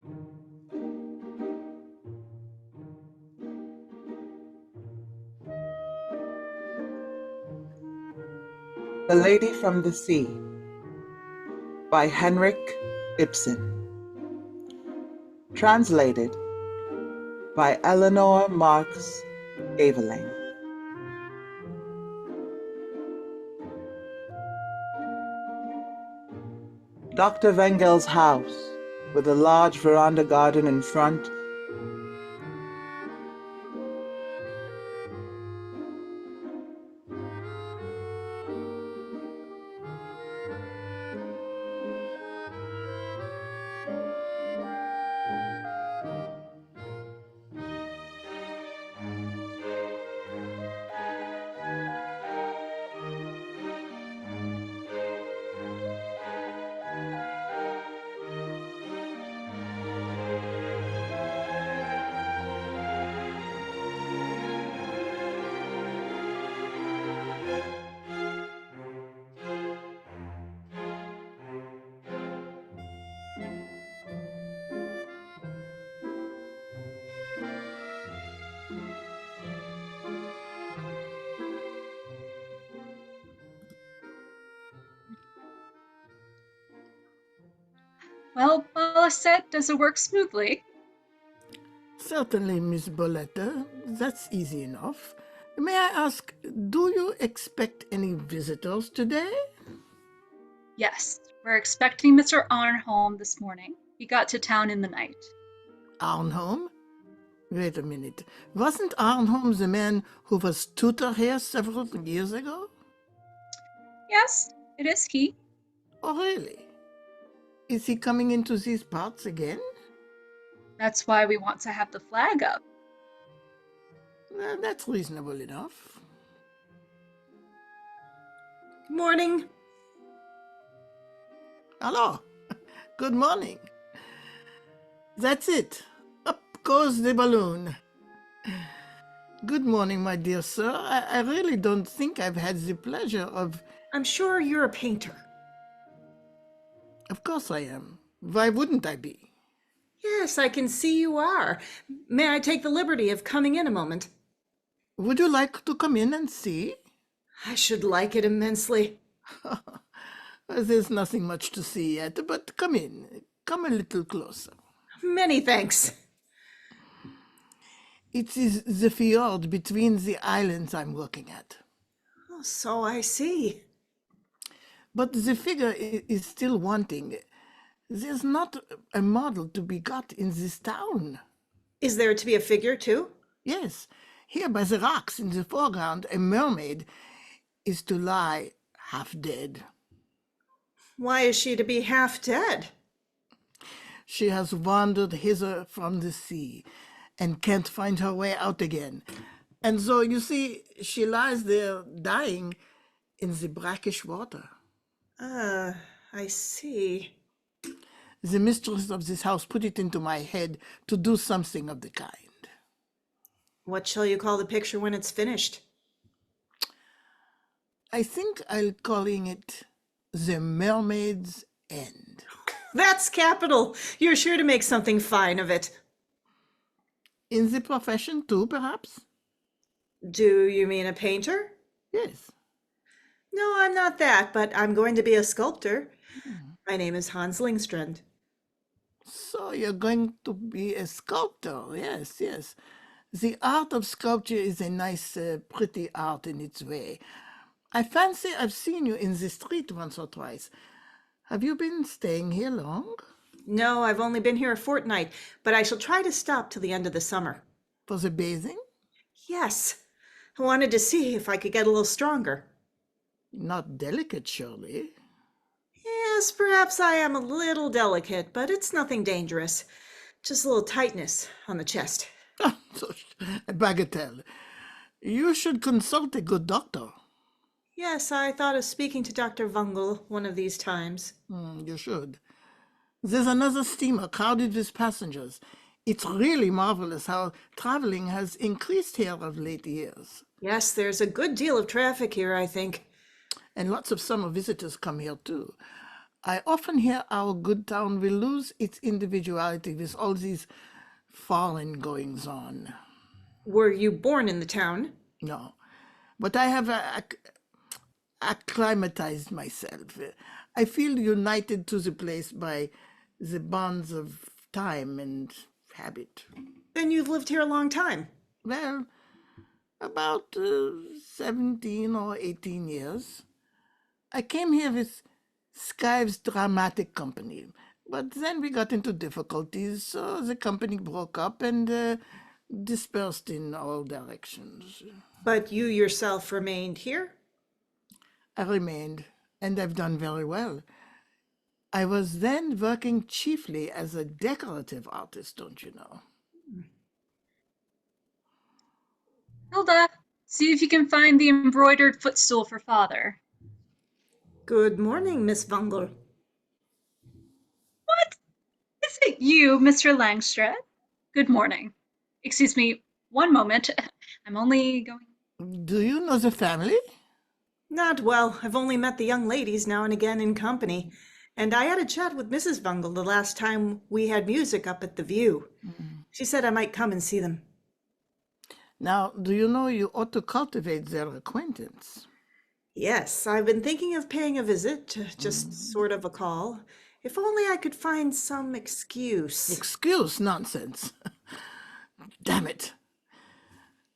The Lady from the Sea by Henrik Ibsen. Translated by Eleanor Marks Aveling. Dr. Wangel's house, with a large veranda garden in front, Well, Ballestad, does it work smoothly? Certainly, Miss Bolette. That's easy enough. May I ask, do you expect any visitors today? Yes, we're expecting Mr. Arnholm this morning. He got to town in the night. Arnholm? Wait a minute. Wasn't Arnholm the man who was tutor here several years ago? Yes, it is he. Oh, really? Is he coming into these parts again? That's why we want to have the flag up. Well, that's reasonable enough. Morning. Hello. Good morning. That's it. Up goes the balloon. Good morning, my dear sir. I really don't think I've had the pleasure of... I'm sure you're a painter. Of course I am. Why wouldn't I be? Yes, I can see you are. May I take the liberty of coming in a moment? Would you like to come in and see? I should like it immensely. There's nothing much to see yet, but come in. Come a little closer. Many thanks. It is the fjord between the islands I'm looking at. Oh, so I see. But the figure is still wanting. There's not a model to be got in this town. Is there to be a figure too? Yes, here by the rocks in the foreground, a mermaid is to lie half dead. Why is she to be half dead? She has wandered hither from the sea and can't find her way out again. And so, you see, she lies there dying in the brackish water. I see. The mistress of this house put it into my head to do something of the kind. What shall you call the picture when it's finished? I think I'll calling it The Mermaid's End. That's capital. You're sure to make something fine of it. In the profession too, perhaps? Do you mean a painter? Yes. No, I'm not that, but I'm going to be a sculptor. My name is Hans Lyngstrand. So you're going to be a sculptor, yes, yes. The art of sculpture is a nice, pretty art in its way. I fancy I've seen you in the street once or twice. Have you been staying here long? No, I've only been here a fortnight, but I shall try to stop till the end of the summer. For the bathing? Yes. I wanted to see if I could get a little stronger. Not delicate, surely. Yes, perhaps I am a little delicate, but it's nothing dangerous. Just a little tightness on the chest. Oh, a bagatelle. You should consult a good doctor. Yes, I thought of speaking to Dr. Wangel one of these times. You should. There's another steamer crowded with passengers. It's really marvelous how traveling has increased here of late years. Yes, there's a good deal of traffic here, I think. And lots of summer visitors come here too. I often hear our good town will lose its individuality with all these foreign goings on. Were you born in the town? No, but I have acclimatized myself. I feel united to the place by the bonds of time and habit. Then you've lived here a long time. Well, about 17 or 18 years. I came here with Skive's dramatic company, but then we got into difficulties, so the company broke up and dispersed in all directions. But you yourself remained here? I remained, and I've done very well. I was then working chiefly as a decorative artist, don't you know? Hilda, see if you can find the embroidered footstool for father. Good morning, Miss Wangel. What? Is it you, Mr. Lyngstrand? Good morning. Excuse me, one moment. I'm only going... Do you know the family? Not well. I've only met the young ladies now and again in company. And I had a chat with Mrs. Wangel the last time we had music up at the View. She said I might come and see them. Now, do you know you ought to cultivate their acquaintance? Yes, I've been thinking of paying a visit, just sort of a call. If only I could find some excuse. Excuse nonsense. Damn it.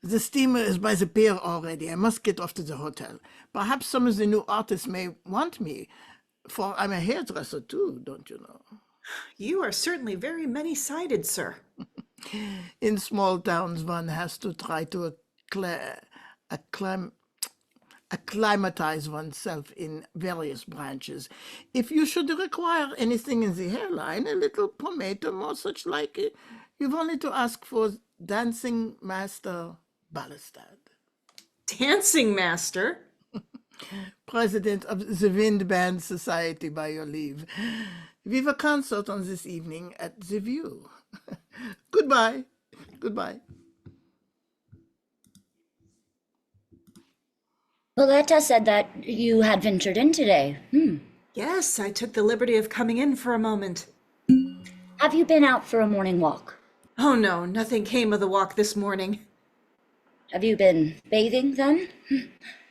The steamer is by the pier already. I must get off to the hotel. Perhaps some of the new artists may want me, for I'm a hairdresser too, don't you know? You are certainly very many-sided, sir. In small towns, one has to try to acclimatize oneself in various branches. If you should require anything in the hairline, a little pomatum or such like, you've only to ask for dancing master Ballestad, Dancing master? president of the Wind Band Society, by your leave. We've a concert on this evening at the View. Goodbye. Goodbye. Bolette said that you had ventured in today. Yes, I took the liberty of coming in for a moment. Have you been out for a morning walk? Oh no, nothing came of the walk this morning. Have you been bathing then?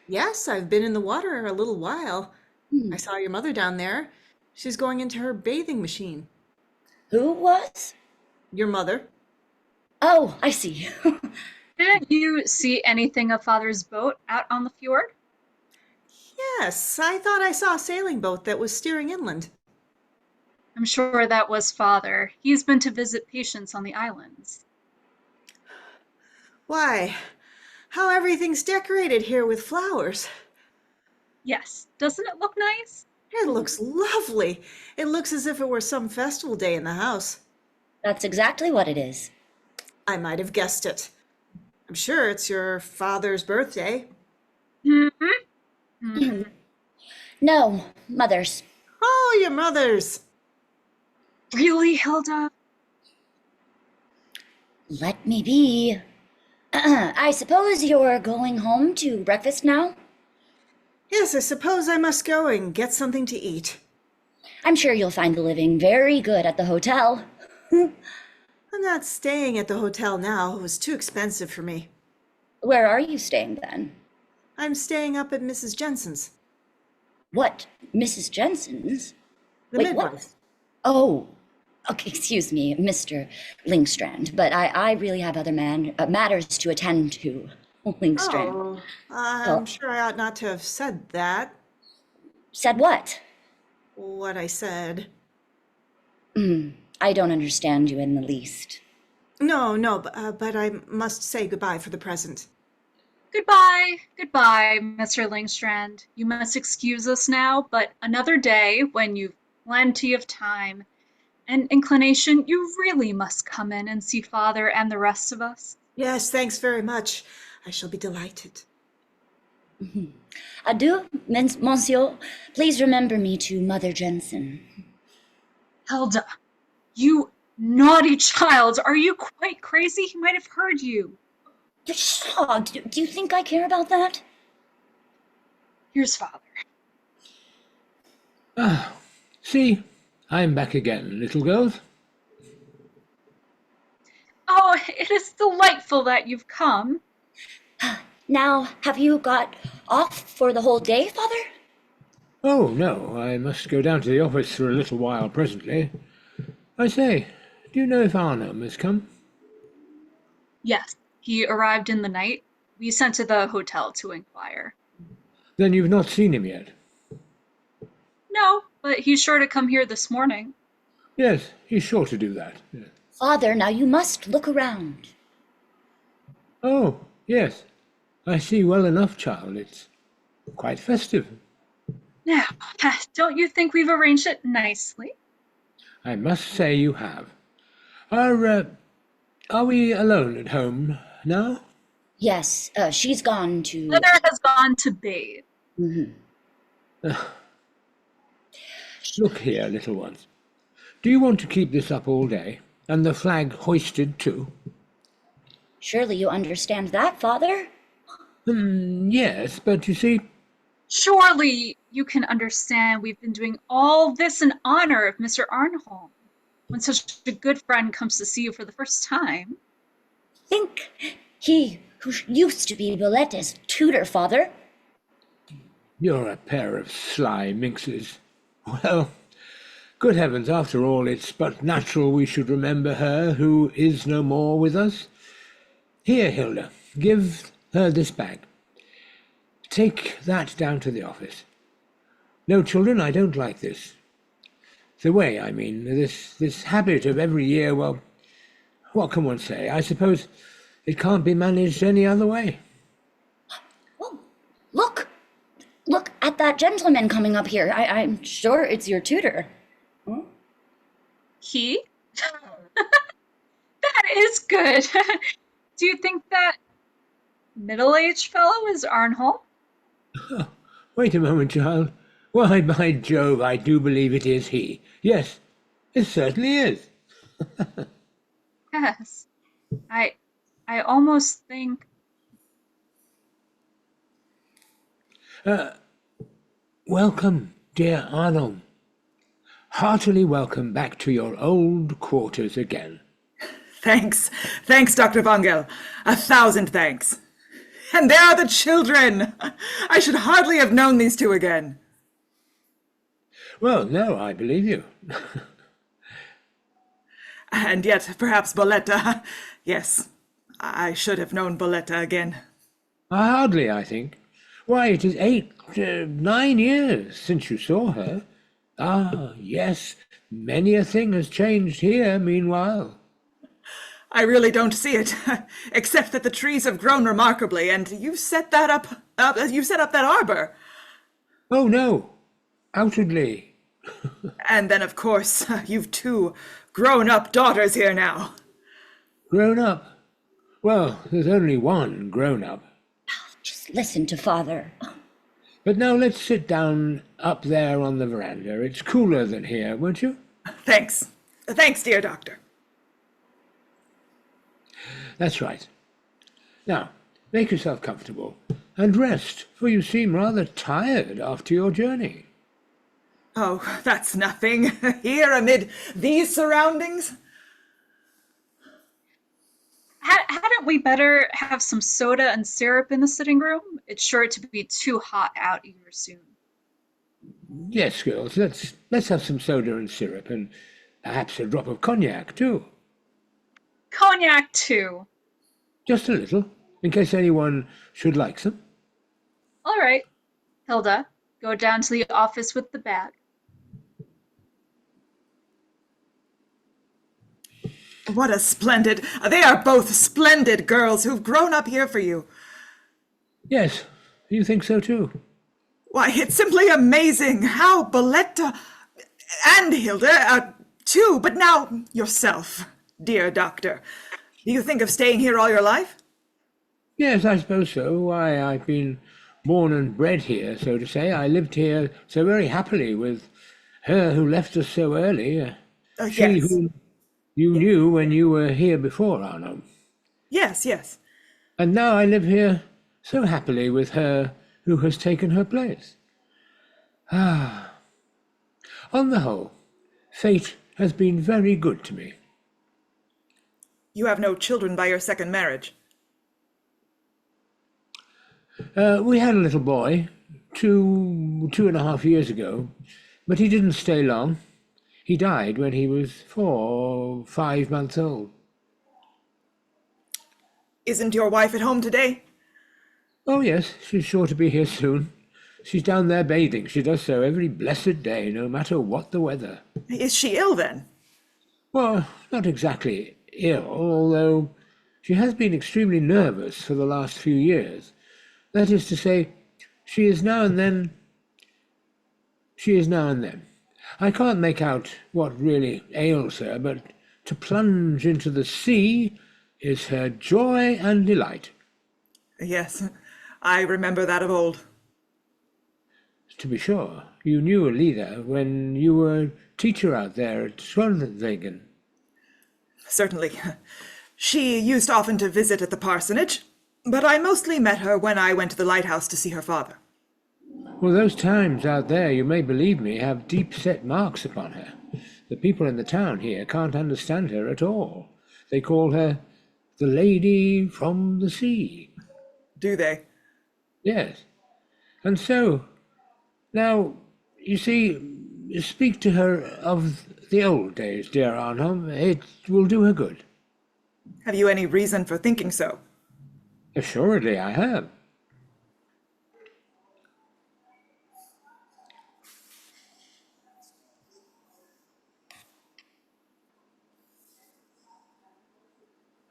Yes, I've been in the water a little while. I saw your mother down there. She's going into her bathing machine. Who was? Your mother? Oh, I see. Didn't you see anything of father's boat out on the fjord? Yes, I thought I saw a sailing boat that was steering inland. I'm sure that was father. He's been to visit patients on the islands. Why, how everything's decorated here with flowers. Yes, doesn't it look nice? It looks lovely. It looks as if it were some festival day in the house. That's exactly what it is. I might have guessed it. I'm sure it's your father's birthday. No, mother's. Oh, your mother's. Really, Hilda? Let me be. I suppose you're going home to breakfast now? Yes, I suppose I must go and get something to eat. I'm sure you'll find the living very good at the hotel. I'm not staying at the hotel now. It was too expensive for me. Where are you staying then? I'm staying up at Mrs. Jensen's. What? Mrs. Jensen's? The Wait, midwife. what? Oh, okay, excuse me, Mr. Lyngstrand, but I really have other matters to attend to. Lyngstrand. Oh, I'm sure I ought not to have said that. Said what? What I said. I don't understand you in the least. No, but I must say goodbye for the present. Goodbye, goodbye, Mr. Lyngstrand. You must excuse us now, but another day, when you've plenty of time and inclination, you really must come in and see father and the rest of us. Yes, thanks very much. I shall be delighted. Adieu, monsieur. Please remember me to Mother Jensen. Hilda, you naughty child, are you quite crazy? He might have heard you. Pshaw, do you think I care about that? Here's father. See, I'm back again, little girls. Oh, it is delightful that you've come. Now, have you got off for the whole day, Father? Oh, no, I must go down to the office for a little while presently. I say, do you know if Arnholm has come? Yes, he arrived in the night. We sent to the hotel to inquire. Then you've not seen him yet? No, but he's sure to come here this morning. Yes, he's sure to do that. Yes. Father, now you must look around. Oh, yes, I see well enough, child. It's quite festive. Now, don't you think we've arranged it nicely? I must say you have. Are we alone at home now? Yes, she's gone to... Mother has gone to bathe. Look here, little ones. Do you want to keep this up all day, and the flag hoisted too? Surely you understand that, Father? Yes, but you see... Surely you can understand we've been doing all this in honor of Mr. Arnholm, when such a good friend comes to see you for the first time. Think he who used to be Bolette's tutor, Father. You're a pair of sly minxes. Well, good heavens, after all, it's but natural we should remember her who is no more with us. Here, Hilde, give her this bag. Take that down to the office. No, children, I don't like this. The way, I mean, this habit of every year, well, what can one say? I suppose it can't be managed any other way. Oh, look! Look at that gentleman coming up here. I'm sure it's your tutor. He? That is good. Do you think that middle-aged fellow is Arnholm? Wait a moment, child. Why, by Jove, I do believe it is he. Yes, it certainly is. Yes. I almost think... Welcome, dear Arnholm. Heartily welcome back to your old quarters again. Thanks, Dr. Wangel. 1,000 thanks. And there are the children. I should hardly have known these two again. Well, no, I believe you. And yet, perhaps Bolette. Yes, I should have known Bolette again. Hardly, I think. Why, it is 9 years since you saw her. Ah, yes, many a thing has changed here meanwhile. I really don't see it, except that the trees have grown remarkably, and you've set that up. You've set up that arbor. Oh no, outwardly. And then, of course, you've 2 grown-up daughters here now. Grown up? Well, there's only one grown up. Just listen to Father. But now let's sit down up there on the veranda. It's cooler than here, won't you? Thanks. Thanks, dear doctor. That's right. Now, make yourself comfortable and rest, for you seem rather tired after your journey. Oh, that's nothing. Here amid these surroundings. Hadn't we better have some soda and syrup in the sitting room? It's sure to be too hot out here soon. Yes, girls, let's have some soda and syrup, and perhaps a drop of cognac, too. Cognac, too. Just a little, in case anyone should like some. All right. Hilda, go down to the office with the bag. What a splendid... They are both splendid girls who've grown up here for you. Yes, you think so, too? Why, it's simply amazing how Bolette and Hilde, too, but now yourself, dear doctor. Do you think of staying here all your life? Yes, I suppose so. Why, I've been born and bred here, so to say. I lived here so very happily with her who left us so early. She Yes. whom you knew when you were here before, Arnholm. Yes, yes. And now I live here so happily with her who has taken her place. Ah, On the whole, fate has been very good to me. You have no children by your second marriage. We had a little boy, two and a half years ago, but he didn't stay long. He died when he was 4 or 5 months old. Isn't your wife at home today? Oh yes, she's sure to be here soon. She's down there bathing. She does so every blessed day, no matter what the weather. Is she ill then? Well, not exactly ill, although she has been extremely nervous for the last few years. That is to say, she is now and then. I can't make out what really ails her, but to plunge into the sea is her joy and delight. Yes, I remember that of old. To be sure, you knew Ellida when you were teacher out there at Schwanwegen. Certainly. She used often to visit at the parsonage, but I mostly met her when I went to the lighthouse to see her father. Well, those times out there, you may believe me, have deep-set marks upon her. The people in the town here can't understand her at all. They call her the Lady from the Sea. Do they? Yes. And so, now, you see, speak to her of the old days, dear Arnholm. It will do her good. Have you any reason for thinking so? Assuredly I have.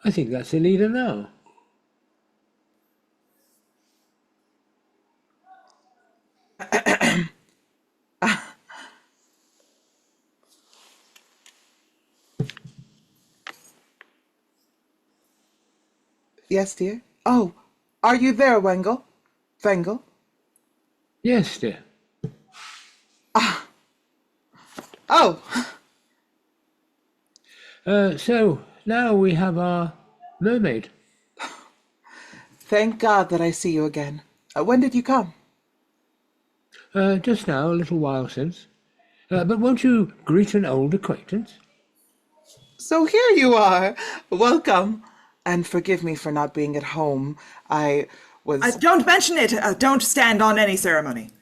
I think that's Ellida now. Yes, dear? Oh, are you there, Wangel? Wangel? Yes, dear. Oh! So, now we have our mermaid. Thank God that I see you again. When did you come? Just now, a little while since. But won't you greet an old acquaintance? So here you are. Welcome. And forgive me for not being at home. I was... Don't mention it! Don't stand on any ceremony.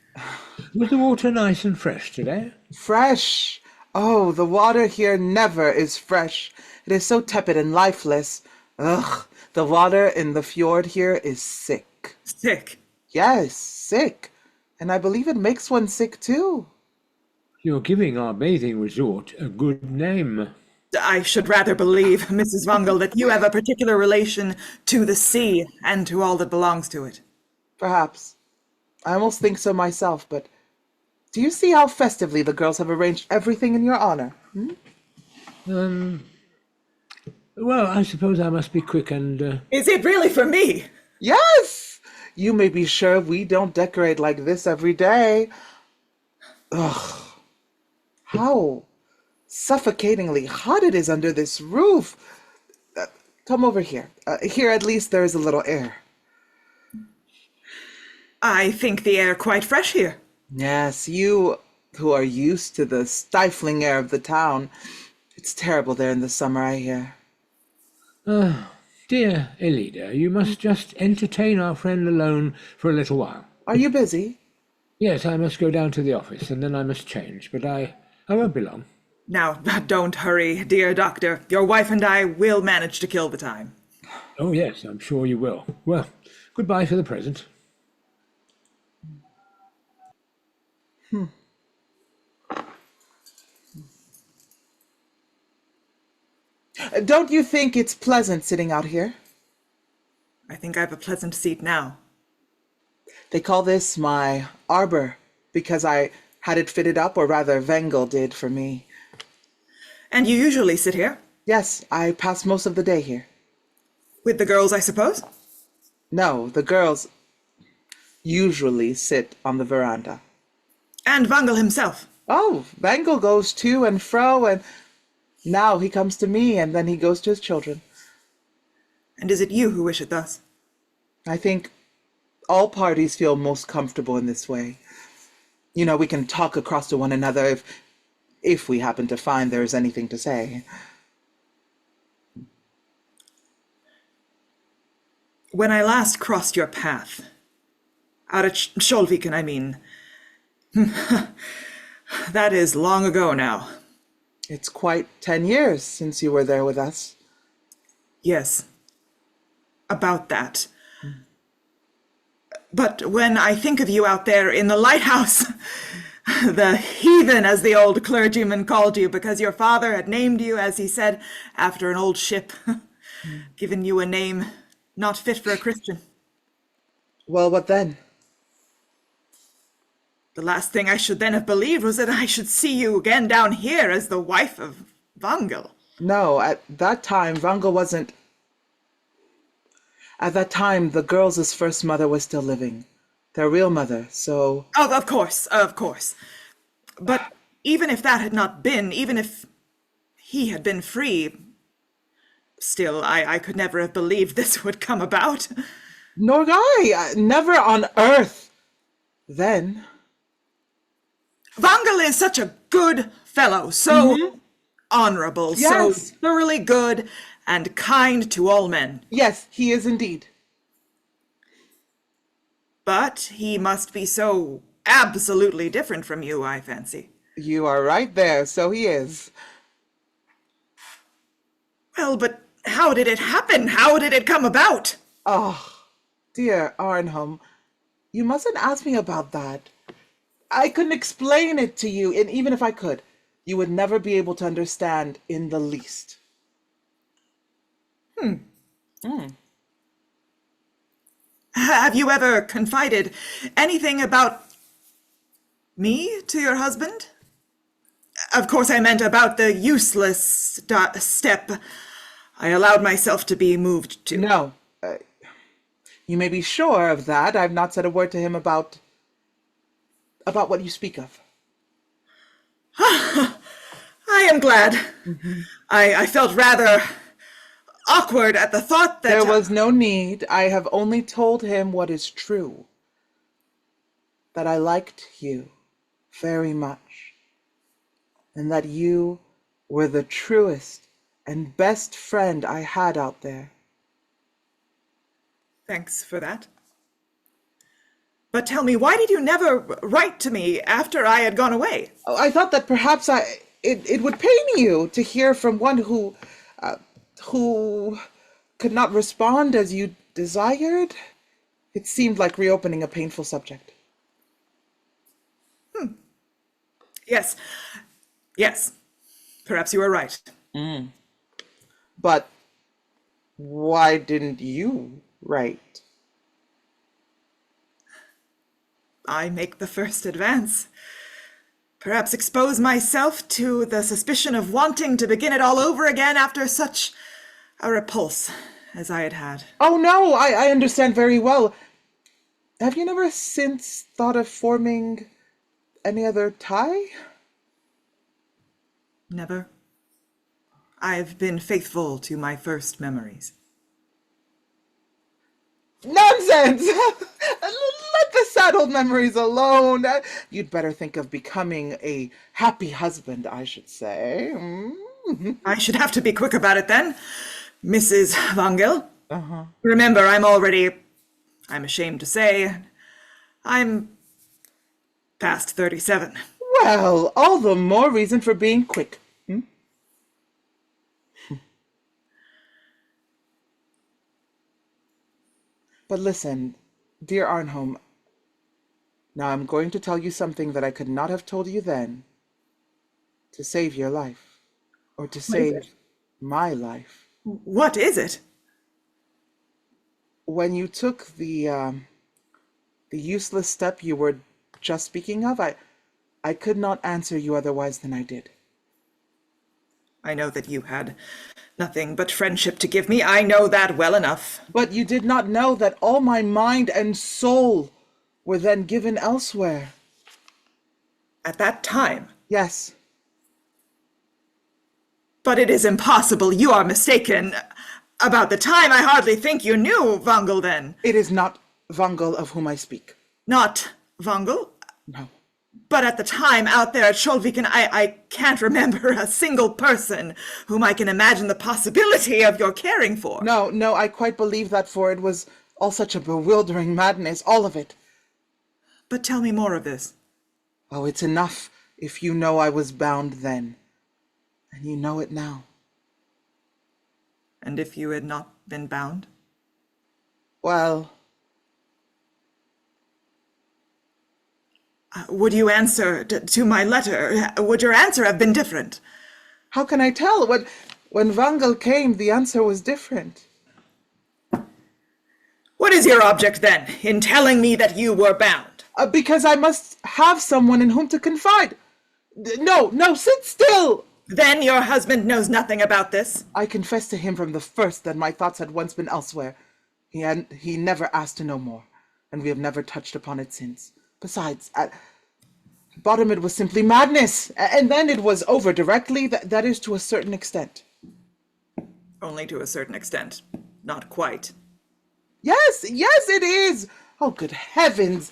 Was the water nice and fresh today? Fresh. Oh, the water here never is fresh. It is so tepid and lifeless. Ugh, the water in the fjord here is sick. Sick? Yes, sick. And I believe it makes one sick too. You're giving our bathing resort a good name. I should rather believe, Mrs. Wangel, that you have a particular relation to the sea and to all that belongs to it. Perhaps. I almost think so myself, but do you see how festively the girls have arranged everything in your honor? Well, I suppose I must be quick and... Is it really for me? Yes! You may be sure we don't decorate like this every day. Ugh. How suffocatingly hot it is under this roof. Come over here. Here at least there is a little air. I think the air quite fresh here. Yes, you who are used to the stifling air of the town. It's terrible there in the summer, I hear. Dear Ellida, you must just entertain our friend alone for a little while. Are you busy? Yes, I must go down to the office, and then I must change, but I won't be long. Now, don't hurry, dear doctor. Your wife and I will manage to kill the time. Oh, yes, I'm sure you will. Well, goodbye for the present. Don't you think it's pleasant sitting out here? I think I have a pleasant seat now. They call this my arbor because I had it fitted up, or rather Wangel did for me. And you usually sit here? Yes, I pass most of the day here. With the girls, I suppose? No, the girls usually sit on the veranda. And Wangel himself? Oh, Wangel goes to and fro, and now he comes to me, and then he goes to his children. And is it you who wish it thus? I think all parties feel most comfortable in this way. You know, we can talk across to one another if we happen to find there is anything to say. When I last crossed your path, out at Skjoldviken, I mean, that is long ago now. It's quite 10 years since you were there with us. Yes, about that. But when I think of you out there in the lighthouse, the heathen, as the old clergyman called you, because your father had named you, as he said, after an old ship, given you a name not fit for a Christian. Well, what then? The last thing I should then have believed was that I should see you again down here as the wife of Wangel. No, at that time, Wangel wasn't... At that time, the girls' first mother was still living. Their real mother, so... Oh, of course, of course. But even if that had not been, even if he had been free, still, I could never have believed this would come about. Nor I. Never on earth. Then... Wangel is such a good fellow, so honorable, Yes. so thoroughly good and kind to all men. Yes, he is indeed. But he must be so absolutely different from you, I fancy. You are right there, so he is. Well, but how did it happen? How did it come about? Oh, dear Arnholm, you mustn't ask me about that. I couldn't explain it to you, and even if I could, you would never be able to understand in the least. Have you ever confided anything about me to your husband? Of course, I meant about the useless step I allowed myself to be moved to. No, you may be sure of that. I've not said a word to him about what you speak of. I am glad. I felt rather awkward at the thought that... There was no need. I have only told him what is true. That I liked you very much. And that you were the truest and best friend I had out there. Thanks for that. But tell me, why did you never write to me after I had gone away? Oh, I thought that perhaps it would pain you to hear from one who could not respond as you desired. It seemed like reopening a painful subject. Yes. Yes. Perhaps you are right. But why didn't you write? I make the first advance. Perhaps expose myself to the suspicion of wanting to begin it all over again after such a repulse as I had had. Oh no, I understand very well. Have you never since thought of forming any other tie? Never. I've been faithful to my first memories. Nonsense! Let the sad old memories alone. You'd better think of becoming a happy husband, I should say. I should have to be quick about it then. Mrs. Wangel. Remember, I'm ashamed to say, I'm past 37. Well, all the more reason for being quick. But listen, dear Arnholm, now I'm going to tell you something that I could not have told you then to save your life, or to save my life. What is it? When you took the useless step you were just speaking of, I could not answer you otherwise than I did. I know that you had nothing but friendship to give me. I know that well enough. But you did not know that all my mind and soul were then given elsewhere. At that time? Yes. But it is impossible. You are mistaken. About the time, I hardly think you knew Wangel then. It is not Wangel of whom I speak. Not Wangel? No. But at the time, out there at Skjoldviken, I can't remember a single person whom I can imagine the possibility of your caring for. No, I quite believe that, for it was all such a bewildering madness, all of it. But tell me more of this. Oh, it's enough if you know I was bound then, and you know it now. And if you had not been bound? Well, would you answer to my letter? Would your answer have been different? how can I tell? When Wangel came, the answer was different. What is your object, then, in telling me that you were bound? Because I must have someone in whom to confide. No, sit still! Then your husband knows nothing about this? I confessed to him from the first that my thoughts had once been elsewhere. He never asked to know more, and we have never touched upon it since. Besides, at bottom it was simply madness, and then it was over directly, that is to a certain extent. Only to a certain extent. Not quite. Yes, it is! Oh, good heavens!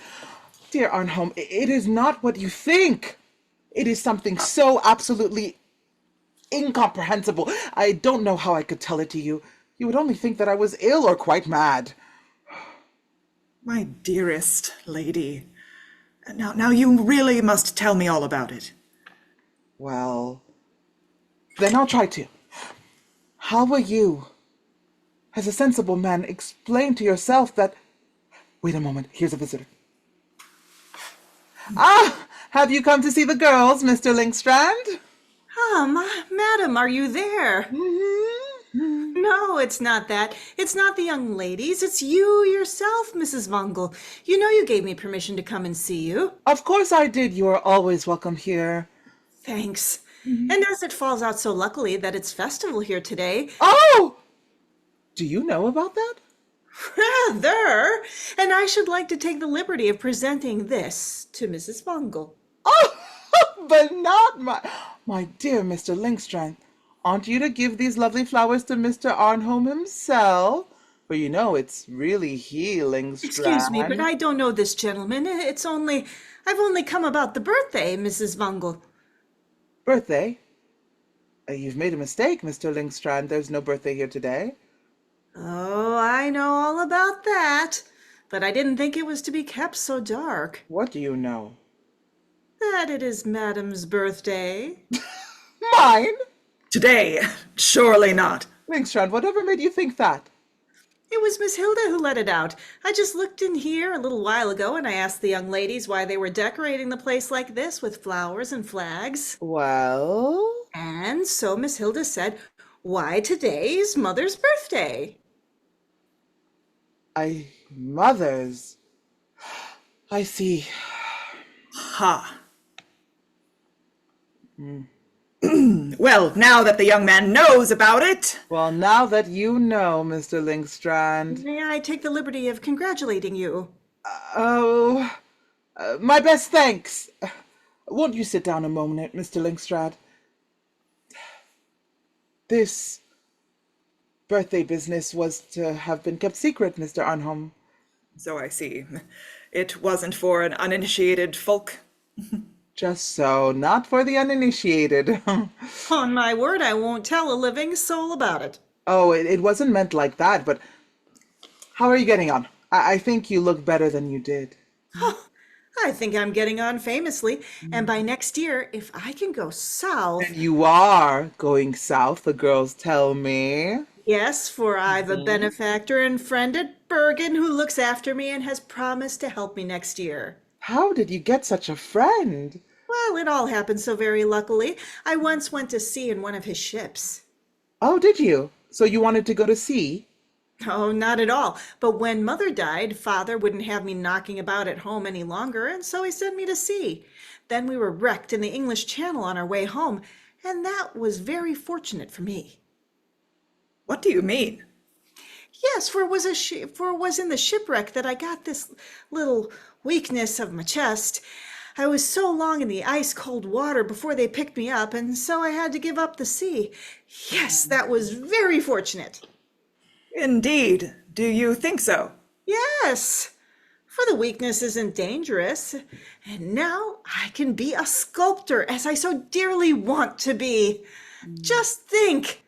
Dear Arnholm, it is not what you think. It is something so absolutely incomprehensible. I don't know how I could tell it to you. You would only think that I was ill or quite mad. My dearest lady. Now you really must tell me all about it. Well, then I'll try to. How will you, as a sensible man, explain to yourself that... Wait a moment, here's a visitor. Ah, have you come to see the girls, Mr. Lyngstrand? Madam, are you there? No, it's not that. It's not the young ladies. It's you yourself, Mrs. Wangel. You know you gave me permission to come and see you. Of course I did. You are always welcome here. Thanks. And as it falls out so luckily that it's festival here today. Oh! Do you know about that? Rather. And I should like to take the liberty of presenting this to Mrs. Wangel. Oh, but not my dear Mr. Lyngstrand. Aren't you to give these lovely flowers to Mr. Arnholm himself? For you know it's really he, Lyngstrand. Excuse me, but I don't know this gentleman. I've only come about the birthday, Mrs. Wangel. Birthday? You've made a mistake, Mr. Lyngstrand. There's no birthday here today. Oh, I know all about that. But I didn't think it was to be kept so dark. What do you know? That it is Madam's birthday. Mine? Today? Surely not. Lyngstrand, whatever made you think that? It was Miss Hilde who let it out. I just looked in here a little while ago and I asked the young ladies why they were decorating the place like this with flowers and flags. Well? And so Miss Hilde said, why today's Mother's birthday? Mother's? I see. Ha. Well, now that the young man knows about it... Well, now that you know, Mr. Lyngstrand... May I take the liberty of congratulating you? My best thanks. Won't you sit down a moment, Mr. Lyngstrand? This birthday business was to have been kept secret, Mr. Arnholm. So I see. It wasn't for an uninitiated folk? Just so, not for the uninitiated. On my word, I won't tell a living soul about it. Oh, it wasn't meant like that, but how are you getting on? I think you look better than you did. I think I'm getting on famously, and by next year, if I can go south... And you are going south, the girls tell me. Yes, for I've a benefactor and friend at Bergen who looks after me and has promised to help me next year. How did you get such a friend? Well, it all happened so very luckily. I once went to sea in one of his ships. Oh, did you? So you wanted to go to sea? Oh, not at all. But when Mother died, Father wouldn't have me knocking about at home any longer, and so he sent me to sea. Then we were wrecked in the English Channel on our way home, and that was very fortunate for me. What do you mean? Yes, for it was in the shipwreck that I got this little weakness of my chest. I was so long in the ice-cold water before they picked me up, and so I had to give up the sea. Yes, that was very fortunate. Indeed. Do you think so? Yes. For the weakness isn't dangerous. And now I can be a sculptor, as I so dearly want to be. Just think,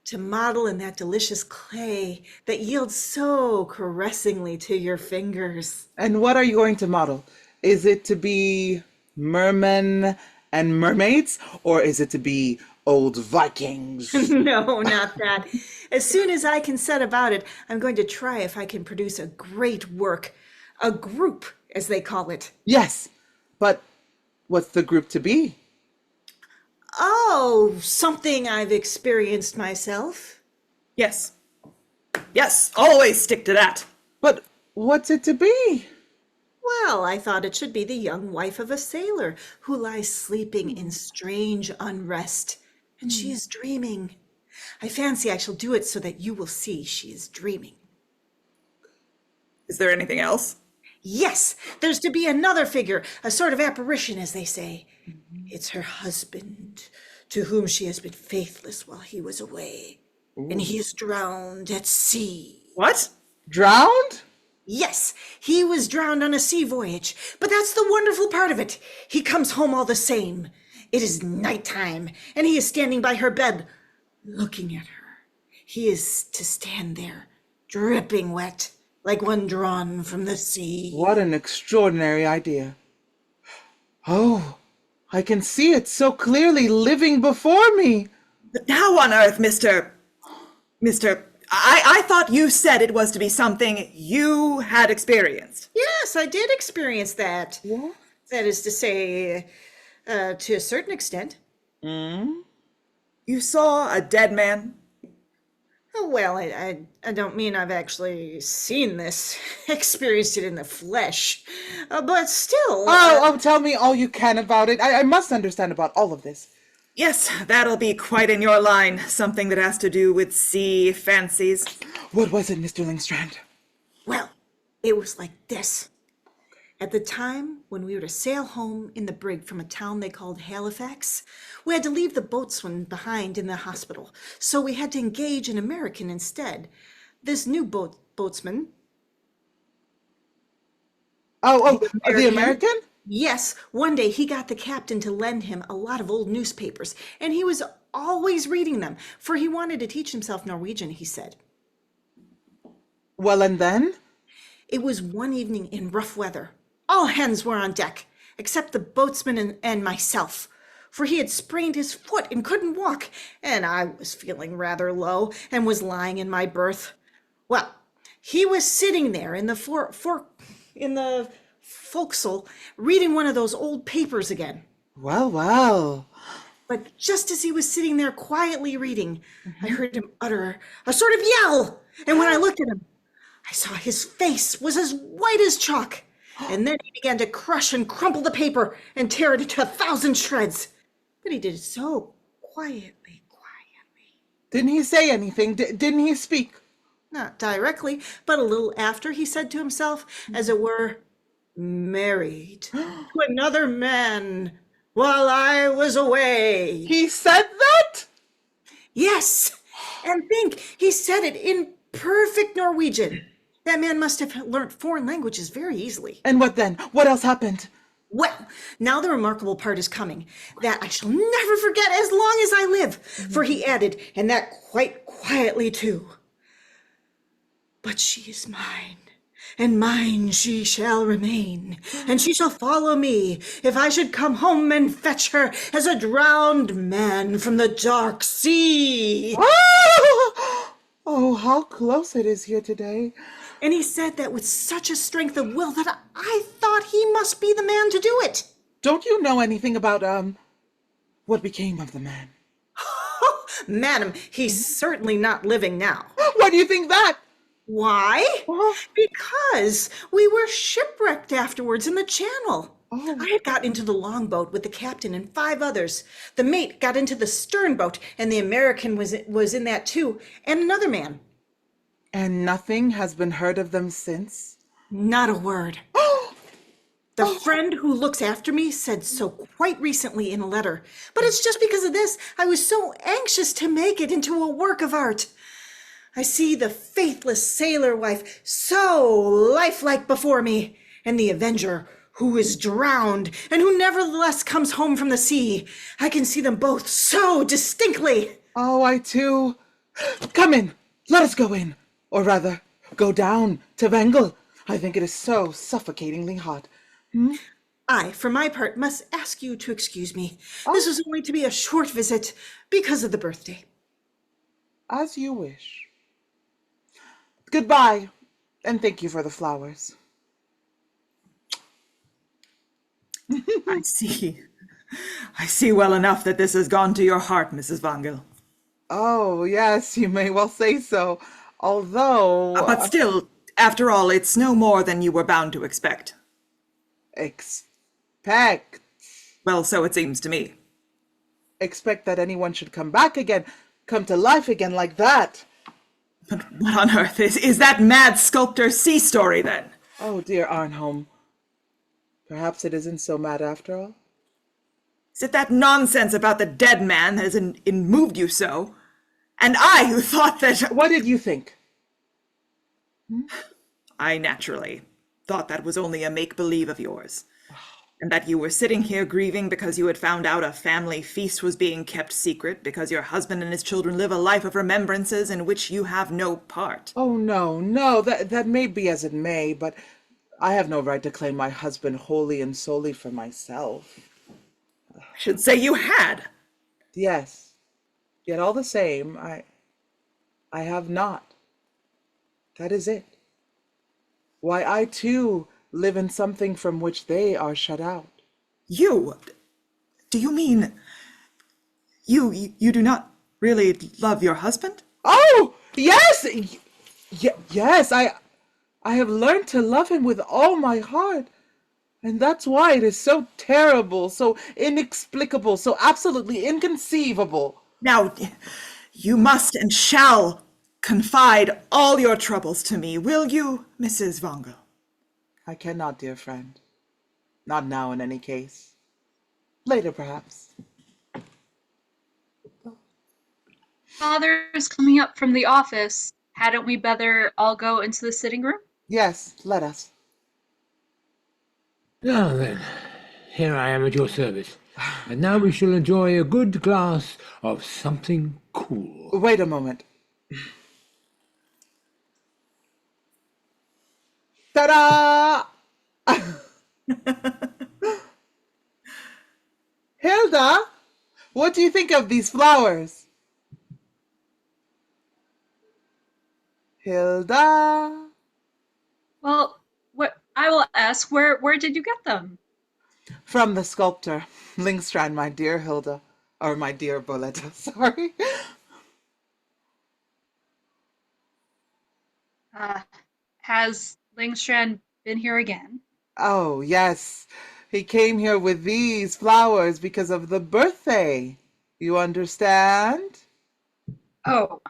to model in that delicious clay that yields so caressingly to your fingers. And what are you going to model? Is it to be mermen and mermaids, or is it to be old Vikings? No, not that. As soon as I can set about it, I'm going to try if I can produce a great work. A group, as they call it. Yes, but what's the group to be? Oh, something I've experienced myself. Yes. Yes, always stick to that. But what's it to be? Well, I thought it should be the young wife of a sailor who lies sleeping in strange unrest, and she is dreaming. I fancy I shall do it so that you will see she is dreaming. Is there anything else? Yes, there's to be another figure, a sort of apparition, as they say. It's her husband, to whom she has been faithless while he was away, and he is drowned at sea. What? Drowned? Yes, he was drowned on a sea voyage, but that's the wonderful part of it. He comes home all the same. It is nighttime, and he is standing by her bed, looking at her. He is to stand there, dripping wet, like one drawn from the sea. What an extraordinary idea. Oh, I can see it so clearly living before me. But how on earth, Mr. I thought you said it was to be something you had experienced. Yes, I did experience that. What? That is to say, to a certain extent. You saw a dead man? Oh, well, I don't mean I've actually seen this, experienced it in the flesh, but still. Tell me all you can about it. I must understand about all of this. Yes, that'll be quite in your line. Something that has to do with sea fancies. What was it, Mr. Lyngstrand? Well, it was like this. At the time when we were to sail home in the brig from a town they called Halifax, we had to leave the boatswain behind in the hospital, so we had to engage an American instead. This new boatsman. The American? Yes, one day he got the captain to lend him a lot of old newspapers, and he was always reading them, for he wanted to teach himself Norwegian, he said. Well, and then? It was one evening in rough weather. All hands were on deck, except the boatswain and myself, for he had sprained his foot and couldn't walk, and I was feeling rather low and was lying in my berth. Well, he was sitting there in the forecastle reading one of those old papers again. Well, well. But just as he was sitting there quietly reading, I heard him utter a sort of yell, and when I looked at him, I saw his face was as white as chalk, and then he began to crush and crumple the paper and tear it into 1,000 shreds. But he did it so quietly. Didn't he say anything? Didn't he speak? Not directly, but a little after, he said to himself, as it were, married to another man while I was away. He said that? Yes, and think, he said it in perfect Norwegian. That man must have learnt foreign languages very easily. And what then? What else happened? Well, now the remarkable part is coming, that I shall never forget as long as I live, for he added, and that quite quietly too, but she is mine, and mine she shall remain, and she shall follow me if I should come home and fetch her as a drowned man from the dark sea. Oh, how close it is here today. And he said that with such a strength of will that I thought he must be the man to do it. Don't you know anything about, what became of the man? Madam, he's certainly not living now. Why do you think that? Why? Because we were shipwrecked afterwards in the channel. I had got into the longboat with the captain and 5 others. The mate got into the stern boat, and the American was in that too, and another man. And nothing has been heard of them since? Not a word. The friend who looks after me said so quite recently in a letter. But it's just because of this I was so anxious to make it into a work of art. I see the faithless sailor wife so lifelike before me, and the avenger who is drowned and who nevertheless comes home from the sea. I can see them both so distinctly. Oh, I too. Come in. Let us go in. Or rather, go down to Wangel. I think it is so suffocatingly hot. I, for my part, must ask you to excuse me. Oh. This was only to be a short visit because of the birthday. As you wish. Goodbye, and thank you for the flowers. I see. I see well enough that this has gone to your heart, Mrs. Wangel. Oh, yes, you may well say so. Although... But still, after all, it's no more than you were bound to expect. Expect. Well, so it seems to me. Expect that anyone should come back again, come to life again like that. But what on earth is that mad sculptor sea story, then? Oh, dear Arnholm. Perhaps it isn't so mad after all? Is it that nonsense about the dead man that has moved you so? And I, who thought that... What did you think? I naturally thought that was only a make-believe of yours. And that you were sitting here grieving because you had found out a family feast was being kept secret because your husband and his children live a life of remembrances in which you have no part. Oh, no, that may be as it may, but I have no right to claim my husband wholly and solely for myself. I should say you had. Yes, yet all the same, I have not. That is it. Why, I too live in something from which they are shut out. You? Do you mean you do not really love your husband? Oh, yes! Yes, I have learned to love him with all my heart. And that's why it is so terrible, so inexplicable, so absolutely inconceivable. Now, you must and shall confide all your troubles to me, will you, Mrs. Wangel? I cannot, dear friend. Not now, in any case. Later, perhaps. Father's coming up from the office. Hadn't we better all go into the sitting room? Yes, let us. Now then, here I am at your service. And now we shall enjoy a good glass of something cool. Wait a moment. Ta-da! Hilda, what do you think of these flowers? Hilda? Well, what I will ask, where did you get them? From the sculptor, Lyngstrand, my dear Hilda. Or my dear Bolette, sorry. Has Lyngstrand been here again? Oh, yes. He came here with these flowers because of the birthday. You understand? Oh,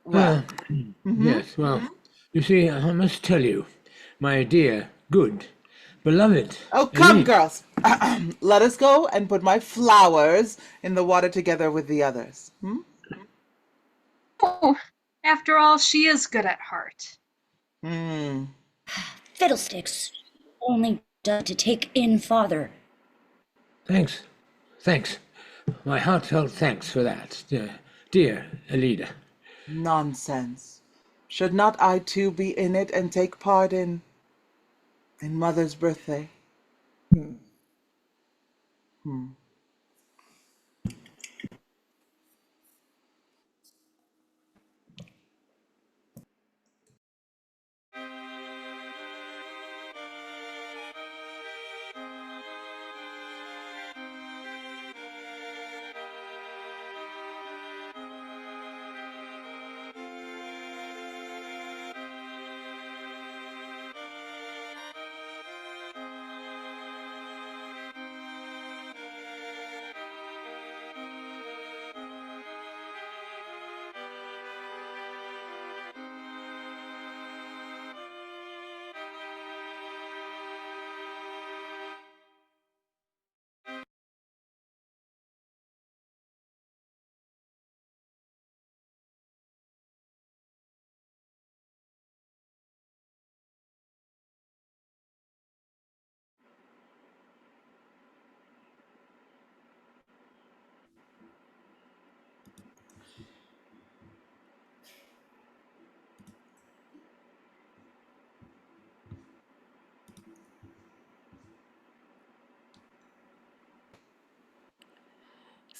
Well, Yes, well, you see, I must tell you, my dear, good, beloved... oh, come, Elise. girls. Let us go and put my flowers in the water together with the others. oh, after all, she is good at heart. Fiddlesticks. Only done to take in father. Thanks. My heartfelt thanks for that, dear Ellida. Nonsense. Should not I too be in it and take part in Mother's birthday?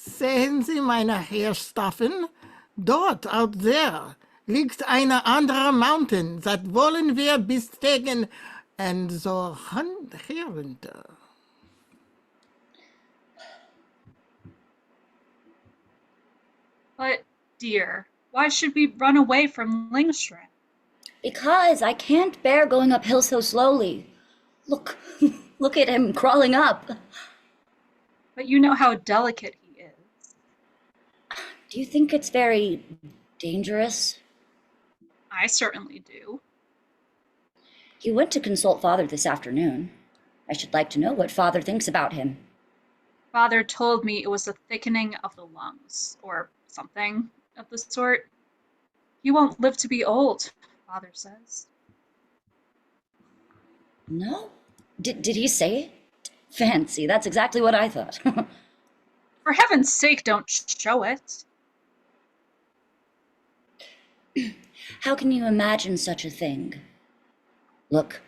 Sehen Sie meine Heerstaffen? Dort, out there, liegt eine andere Mountain, that wollen wir besteigen, and so herunter. But, dear, why should we run away from Lyngstrand? Because I can't bear going uphill so slowly. Look, look at him crawling up. But you know how delicate he is. Do you think it's very dangerous? I certainly do. He went to consult Father this afternoon. I should like to know what Father thinks about him. Father told me it was a thickening of the lungs, or something of the sort. He won't live to be old, Father says. No? Did he say it? Fancy, that's exactly what I thought. For heaven's sake, don't show it. How can you imagine such a thing? Look,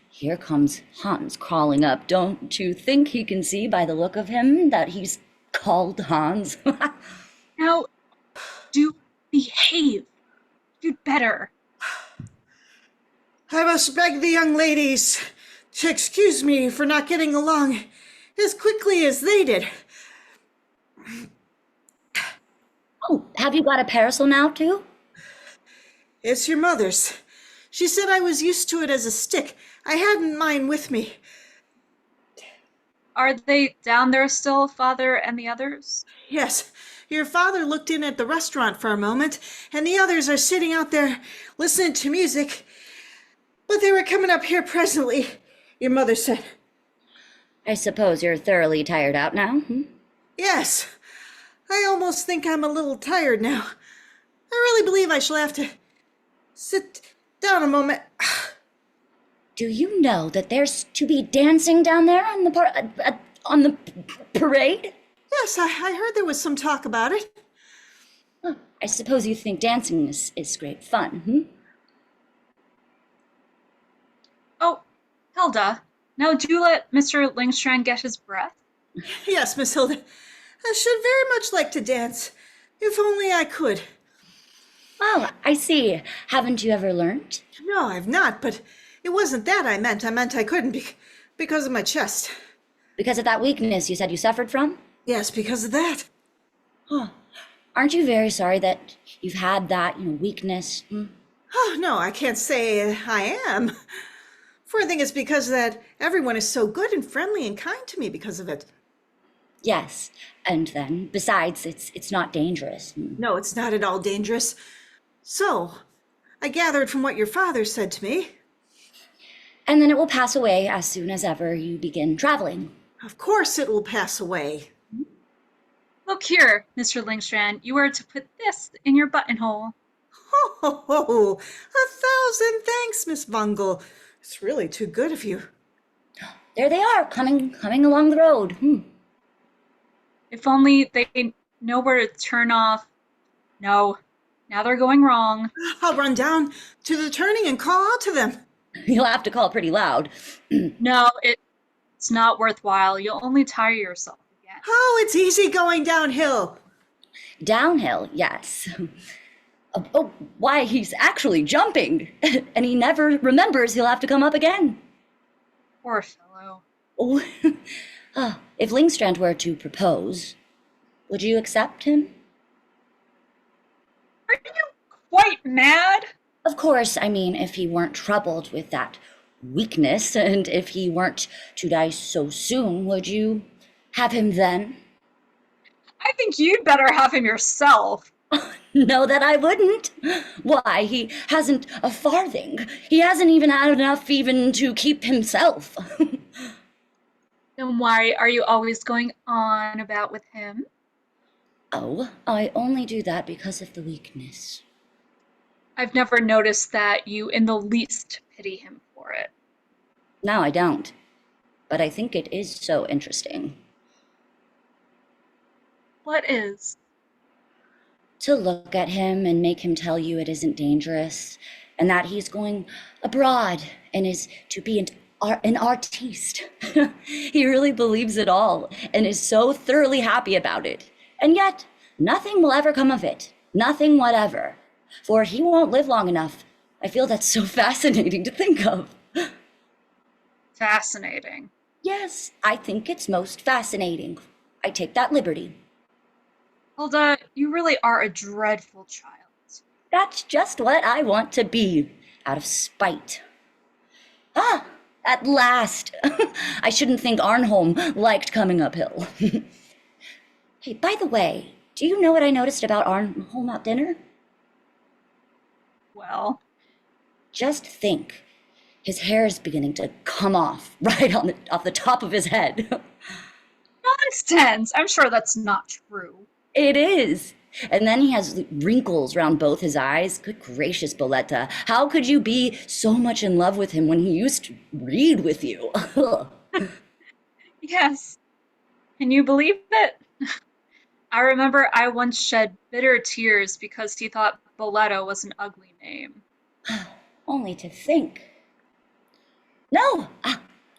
here comes Hans crawling up. Don't you think he can see by the look of him that he's called Hans? Now, do behave. You'd better. I must beg the young ladies to excuse me for not getting along as quickly as they did. Oh, have you got a parasol now, too? It's your mother's. She said I was used to it as a stick. I hadn't mine with me. Are they down there still, Father and the others? Yes, your father looked in at the restaurant for a moment, and the others are sitting out there listening to music. But they were coming up here presently, your mother said. I suppose you're thoroughly tired out now, Yes, I almost think I'm a little tired now. I really believe I shall have to sit down a moment. Do you know that there's to be dancing down there on the parade? Yes, I heard there was some talk about it. Oh, I suppose you think dancing is great fun, Oh, Hilda, now do let Mr. Lyngstrand get his breath. Yes, Miss Hilde. I should very much like to dance. If only I could. Oh, I see. Haven't you ever learned? No, I've not, but it wasn't that I meant. I meant I couldn't because of my chest. Because of that weakness you said you suffered from? Yes, because of that. Oh, aren't you very sorry that you've had that, weakness? Oh, no, I can't say I am. For I think it's because that everyone is so good and friendly and kind to me because of it. Yes, and then, besides, it's not dangerous. No, it's not at all dangerous. So, I gathered from what your father said to me. And then it will pass away as soon as ever you begin traveling. Of course it will pass away. Look here, Mr. Lyngstrand, you are to put this in your buttonhole. Ho, ho, ho. 1,000 thanks, Miss Wangel. It's really too good of you. There they are, coming along the road. If only they know where to turn off. No, now they're going wrong. I'll run down to the turning and call out to them. You'll have to call pretty loud. No, it's not worthwhile. You'll only tire yourself again. Oh, it's easy going downhill. Downhill, yes. Oh, why, he's actually jumping. And he never remembers he'll have to come up again. Poor fellow. Oh, if Lyngstrand were to propose, would you accept him? Are you quite mad? Of course, I mean, if he weren't troubled with that weakness, and if he weren't to die so soon, would you have him then? I think you'd better have him yourself. No, that I wouldn't. Why, he hasn't a farthing. He hasn't even had enough even to keep himself. Then why are you always going on about with him? Oh, I only do that because of the weakness. I've never noticed that you in the least pity him for it. No, I don't. But I think it is so interesting. What is? To look at him and make him tell you it isn't dangerous, and that he's going abroad and is to be an artiste. He really believes it all and is so thoroughly happy about it. And yet, nothing will ever come of it. Nothing whatever. For he won't live long enough. I feel that's so fascinating to think of. Fascinating. Yes, I think it's most fascinating. I take that liberty. Hilda, you really are a dreadful child. That's just what I want to be, out of spite. Ah, at last. I shouldn't think Arnholm liked coming uphill. Hey, by the way, do you know what I noticed about Arnholm at dinner? Well, Just think. His hair's beginning to come off right off the top of his head. nonsense! I'm sure that's not true. It is. And then he has wrinkles around both his eyes. Good gracious, Bolette. How could you be so much in love with him when he used to read with you? Yes. Can you believe it? I remember I once shed bitter tears because he thought Bolette was an ugly name. Only to think. No,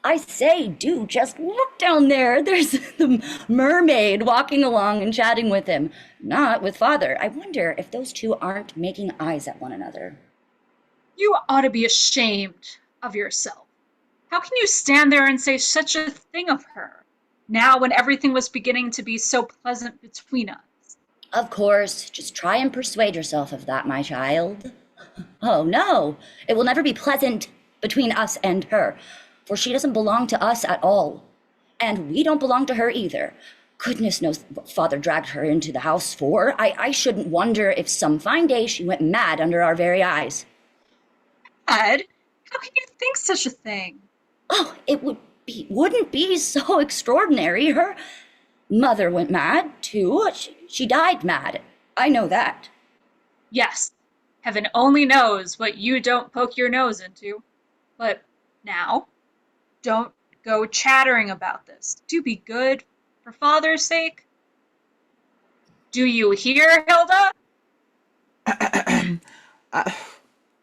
I say, do just look down there. There's the mermaid walking along and chatting with him, not with Father. I wonder if those two aren't making eyes at one another. You ought to be ashamed of yourself. How can you stand there and say such a thing of her, now when everything was beginning to be so pleasant between us? Of course, just try and persuade yourself of that, my child. Oh, no, it will never be pleasant between us and her, for she doesn't belong to us at all. And we don't belong to her either. Goodness knows what Father dragged her into the house for. I shouldn't wonder if some fine day she went mad under our very eyes. Ed, how can you think such a thing? Oh, it wouldn't be so extraordinary. Her mother went mad, too. She died mad. I know that. Yes, heaven only knows what you don't poke your nose into. But now, don't go chattering about this. Do be good, for Father's sake. Do you hear, Hilda?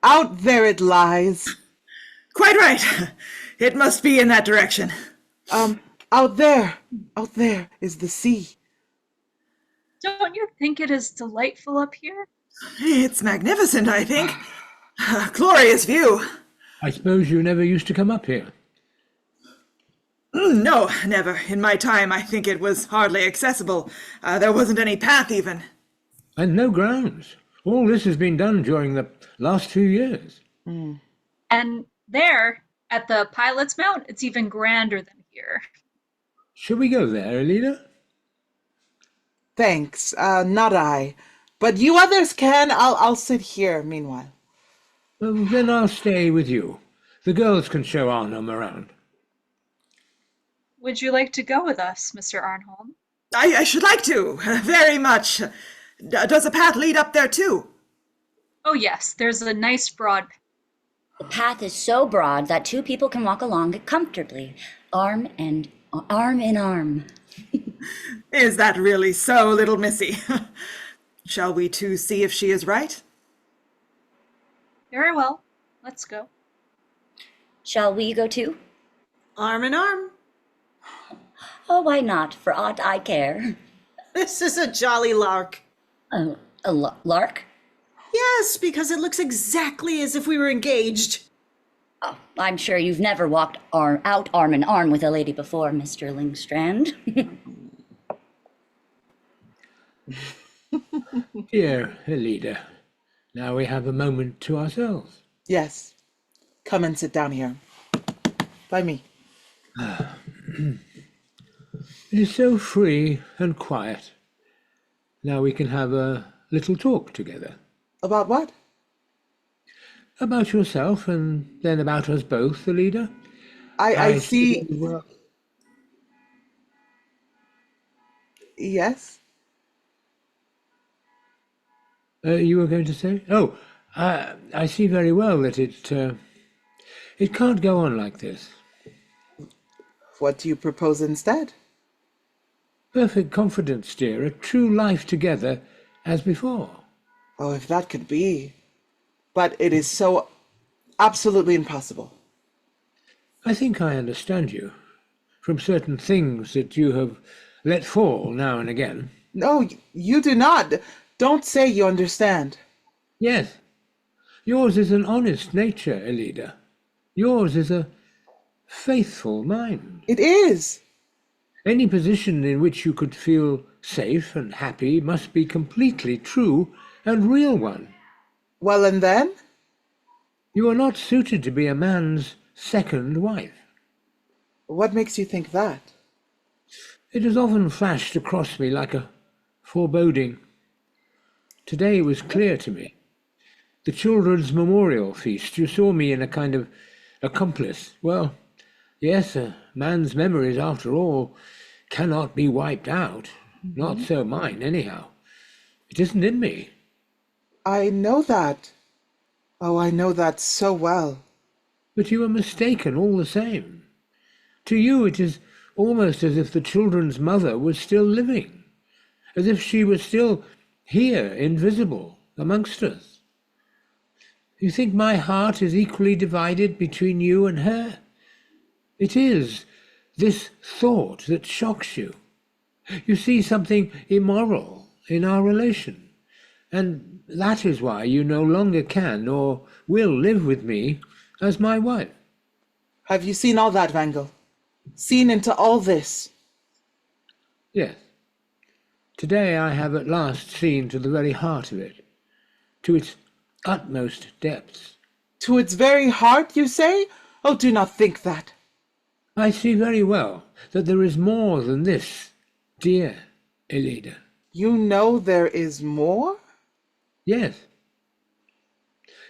Out there it lies. Quite right. It must be in that direction. Out there is the sea. Don't you think it is delightful up here? It's magnificent, I think. Glorious view. I suppose you never used to come up here. No, never. In my time, I think it was hardly accessible. There wasn't any path even. And no grounds. All this has been done during the last 2 years. And there, at the Pilot's Mount, it's even grander than here. Shall we go there, Ellida? Thanks, not I. But you others can. I'll sit here meanwhile. Well, then I'll stay with you. The girls can show Arnholm around. Would you like to go with us, Mr. Arnholm? I should like to, very much. Does a path lead up there too? Oh yes, there's a nice broad path. The path is so broad that two people can walk along it comfortably, arm in arm. Is that really so, little missy? Shall we too see if she is right? Very well, let's go. Shall we go too? Arm in arm. Oh, why not, for aught I care. This is a jolly lark. A lark? Yes, because it looks exactly as if we were engaged. Oh, I'm sure you've never walked out arm in arm with a lady before, Mr. Lyngstrand. Here, Ellida. Now we have a moment to ourselves. Yes. Come and sit down here. By me. It is so free and quiet. Now we can have a little talk together. About what? About yourself and then about us both, Ellida. I see. Well, Yes? you were going to say? Oh, I see very well that it can't go on like this. What do you propose instead? Perfect confidence, dear, a true life together as before. Oh, if that could be. But it is so absolutely impossible. I think I understand you, from certain things that you have let fall now and again. No, you do not. Don't say you understand. Yes, yours is an honest nature, Ellida. Yours is a faithful mind. It is. Any position in which you could feel safe and happy must be completely true and real one. Well, and then? You are not suited to be a man's second wife. What makes you think that? It has often flashed across me like a foreboding. Today it was clear to me. The children's memorial feast, you saw me in a kind of accomplice. Well, yes, a man's memories, after all, cannot be wiped out. Not so mine, anyhow. It isn't in me. I know that. Oh, I know that so well. But you are mistaken all the same. To you it is almost as if the children's mother was still living, as if she was still here, invisible, amongst us. You think my heart is equally divided between you and her? It is this thought that shocks you. You see something immoral in our relation, and that is why you no longer can or will live with me as my wife. Have you seen all that, Wangel? Seen into all this? Yes. Today I have at last seen to the very heart of it, to its utmost depths. To its very heart, you say? Oh, do not think that. I see very well that there is more than this, dear Ellida. You know there is more? Yes.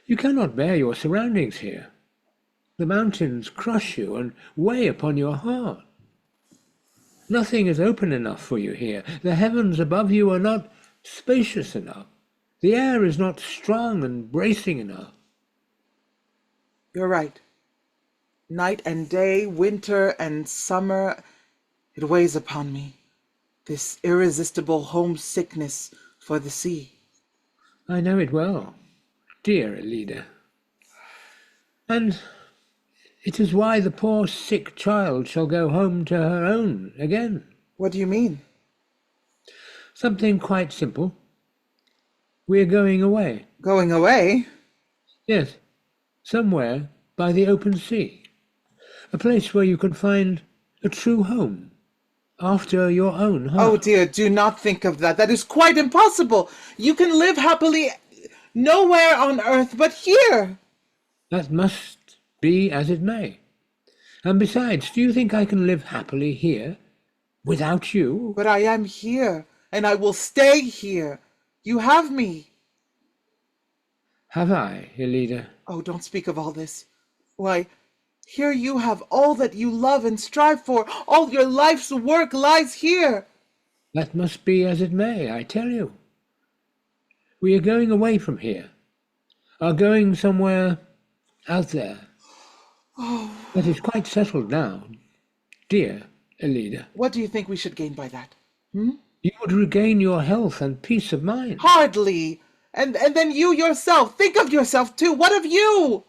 You cannot bear your surroundings here. The mountains crush you and weigh upon your heart. Nothing is open enough for you here. The heavens above you are not spacious enough. The air is not strong and bracing enough. You're right. Night and day, winter and summer, it weighs upon me. This irresistible homesickness for the sea. I know it well, dear Ellida. And it is why the poor sick child shall go home to her own again. What do you mean? Something quite simple. We are going away. Going away? Yes, somewhere by the open sea. A place where you can find a true home, after your own heart. Oh dear, do not think of that. That is quite impossible. You can live happily nowhere on earth but here. That must be as it may. And besides, do you think I can live happily here without you? But I am here, and I will stay here. You have me. Have I, Ellida? Oh, don't speak of all this. Why, here you have all that you love and strive for. All your life's work lies here. That must be as it may, I tell you. We are going away from here, are going somewhere out there. Oh, That is quite settled now, dear Ellida. what do you think we should gain by that? You would regain your health and peace of mind. Hardly. And then you yourself. Think of yourself too. What of you?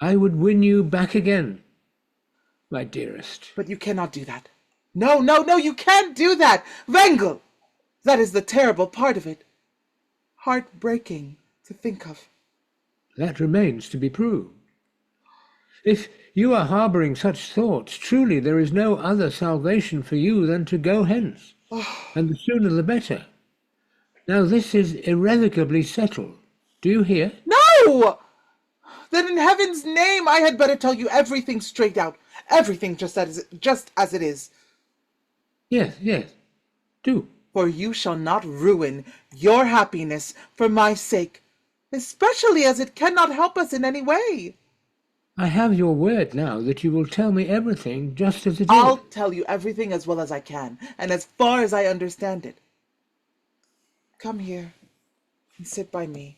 I would win you back again, my dearest. But you cannot do that. No, you can't do that. Wangel! That is the terrible part of it. Heartbreaking to think of. That remains to be proved. If you are harboring such thoughts, truly there is no other salvation for you than to go hence, and the sooner the better. Now this is irrevocably settled. Do you hear? No! Then in heaven's name I had better tell you everything straight out. Everything just as it is. Yes, do. For you shall not ruin your happiness for my sake, especially as it cannot help us in any way. I have your word now that you will tell me everything just as it I'll is. tell you everything as well as I can, and as far as I understand it. Come here and sit by me.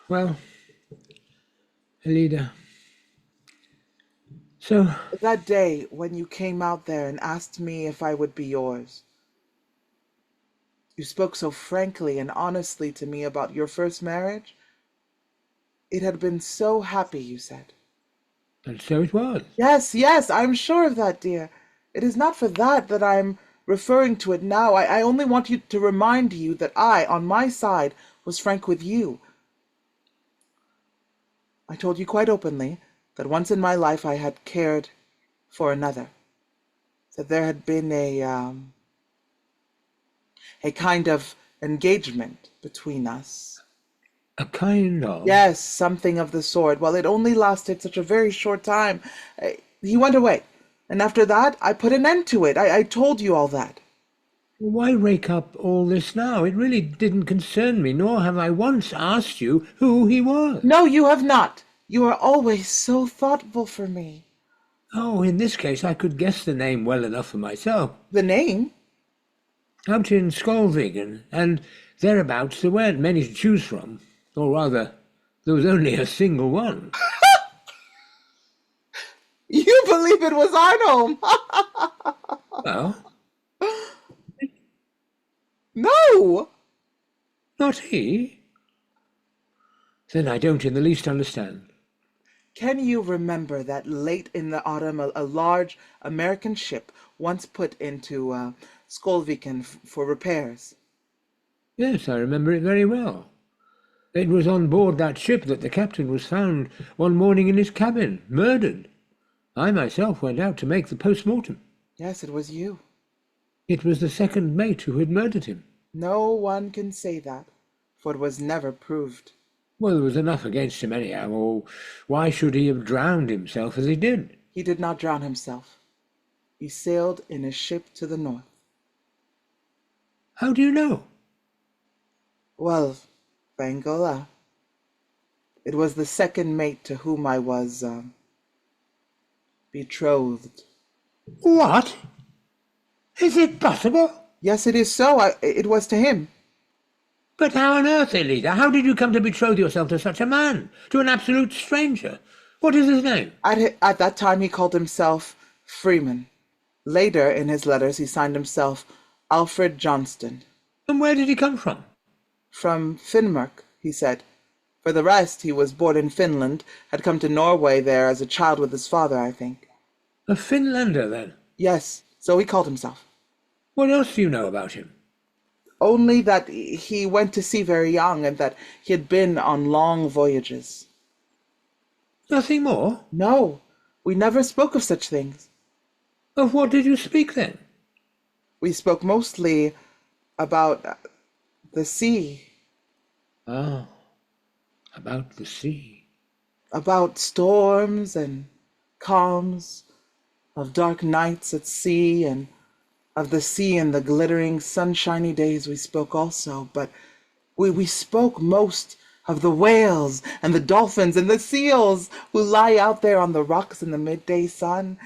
Well, Ellida, so That day when you came out there and asked me if I would be yours, you spoke so frankly and honestly to me about your first marriage. It had been so happy, you said. And so it was. Yes, yes, I'm sure of that, dear. It is not for that I'm referring to it now. I only want you to remind you that I, on my side, was frank with you. I told you quite openly that once in my life I had cared for another. That there had been a kind of engagement between us. A kind of? Yes, something of the sort. Well, it only lasted such a very short time. He went away, and after that I put an end to it. I told you all that. Why rake up all this now? It really didn't concern me, nor have I once asked you who he was. No, you have not. You are always so thoughtful for me. Oh, in this case I could guess the name well enough for myself. The name? Out in Skolvigen, and thereabouts there weren't many to choose from. Or rather, there was only a single one. You believe it was Arnholm? Well, No! not he. Then I don't in the least understand. Can you remember that late in the autumn a large American ship once put into Skolviken for repairs? Yes, I remember it very well. It was on board that ship that the captain was found one morning in his cabin, murdered. I myself went out to make the post-mortem. Yes, it was you. It was the second mate who had murdered him. No one can say that, for it was never proved. Well, there was enough against him anyhow, or why should he have drowned himself as he did? He did not drown himself. He sailed in a ship to the north. How do you know? Well, Wangel, it was the second mate to whom I was betrothed. What? Is it possible? Yes, it is so. It was to him. But how on earth, Ellida? How did you come to betroth yourself to such a man? To an absolute stranger? What is his name? At that time he called himself Freeman. Later, in his letters, he signed himself Alfred Johnston. And where did he come from? From Finnmark, he said. For the rest, he was born in Finland, had come to Norway there as a child with his father, I think. A Finlander, then? Yes, so he called himself. What else do you know about him? Only that he went to sea very young and that he had been on long voyages. Nothing more? No, we never spoke of such things. Of what did you speak, then? We spoke mostly about the sea. Ah, about the sea. About storms and calms, of dark nights at sea, and of the sea and the glittering sunshiny days we spoke also, but we spoke most of the whales and the dolphins and the seals who lie out there on the rocks in the midday sun.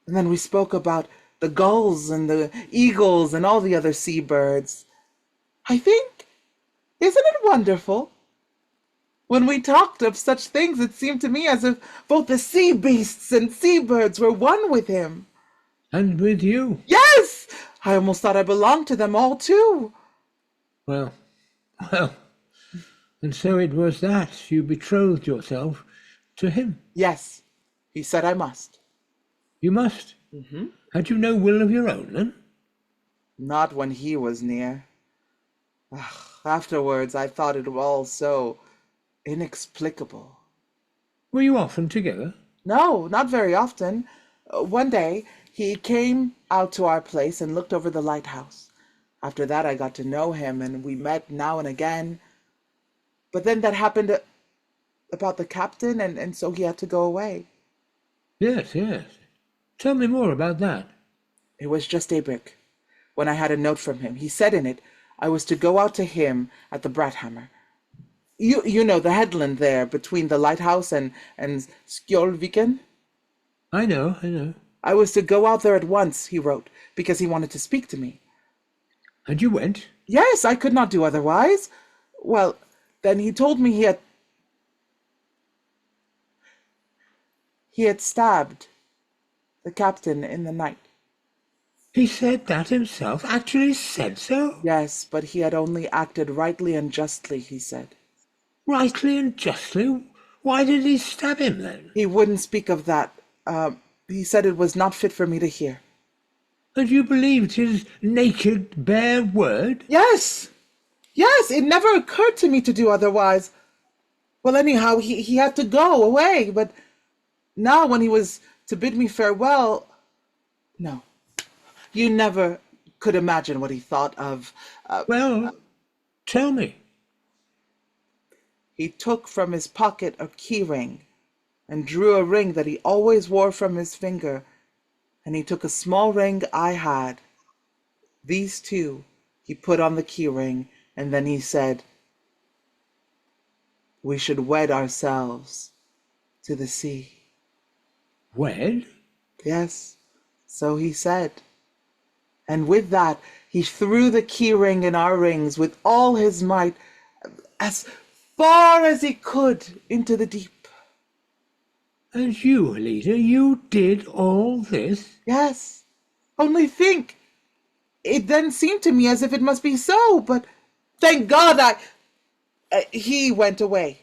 And then we spoke about the gulls and the eagles and all the other seabirds. I think, isn't it wonderful? When we talked of such things, it seemed to me as if both the sea beasts and seabirds were one with him. And with you? Yes! I almost thought I belonged to them all, too. Well, and so it was that you betrothed yourself to him? Yes, he said I must. You must? Mm-hmm. Had you no will of your own, then? Not when he was near. Afterwards, I thought it all so inexplicable. Were you often together? No, not very often. One day, he came out to our place and looked over the lighthouse. After that, I got to know him, and we met now and again. But then that happened about the captain, and so he had to go away. Yes, yes. Tell me more about that. It was just daybreak when I had a note from him. He said in it I was to go out to him at the Brathammer. You know, the headland there between the lighthouse and Skjolviken? I know. I was to go out there at once, he wrote, because he wanted to speak to me. And you went? Yes, I could not do otherwise. Well, then he told me he had stabbed the captain in the night. He said that himself? Actually said so? Yes, but he had only acted rightly and justly, he said. Rightly and justly? Why did he stab him then? He wouldn't speak of that. He said it was not fit for me to hear. And you believed his naked, bare word? Yes! Yes, it never occurred to me to do otherwise. Well, anyhow, he had to go away, but now when he was to bid me farewell, no. You never could imagine what he thought of. Well, tell me. He took from his pocket a key ring and drew a ring that he always wore from his finger, and he took a small ring I had. These two he put on the key ring, and then he said, "We should wed ourselves to the sea." Wed? Yes, so he said. And with that, he threw the key ring in our rings with all his might, as far as he could into the deep. And you, Ellida, you did all this? Yes, only think. It then seemed to me as if it must be so, but thank God he went away.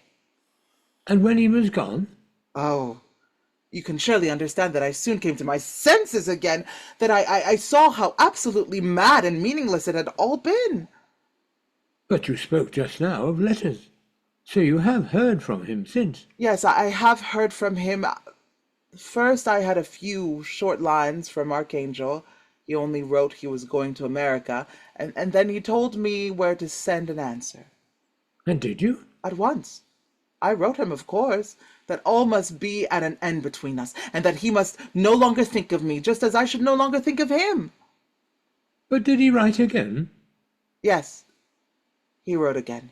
And when he was gone? Oh, you can surely understand that I soon came to my senses again, that I saw how absolutely mad and meaningless it had all been. But you spoke just now of letters. So you have heard from him since? Yes, I have heard from him. First, I had a few short lines from Archangel. He only wrote he was going to America, and then he told me where to send an answer. And did you? At once. I wrote him, of course, that all must be at an end between us, and that he must no longer think of me, just as I should no longer think of him. But did he write again? Yes, he wrote again.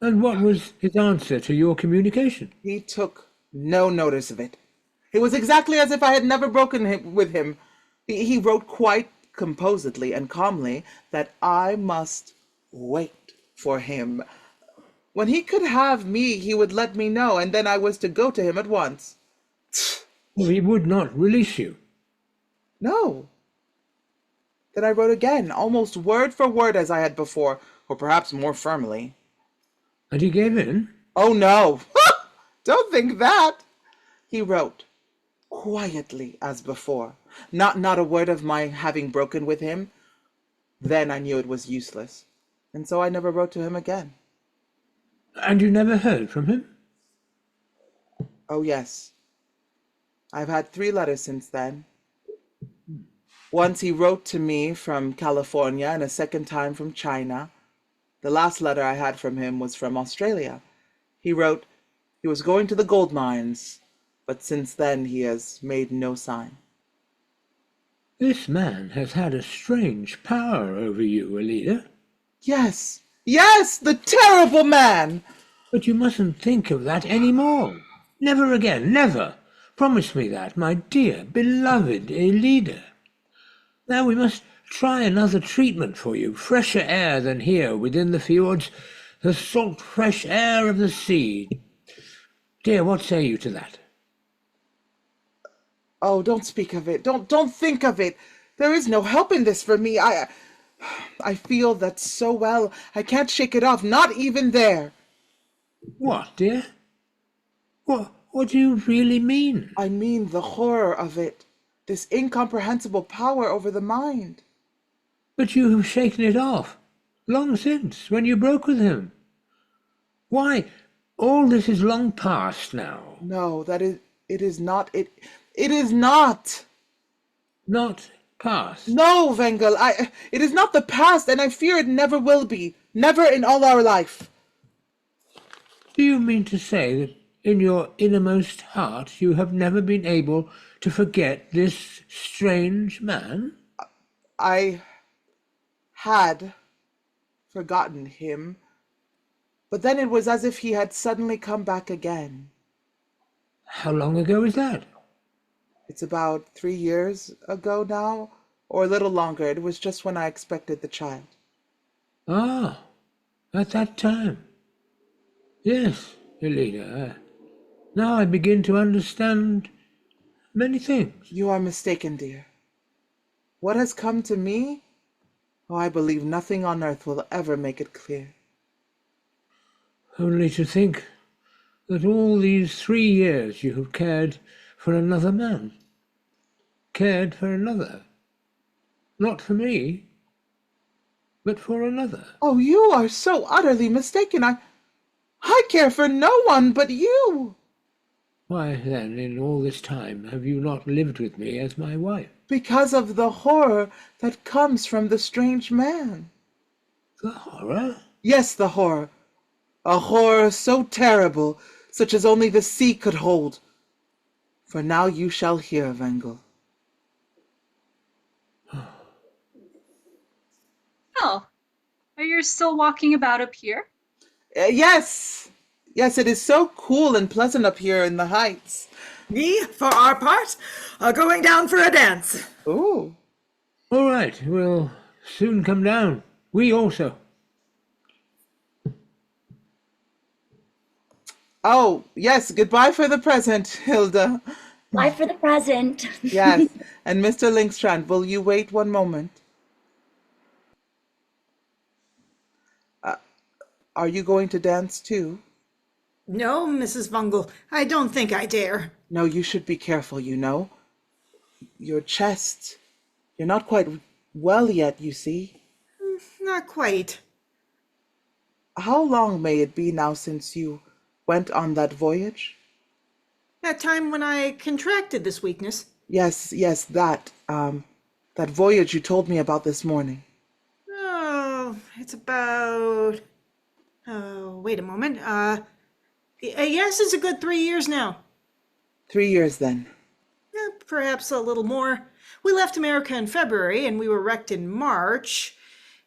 And what was his answer to your communication? He took no notice of it. It was exactly as if I had never broken with him. He wrote quite composedly and calmly that I must wait for him. When he could have me, he would let me know, and then I was to go to him at once. Well, he would not release you. No. Then I wrote again, almost word for word as I had before, or perhaps more firmly. And he gave in? Oh, no. Don't think that. He wrote, quietly as before, not a word of my having broken with him. Then I knew it was useless, and so I never wrote to him again. And you never heard from him? Oh, yes. I've had 3 letters since then. Once he wrote to me from California, and a second time from China. The last letter I had from him was from Australia. He wrote he was going to the gold mines, but since then he has made no sign. This man has had a strange power over you, Ellida. Yes, yes, the terrible man! But you mustn't think of that any more. Never again, never. Promise me that, my dear, beloved Ellida. Now we must try another treatment for you, fresher air than here within the fjords, the salt fresh air of the sea. Dear, what say you to that? Oh, don't speak of it. Don't think of it. There is no help in this for me. I feel that so well. I can't shake it off, not even there. What, dear? What do you really mean? I mean the horror of it. This incomprehensible power over the mind. But you have shaken it off, long since, when you broke with him. Why, all this is long past now. No, it is not. It is not. Not past? No, Wangel, it is not the past, and I fear it never will be. Never in all our life. Do you mean to say that in your innermost heart you have never been able to forget this strange man? I had forgotten him, but then it was as if he had suddenly come back again. How long ago is that? It's about 3 years ago now, or a little longer. It was just when I expected the child. Ah, at that time. Yes, Ellida. Now I begin to understand many things. You are mistaken, dear. What has come to me? Oh, I believe nothing on earth will ever make it clear. Only to think that all these 3 years you have cared for another man? Cared for another? Not for me, but for another. Oh, you are so utterly mistaken. I care for no one but you. Why, then, in all this time, have you not lived with me as my wife? Because of the horror that comes from the strange man. The horror? Yes, the horror. A horror so terrible, such as only the sea could hold. For now you shall hear, Wangel. Oh, are you still walking about up here? Yes, yes, it is so cool and pleasant up here in the heights. We, for our part, are going down for a dance. Ooh. All right, we'll soon come down. We also. Oh, yes, goodbye for the present, Hilde. Bye for the present. Yes, and Mr. Lyngstrand, will you wait one moment? Are you going to dance too? No, Mrs. Wangel, I don't think I dare. No, you should be careful, you know. Your chest, you're not quite well yet, you see. Not quite. How long may it be now since you went on that voyage? That time when I contracted this weakness. Yes, that voyage you told me about this morning. Oh, it's about... Oh, wait a moment. Yes, it's a good 3 years now. 3 years then. Perhaps a little more. We left America in February and we were wrecked in March.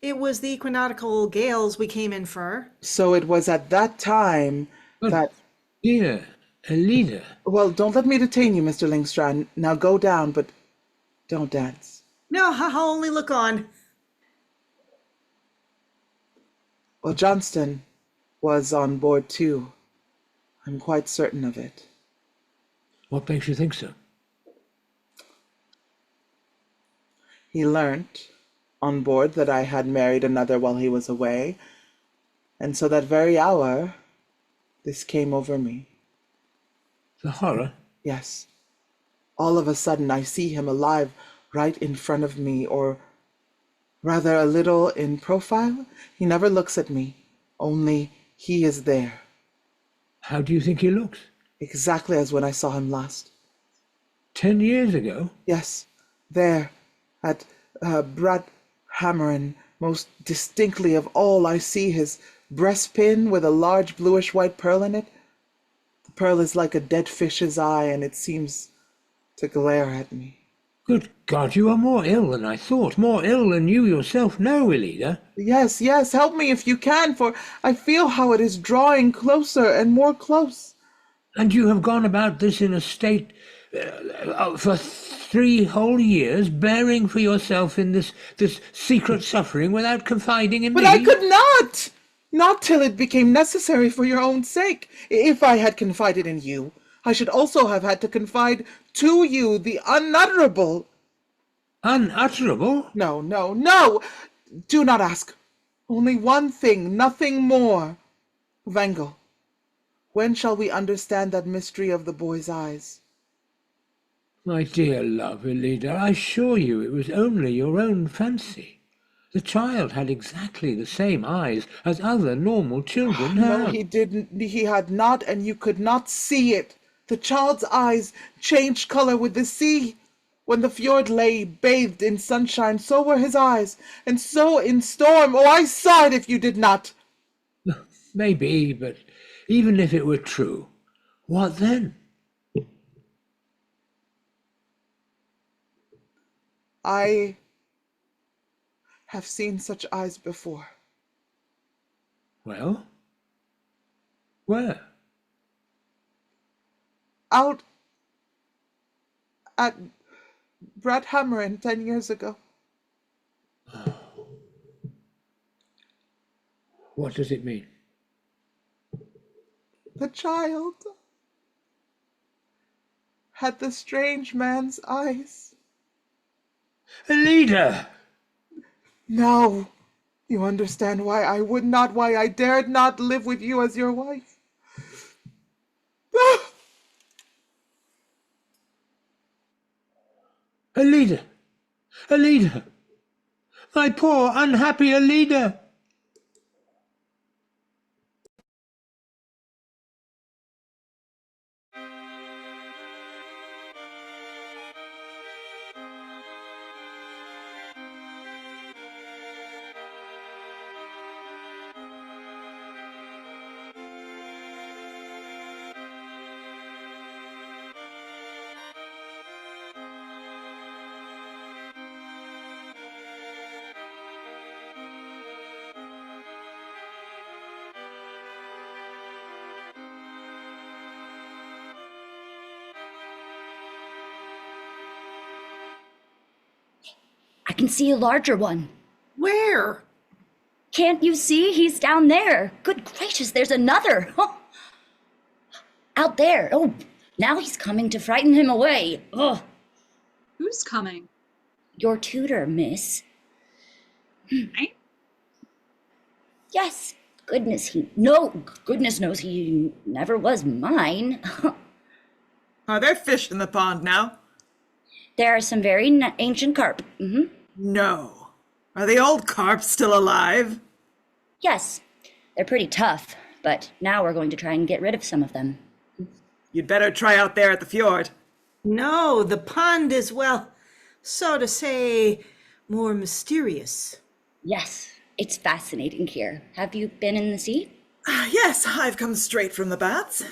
It was the equinoctial gales we came in for. So it was at that time But, that... dear Ellida, Well, don't let me detain you, Mr. Lyngstrand. Now go down, but don't dance. No, I'll only look on. Well, Johnston was on board too. I'm quite certain of it. what makes you think so? He learnt on board that I had married another while he was away, and so that very hour, this came over me. The horror? Yes. All of a sudden, I see him alive right in front of me, or rather a little in profile. He never looks at me, only he is there, How do you think he looks? exactly as when I saw him last. 10 years ago? Yes, there, at Bradhammeren, most distinctly of all, I see his breastpin with a large bluish-white pearl in it. The pearl is like a dead fish's eye, and it seems to glare at me. Good God, you are more ill than I thought, more ill than you yourself know, Ellida. Yes, help me if you can, for I feel how it is drawing closer and more close. And you have gone about this in a state for 3 whole years, bearing for yourself in this secret suffering without confiding in But me? I could not! Not till it became necessary for your own sake. If I had confided in you, I should also have had to confide to you the unutterable. Unutterable? No. Do not ask. Only one thing, nothing more. Wangel, when shall we understand that mystery of the boy's eyes? My dear love, Ellida, I assure you it was only your own fancy. The child had exactly the same eyes as other normal children have. No, he didn't. He had not, and you could not see it. The child's eyes changed color with the sea. When the fjord lay bathed in sunshine, so were his eyes, and so in storm. Oh, I saw it if you did not. Maybe, but even if it were true, what then? I have seen such eyes before. Well, where? Out at Bradhammeren 10 years ago. What does it mean? The child had the strange man's eyes. Ellida! Now you understand why I would not, why I dared not live with you as your wife. Ellida! Ellida! My poor, unhappy Ellida! I can see a larger one. Where? Can't you see? He's down there. Good gracious, there's another. Out there. Oh, now he's coming to frighten him away. Ugh. Who's coming? Your tutor, miss. Right? Yes. Goodness knows he never was mine. Are there fish in the pond now? There are some very ancient carp. No. Are the old carp still alive? Yes, they're pretty tough, but now we're going to try and get rid of some of them. You'd better try out there at the fjord. No, the pond is, well, so to say, more mysterious. Yes, it's fascinating here. Have you been in the sea? Yes, I've come straight from the baths.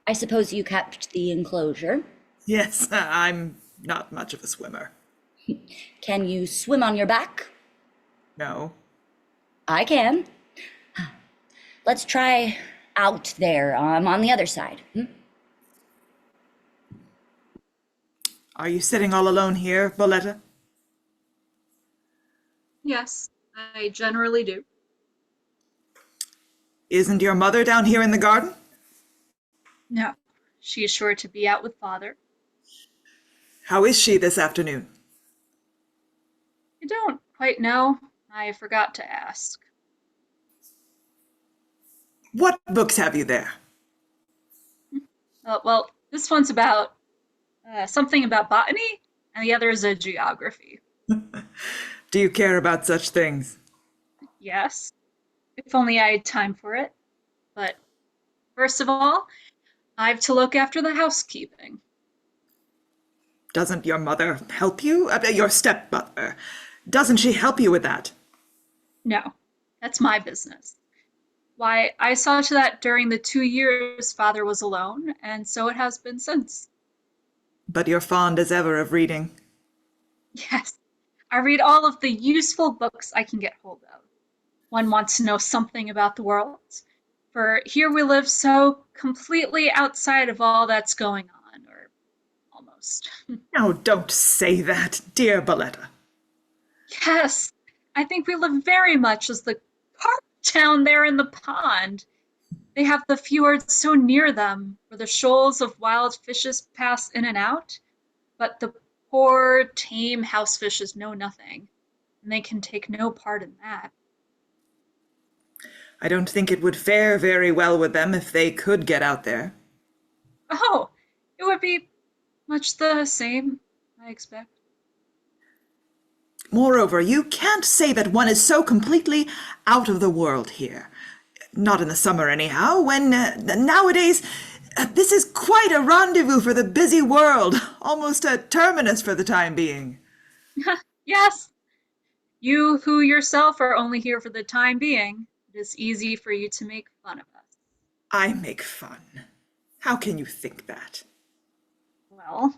I suppose you kept the enclosure. Yes, I'm not much of a swimmer. Can you swim on your back? No. I can. Let's try out there on the other side. Are you sitting all alone here, Bolette? Yes, I generally do. Isn't your mother down here in the garden? No, she is sure to be out with father. How is she this afternoon? I don't quite know. I forgot to ask. What books have you there? Well, this one's about something about botany, and the other is a geography. Do you care about such things? Yes, if only I had time for it. But first of all, I have to look after the housekeeping. Doesn't your mother help you? Your stepmother. Doesn't she help you with that? No, that's my business. Why, I saw to that during the 2 years father was alone, and so it has been since. But you're fond as ever of reading. Yes, I read all of the useful books I can get hold of. One wants to know something about the world, for here we live so completely outside of all that's going on, or almost. Oh, don't say that, dear Bolette. Yes, I think we live very much as the carp down there in the pond. They have the fjord so near them, where the shoals of wild fishes pass in and out, but the poor, tame house fishes know nothing, and they can take no part in that. I don't think it would fare very well with them if they could get out there. Oh, it would be much the same, I expect. Moreover, you can't say that one is so completely out of the world here. Not in the summer, anyhow, when nowadays this is quite a rendezvous for the busy world, almost a terminus for the time being. Yes, you who yourself are only here for the time being, it is easy for you to make fun of us. I make fun. How can you think that? Well,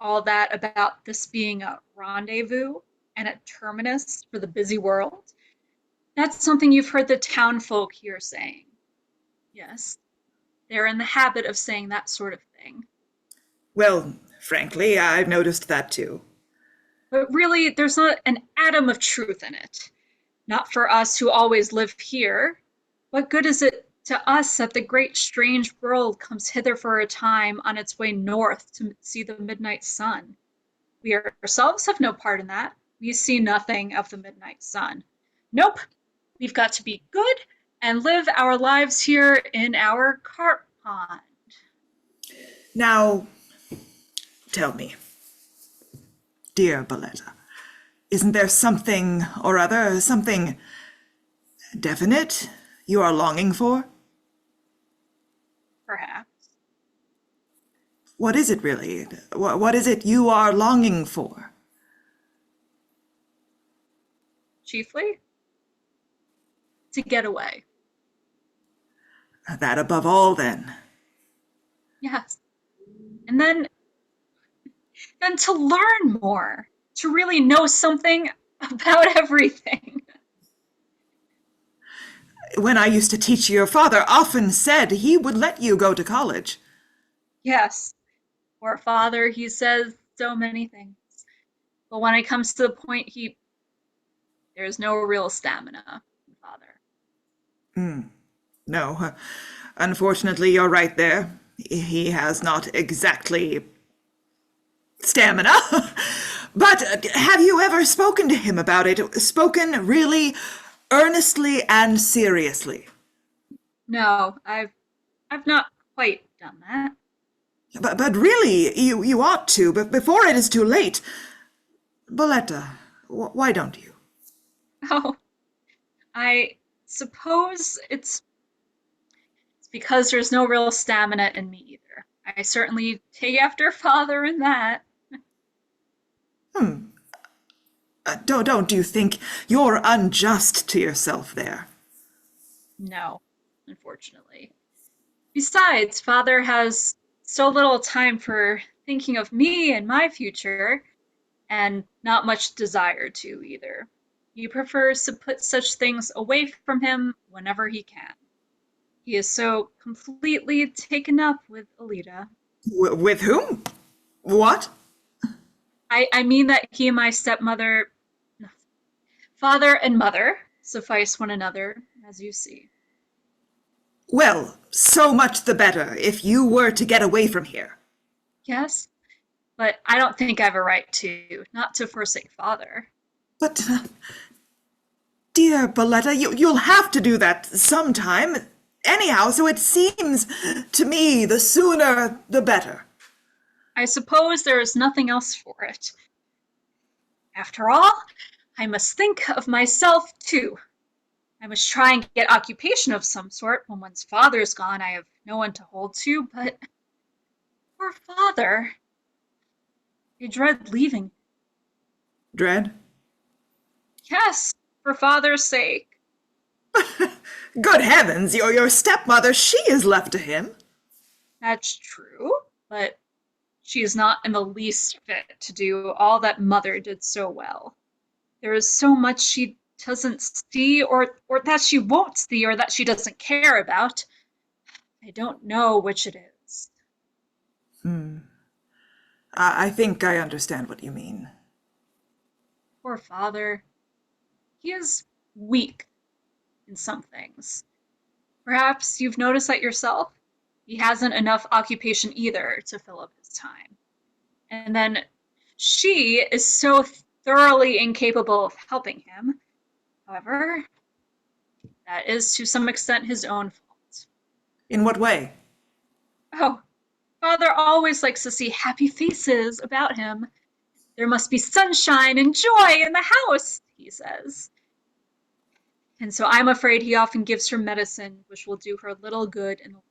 all that about this being a rendezvous and a terminus for the busy world, that's something you've heard the town folk here saying. Yes, they're in the habit of saying that sort of thing. Well, frankly, I've noticed that too. But really, there's not an atom of truth in it. Not for us who always live here. What good is it to us that the great strange world comes hither for a time on its way north to see the midnight sun? We ourselves have no part in that. We see nothing of the midnight sun. Nope, we've got to be good and live our lives here in our carp pond. Now, tell me, dear Bolette? Isn't there something or other, something definite you are longing for? Perhaps. What is it really? What is it you are longing for? Chiefly, to get away. That above all, then. Yes. And then to learn more, to really know something about everything. When I used to teach, your father often said he would let you go to college. Yes. Poor father, he says so many things. But when it comes to the point, there's no real stamina, father. No, unfortunately, you're right there. He has not exactly stamina. But have you ever spoken to him about it? Spoken really earnestly and seriously? No, I've not quite done that. But really, you ought to, but before it is too late. Bolette, why don't you? Oh, I suppose it's because there's no real stamina in me either. I certainly take after father in that. Don't you think you're unjust to yourself there? No, unfortunately. Besides, father has so little time for thinking of me and my future, and not much desire to either. He prefers to put such things away from him whenever he can. He is so completely taken up with Ellida. With whom? What? I mean that he and my father and mother, suffice one another, as you see. Well, so much the better if you were to get away from here. Yes, but I don't think I have a right to, not to forsake father. But, dear Bolette, you'll have to do that sometime. Anyhow, so it seems to me the sooner the better. I suppose there is nothing else for it. After all, I must think of myself too. I must try and get occupation of some sort. When one's father's gone, I have no one to hold to, but poor father. I dread leaving. Dread? Yes, for father's sake. Good heavens, your stepmother, she is left to him. That's true, but she is not in the least fit to do all that mother did so well. There is so much she doesn't see, or that she won't see, or that she doesn't care about. I don't know which it is. I think I understand what you mean. Poor father. He is weak in some things. Perhaps you've noticed that yourself? He hasn't enough occupation either to fill up his time. And then she is so thoroughly incapable of helping him. However, that is to some extent his own fault. In what way? Oh, father always likes to see happy faces about him. There must be sunshine and joy in the house, he says. And so I'm afraid he often gives her medicine which will do her little good in the world.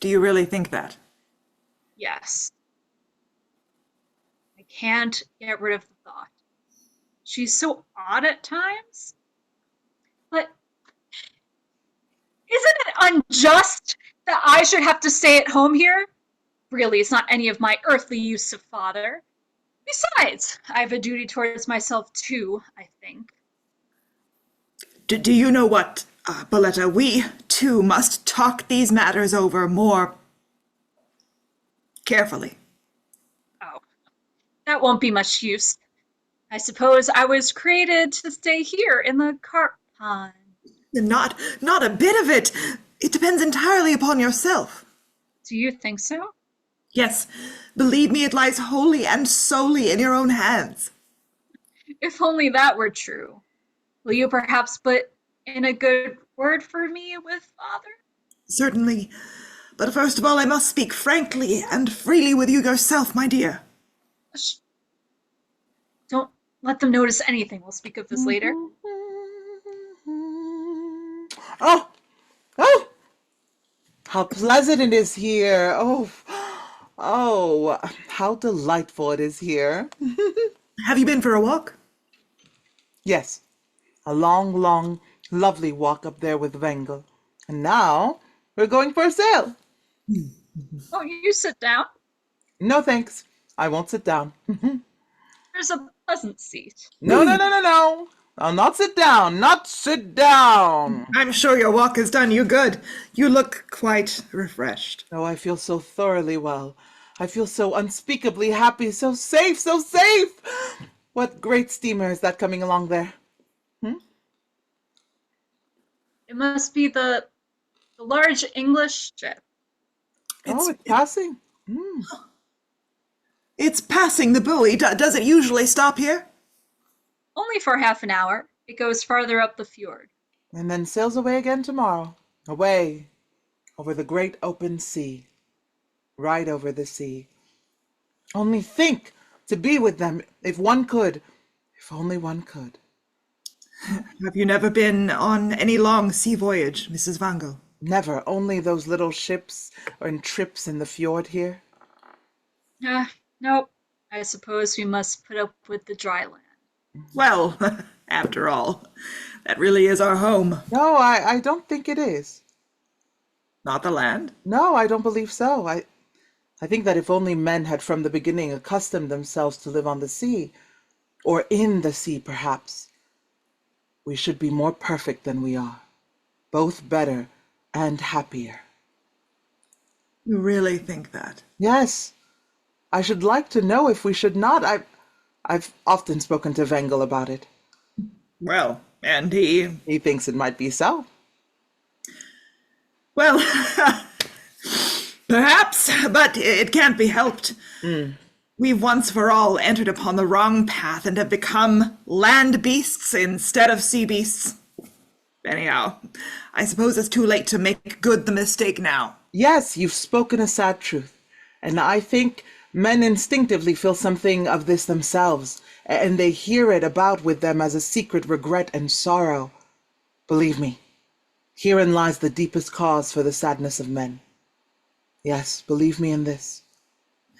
Do you really think that? Yes. I can't get rid of the thought. She's so odd at times. But isn't it unjust that I should have to stay at home here? Really, it's not any of my earthly use of father. Besides, I have a duty towards myself too, I think. Do you know what, Bolette? We, too, must talk these matters over more carefully. Oh, that won't be much use. I suppose I was created to stay here in the carp pond. Not a bit of it. It depends entirely upon yourself. Do you think so? Yes, believe me, it lies wholly and solely in your own hands. If only that were true. Will you perhaps put in a good word for me with father? Certainly. But first of all, I must speak frankly and freely with you yourself, my dear. Shh. Don't let them notice anything. We'll speak of this later. Oh, oh, how pleasant it is here. Oh, oh, how delightful it is here. Have you been for a walk? Yes, a long, long, lovely walk up there with Wangel. And now we're going for a sail. Oh, you sit down. No thanks. I won't sit down. There's a pleasant seat. No, no, no, no, no. I'll not sit down. Not sit down. I'm sure your walk has done you good. You look quite refreshed. Oh, I feel so thoroughly well. I feel so unspeakably happy, so safe, so safe. What great steamer is that coming along there? It must be the large English ship. Oh, it's passing. It's passing the buoy. Does it usually stop here? Only for half an hour. It goes farther up the fjord. And then sails away again tomorrow. Away over the great open sea. Right over the sea. Only think to be with them if one could. If only one could. Have you never been on any long sea voyage, Mrs. Wangel? Never. Only those little ships and trips in the fjord here. Nope. I suppose we must put up with the dry land. Well, after all, that really is our home. No, I don't think it is. Not the land? No, I don't believe so. I think that if only men had from the beginning accustomed themselves to live on the sea, or in the sea perhaps, we should be more perfect than we are, both better and happier. You really think that? Yes, I should like to know if we should not. I've often spoken to Wangel about it. Well, and he... He thinks it might be so. Well, perhaps, but it can't be helped. We've once for all entered upon the wrong path and have become land beasts instead of sea beasts. Anyhow, I suppose it's too late to make good the mistake now. Yes, you've spoken a sad truth. And I think men instinctively feel something of this themselves, and they hear it about with them as a secret regret and sorrow. Believe me, herein lies the deepest cause for the sadness of men. Yes, believe me in this.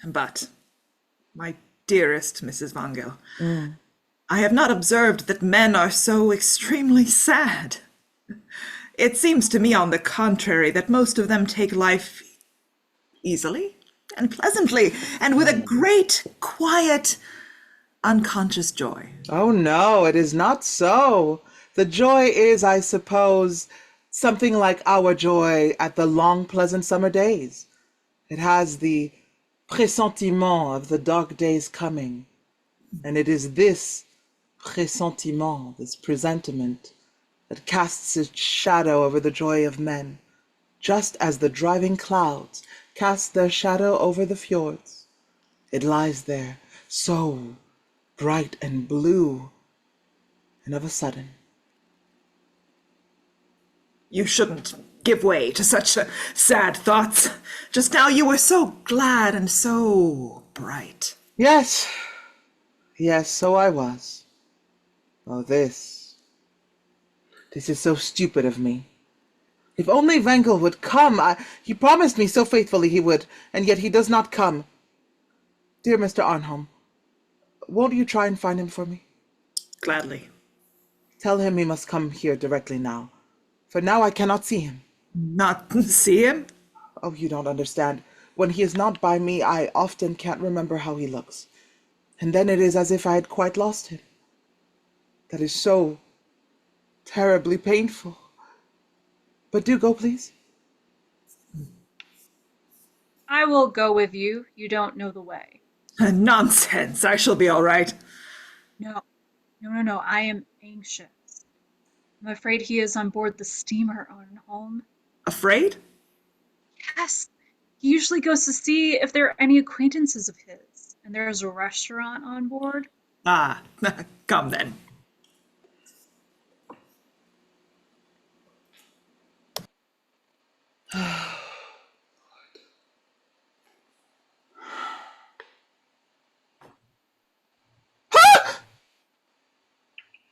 But, my dearest Mrs. Wangel, I have not observed that men are so extremely sad. It seems to me, on the contrary, that most of them take life easily and pleasantly, and with a great, quiet, unconscious joy. Oh no, it is not so. The joy is, I suppose, something like our joy at the long, pleasant summer days. It has the pressentiment of the dark days coming. And it is this pressentiment, this presentiment, that casts its shadow over the joy of men, just as the driving clouds cast their shadow over the fjords. It lies there, so bright and blue, and of a sudden... You shouldn't give way to such sad thoughts. Just now you were so glad and so bright. Yes, so I was. Oh, this is so stupid of me. If only Wangel would come. He promised me so faithfully he would, and yet he does not come. Dear Mr. Arnholm, won't you try and find him for me? Gladly. Tell him he must come here directly now, for now I cannot see him. Not see him? Oh, you don't understand. When he is not by me, I often can't remember how he looks. And then it is as if I had quite lost him. That is so terribly painful. But do go, please. I will go with you. You don't know the way. Nonsense. I shall be all right. No. I am anxious. I'm afraid he is on board the steamer, Arnholm. Afraid? Yes. He usually goes to see if there are any acquaintances of his. And there's a restaurant on board. Ah, come then.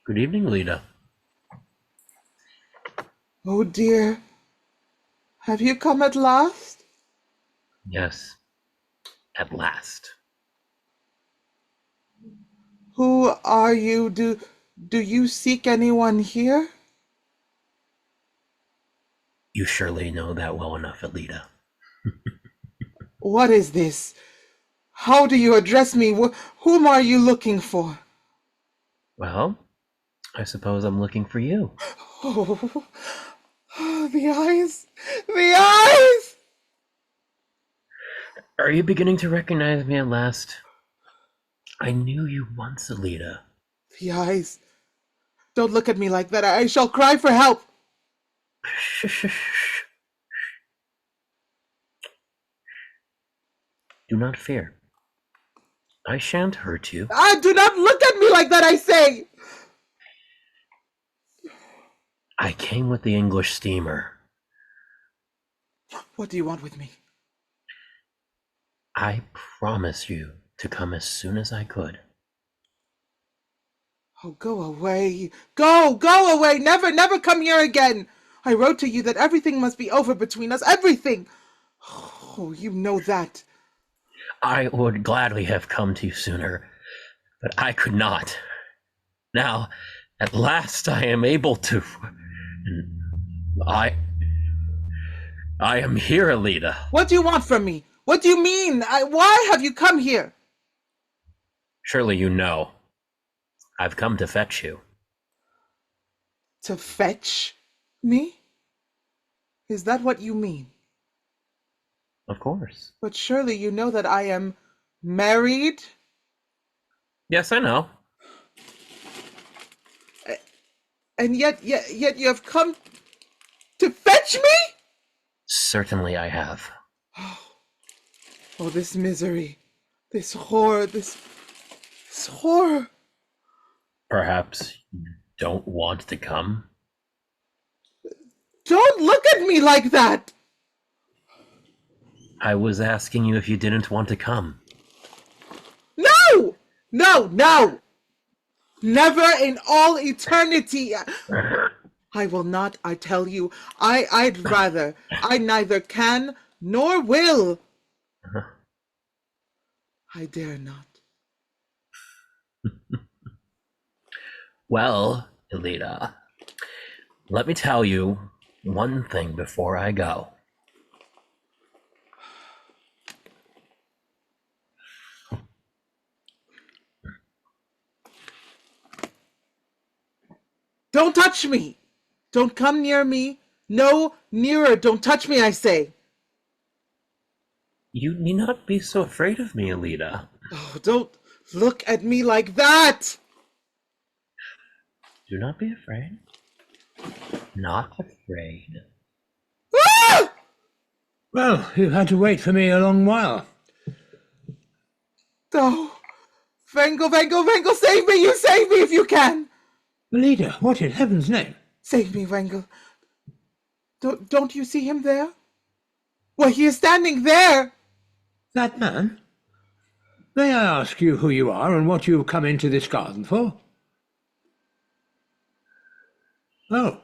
Good evening, Lida. Oh dear. Have you come at last? Yes, at last. Who are you? Do you seek anyone here? You surely know that well enough, Ellida. What is this? How do you address me? Whom are you looking for? Well, I suppose I'm looking for you. Oh, the eyes! The eyes! Are you beginning to recognize me at last? I knew you once, Ellida. The eyes. Don't look at me like that. I shall cry for help. Shh, shh, shh. Do not fear. I shan't hurt you. Do not look at me like that, I say! I came with the English steamer. What do you want with me? I promise you to come as soon as I could. Oh, go away. Go away. Never, never come here again. I wrote to you that everything must be over between us. Everything. Oh, you know that. I would gladly have come to you sooner, but I could not. Now, at last I am able to. I am here, Ellida. What do you want from me? What do you mean? Why have you come here? Surely you know. I've come to fetch you. To fetch me? Is that what you mean? Of course. But surely you know that I am married? Yes, I know. And yet you have come to fetch me? Certainly I have. Oh, this misery, this horror, this horror. Perhaps you don't want to come? Don't look at me like that! I was asking you if you didn't want to come. No! No! Never in all eternity. I will not, I tell you. I'd rather. I neither can nor will. I dare not. Well, Ellida, let me tell you one thing before I go. Don't touch me! Don't come near me. No nearer. Don't touch me, I say. You need not be so afraid of me, Ellida. Oh, don't look at me like that! Do not be afraid. Not afraid. Ah! Well, you've had to wait for me a long while. Oh, Wangel, save me! You save me if you can! Ellida, what in heaven's name? Save me, Wangel. Don't you see him there? Well, he is standing there! That man? May I ask you who you are and what you've come into this garden for? Oh.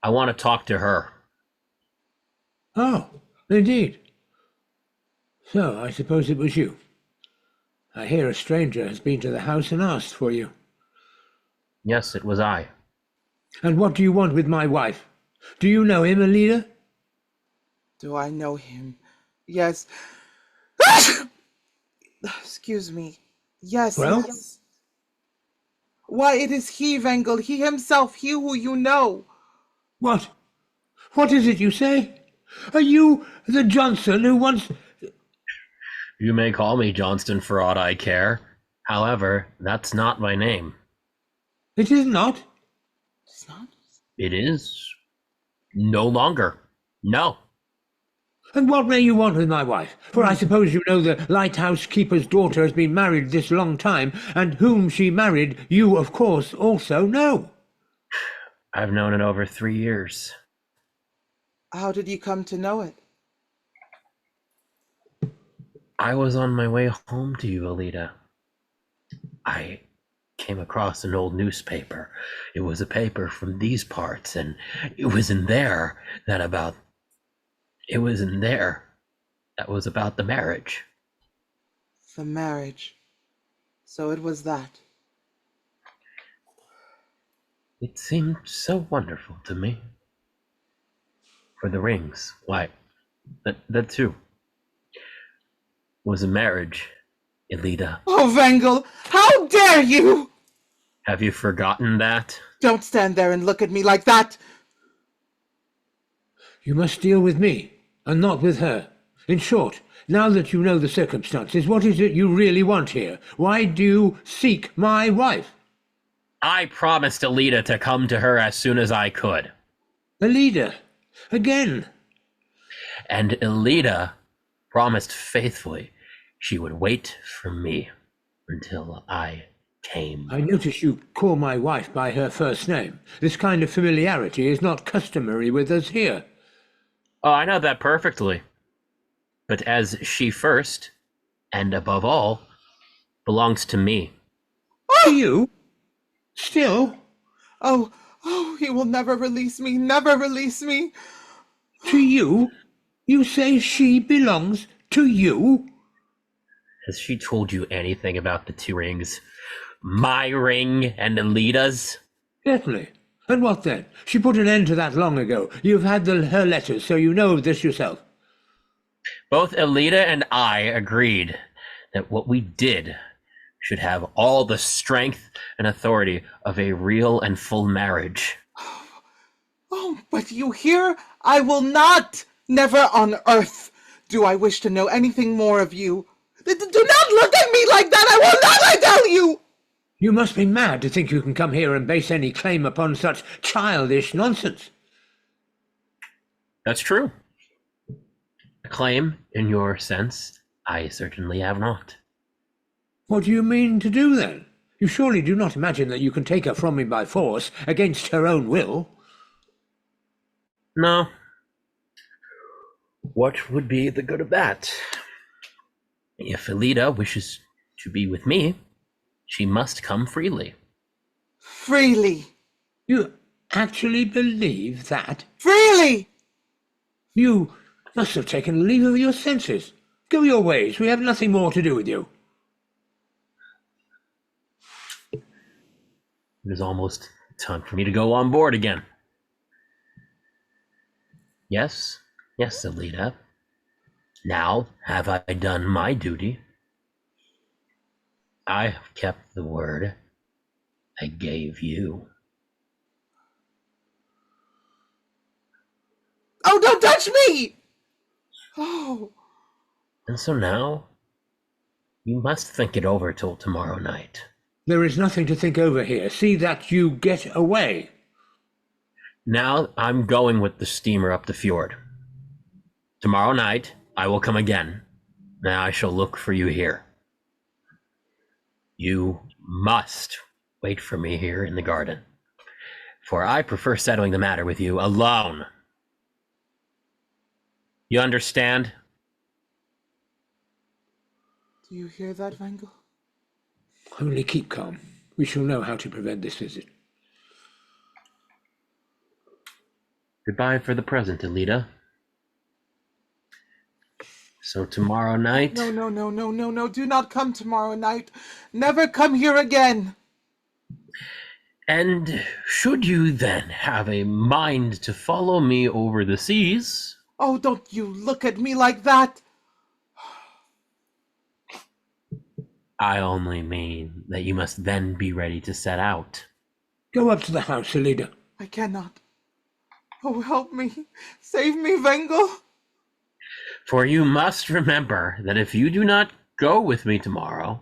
I want to talk to her. Oh, indeed. So, I suppose it was you. I hear a stranger has been to the house and asked for you. Yes, it was I. And what do you want with my wife? Do you know him, Ellida? Do I know him? Yes. Excuse me. Yes, Well? yes. Why, it is he, Wangel, he himself, he who you know. What? What is it you say? Are you the Johnson who once... You may call me Johnston for aught I care. However, that's not my name. It is not? It's not? It is no longer. No. And what may you want with my wife? For I suppose you know the lighthouse keeper's daughter has been married this long time, and whom she married you, of course, also know. I've known it over 3 years. How did you come to know it? I was on my way home to you, Ellida. I came across an old newspaper. It was a paper from these parts, and it was in there that was about the marriage. The marriage. So it was that. It seemed so wonderful to me. For the rings, why, that too was a marriage, Ellida. Oh, Wangel, how dare you! Have you forgotten that? Don't stand there and look at me like that. You must deal with me, and not with her. In short, now that you know the circumstances, what is it you really want here? Why do you seek my wife? I promised Ellida to come to her as soon as I could. Ellida, again. And Ellida promised faithfully she would wait for me until I came. I notice you call my wife by her first name. This kind of familiarity is not customary with us here. Oh, I know that perfectly. But as she first, and above all, belongs to me. To you? Still? Oh, he will never release me, never release me. To you? You say she belongs to you? Has she told you anything about the two rings? My ring and Ellida's? Certainly. And what then? She put an end to that long ago. You've had her letters, so you know of this yourself. Both Ellida and I agreed that what we did should have all the strength and authority of a real and full marriage. Oh, but you hear? I will not! Never on earth do I wish to know anything more of you. Do not look at me like that! I will not, I tell you! You must be mad to think you can come here and base any claim upon such childish nonsense. That's true. A claim, in your sense, I certainly have not. What do you mean to do, then? You surely do not imagine that you can take her from me by force, against her own will? No. What would be the good of that? If Ellida wishes to be with me, she must come freely. Freely. You actually believe that? Freely! You must have taken leave of your senses. Go your ways. We have nothing more to do with you. It is almost time for me to go on board again. Yes, Ellida. Now have I done my duty. I have kept the word I gave you. Oh, don't touch me! Oh. And so now, you must think it over till tomorrow night. There is nothing to think over here. See that you get away. Now I'm going with the steamer up the fjord. Tomorrow night, I will come again. Now I shall look for you here. You must wait for me here in the garden, for I prefer settling the matter with you alone. You understand? Do you hear that, Wangel? Only keep calm. We shall know how to prevent this visit. Goodbye for the present, Ellida. So tomorrow night... No. Do not come tomorrow night. Never come here again. And should you then have a mind to follow me over the seas... Oh, don't you look at me like that. I only mean that you must then be ready to set out. Go up to the house, Ellida. I cannot. Oh, help me. Save me, Wangel. For you must remember that if you do not go with me tomorrow,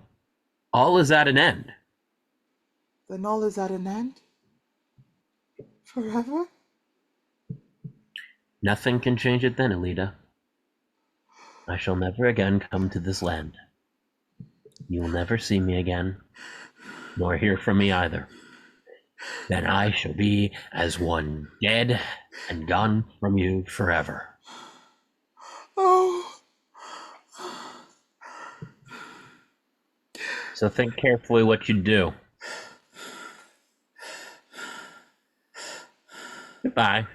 all is at an end. Then all is at an end? Forever? Nothing can change it then, Ellida. I shall never again come to this land. You will never see me again, nor hear from me either. Then I shall be as one dead and gone from you forever. Oh. So think carefully what you do. Goodbye.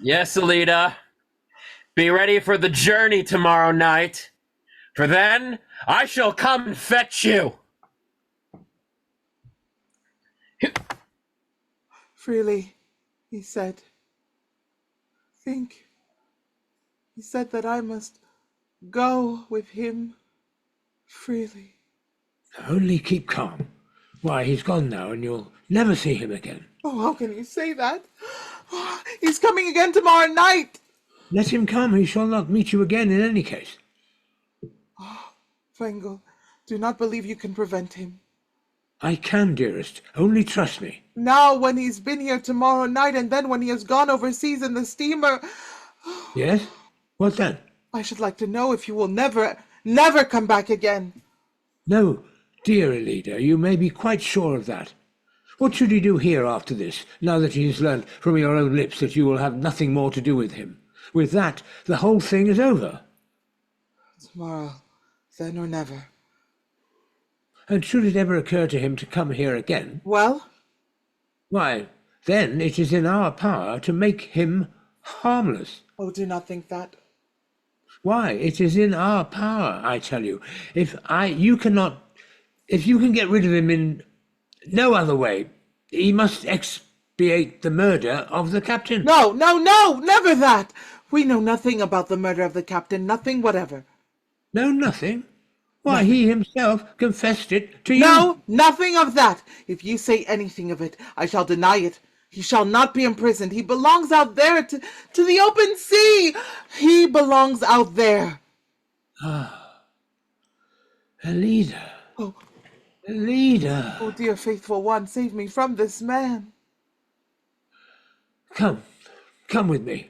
Yes, Ellida. Be ready for the journey tomorrow night, for then I shall come and fetch you. Freely, he said. Think. He said that I must go with him freely. Only keep calm. Why, he's gone now, and you'll never see him again. Oh, how can you say that? He's coming again tomorrow night. Let him come. He shall not meet you again in any case. Wangel, do not believe you can prevent him. I can, dearest. Only trust me. Now, when he's been here tomorrow night, and then when he has gone overseas in the steamer, Yes? What then? I should like to know if he will never come back again. No, dear Ellida, you may be quite sure of that. What should he do here after this, now that he has learnt from your own lips that you will have nothing more to do with him? With that, the whole thing is over. Tomorrow, then or never. And should it ever occur to him to come here again, Well? why, then it is in our power to make him harmless. Oh, do not think that. Why, it is in our power, I tell you. If you can get rid of him in no other way, he must expiate the murder of the captain. No, never that. We know nothing about the murder of the captain, nothing whatever. No, nothing? Why, he himself confessed it to you. No, nothing of that. If you say anything of it, I shall deny it. He shall not be imprisoned. He belongs out there to the open sea. He belongs out there. Ellida. Oh. Ellida. Oh, dear faithful one, save me from this man. Come with me.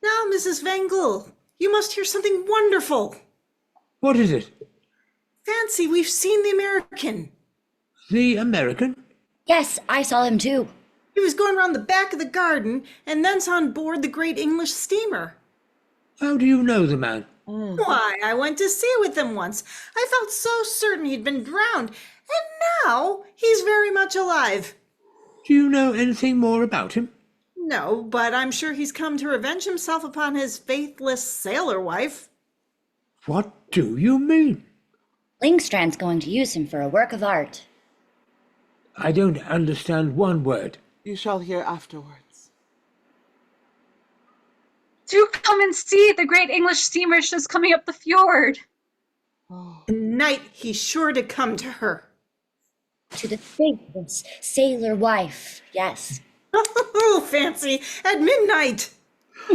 Now, Mrs. Wangel, you must hear something wonderful. What is it? Fancy, we've seen the American. The American? Yes, I saw him too. He was going round the back of the garden and thence on board the great English steamer. How do you know the man? Why, I went to sea with him once. I felt so certain he'd been drowned, and now he's very much alive. Do you know anything more about him? No, but I'm sure he's come to revenge himself upon his faithless sailor wife. What do you mean? Lyngstrand's going to use him for a work of art. I don't understand one word. You shall hear afterwards. Do come and see the great English steamer just coming up the fjord. Oh. Tonight he's sure to come to her. To the faithless sailor wife, yes. Oh, fancy, at midnight.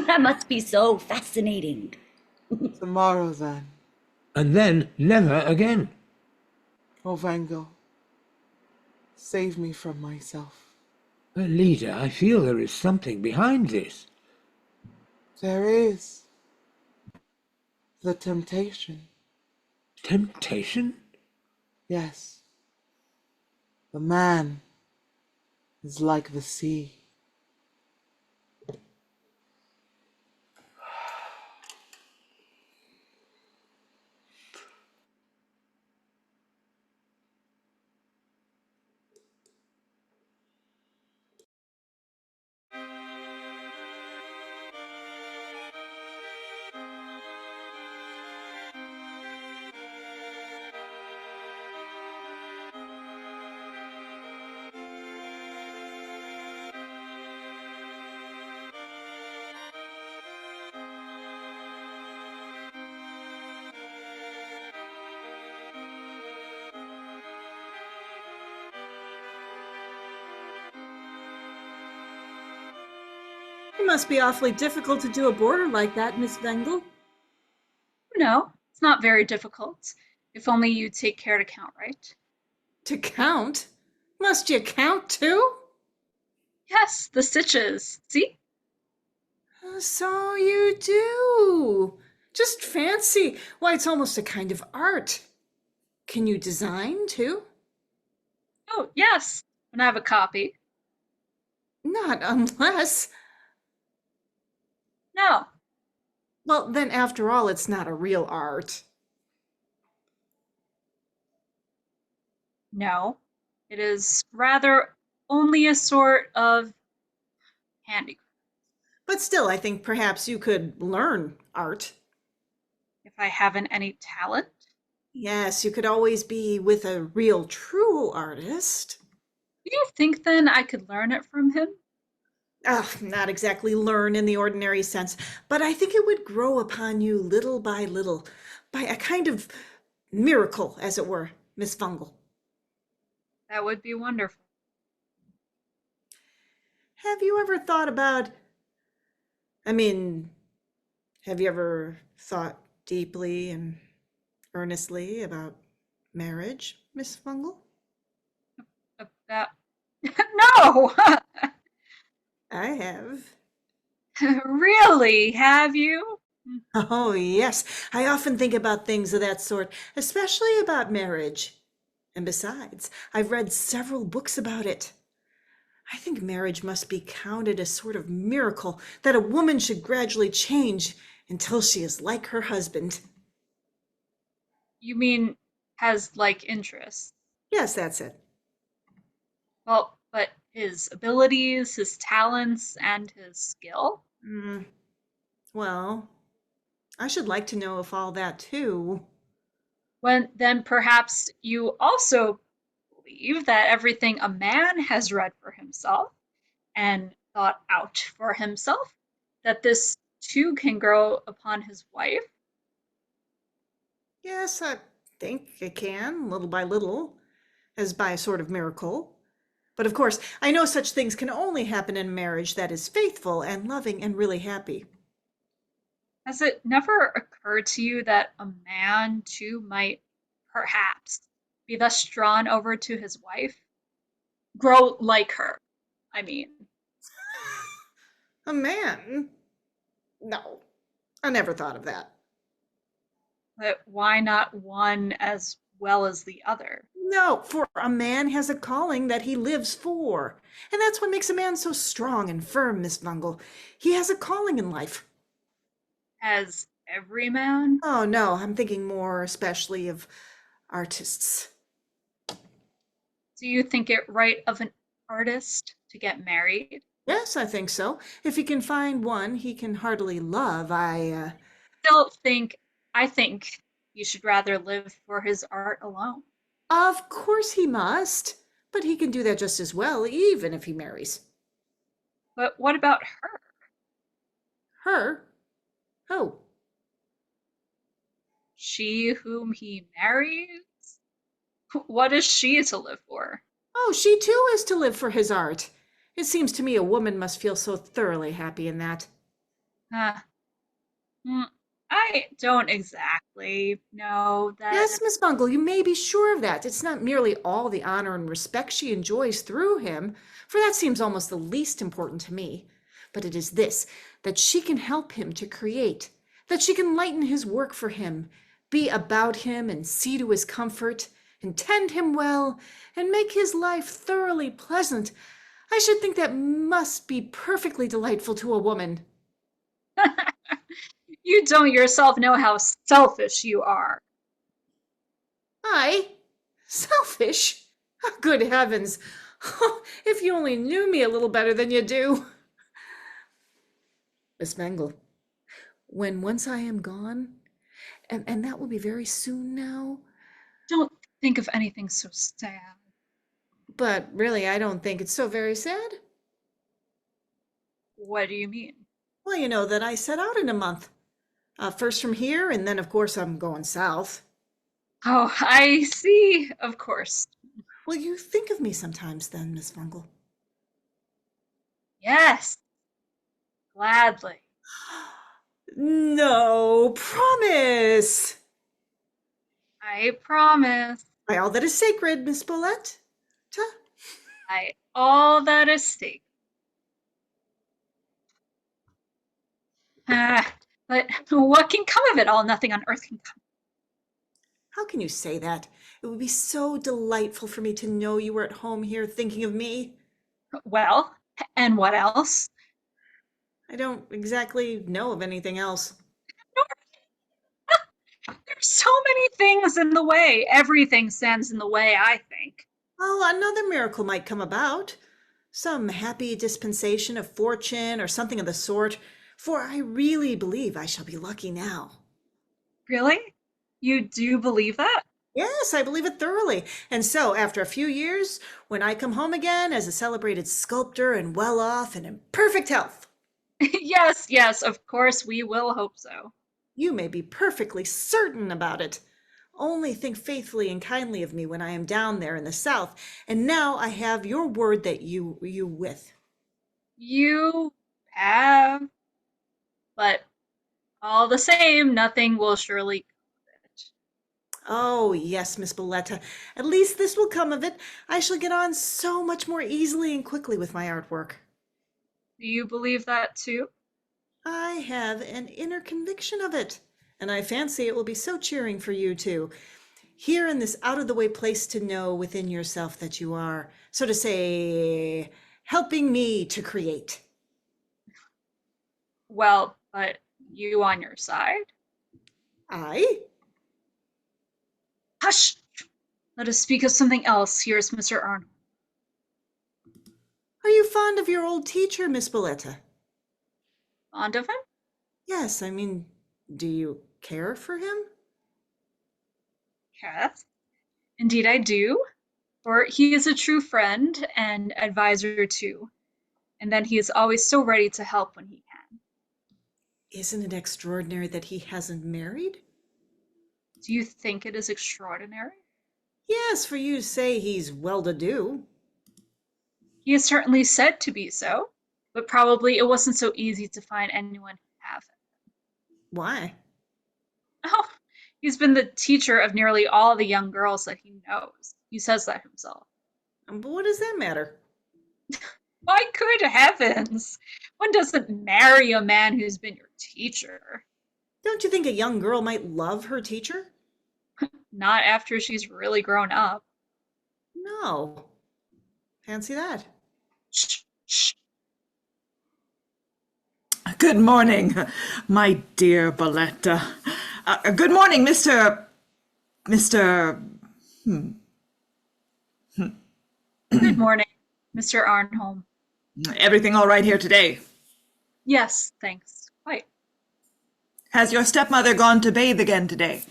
That must be so fascinating. Tomorrow, then. And then never again. Oh, Wangel, save me from myself. Ellida, I feel there is something behind this. There is. The temptation. Temptation? Yes. The man is like the sea. It must be awfully difficult to do a border like that, Miss Wangel. No, it's not very difficult. If only you take care to count right. To count? Must you count too? Yes, the stitches. See? So you do. Just fancy. Why, it's almost a kind of art. Can you design too? Oh, yes. When I have a copy. Not unless. No, Well, then after all, it's not a real art. no. It is rather only a sort of handicraft. But still, I think perhaps you could learn art. If I haven't any talent. Yes, you could always be with a real true artist. Do you think then I could learn it from him? Not exactly learn in the ordinary sense, but I think it would grow upon you little by a kind of miracle, as it were, Miss Wangel. That would be wonderful. Have you ever thought about, I mean, have you ever thought deeply and earnestly about marriage, Miss Wangel? About no. I have. Really? Have you? Oh, yes. I often think about things of that sort, especially about marriage. And besides, I've read several books about it. I think marriage must be counted a sort of miracle that a woman should gradually change until she is like her husband. You mean has like interests? Yes, that's it. Well, but his abilities, his talents, and his skill? Mm, well, I should like to know if all that too. When then perhaps you also believe that everything a man has read for himself and thought out for himself, that this too can grow upon his wife? Yes, I think it can, little by little, as by a sort of miracle. But of course, I know such things can only happen in marriage that is faithful and loving and really happy. Has it never occurred to you that a man too might perhaps be thus drawn over to his wife? Grow like her, I mean. A man? No, I never thought of that. But why not one as well as the other? No, for a man has a calling that he lives for. And that's what makes a man so strong and firm, Miss Wangel. He has a calling in life. As every man? Oh, no, I'm thinking more especially of artists. Do you think it right of an artist to get married? Yes, I think so. If he can find one he can heartily love, Still I think you should rather live for his art alone. Of course he must. But he can do that just as well, even if he marries. But what about her? Her? Who? She whom he marries? What is she to live for? Oh, she too is to live for his art. It seems to me a woman must feel so thoroughly happy in that. Uh, I don't exactly know that. Yes, Miss Wangel, you may be sure of that. It's not merely all the honor and respect she enjoys through him, for that seems almost the least important to me. But it is this, that she can help him to create, that she can lighten his work for him, be about him and see to his comfort, and tend him well, and make his life thoroughly pleasant. I should think that must be perfectly delightful to a woman. You don't yourself know how selfish you are. I? Selfish? Good heavens! If you only knew me a little better than you do. Miss Wangel, when once I am gone, and that will be very soon now, Don't think of anything so sad. but really I don't think it's so very sad. What do you mean? Well, you know that I set out in a month. First from here, and then of course I'm going south. Oh, I see. Of course. Will you think of me sometimes then, Miss Wangel? Yes. Gladly. No, promise! I promise. By all that is sacred, Miss Bolette. By all that is sacred. But what can come of it all? Nothing on earth can come. How can you say that? It would be so delightful for me to know you were at home here thinking of me. Well, and what else? I don't exactly know of anything else. There's so many things in the way. Everything stands in the way, I think. Well, another miracle might come about. Some happy dispensation of fortune or something of the sort, for I really believe I shall be lucky now. Really? You do believe that? Yes, I believe it thoroughly. And so, after a few years, when I come home again as a celebrated sculptor and well off and in perfect health, Yes, yes, of course, we will hope so. you may be perfectly certain about it. Only think faithfully and kindly of me when I am down there in the south, and now I have your word that you with. You have, but all the same, nothing will surely come of it. Oh, yes, Miss Bolette. At least this will come of it. I shall get on so much more easily and quickly with my artwork. Do you believe that too? I have an inner conviction of it, and I fancy it will be so cheering for you too. Here in this out-of-the-way place to know within yourself that you are, so to say, helping me to create. Well, but you on your side? I? Hush! Let us speak of something else. Here's Mr. Arnholm. Are you fond of your old teacher, Miss Bolette? Fond of him? Yes, I mean, do you care for him? Yes. Indeed I do, for he is a true friend and advisor too, and then he is always so ready to help when he can. Isn't it extraordinary that he hasn't married? Do you think it is extraordinary? Yes, for you to say he's well-to-do. He is certainly said to be so, but probably it wasn't so easy to find anyone who have it. Why? Oh, he's been the teacher of nearly all the young girls that he knows. He says that himself. But what does that matter? My good heavens! One doesn't marry a man who's been your teacher. Don't you think a young girl might love her teacher? Not after she's really grown up. No. Fancy that. Shh, shh. Good morning, my dear Bolette. Good morning, Mr. Good morning, Mr. Arnholm. Everything all right here today? Yes, thanks. Quite. Has your stepmother gone to bathe again today?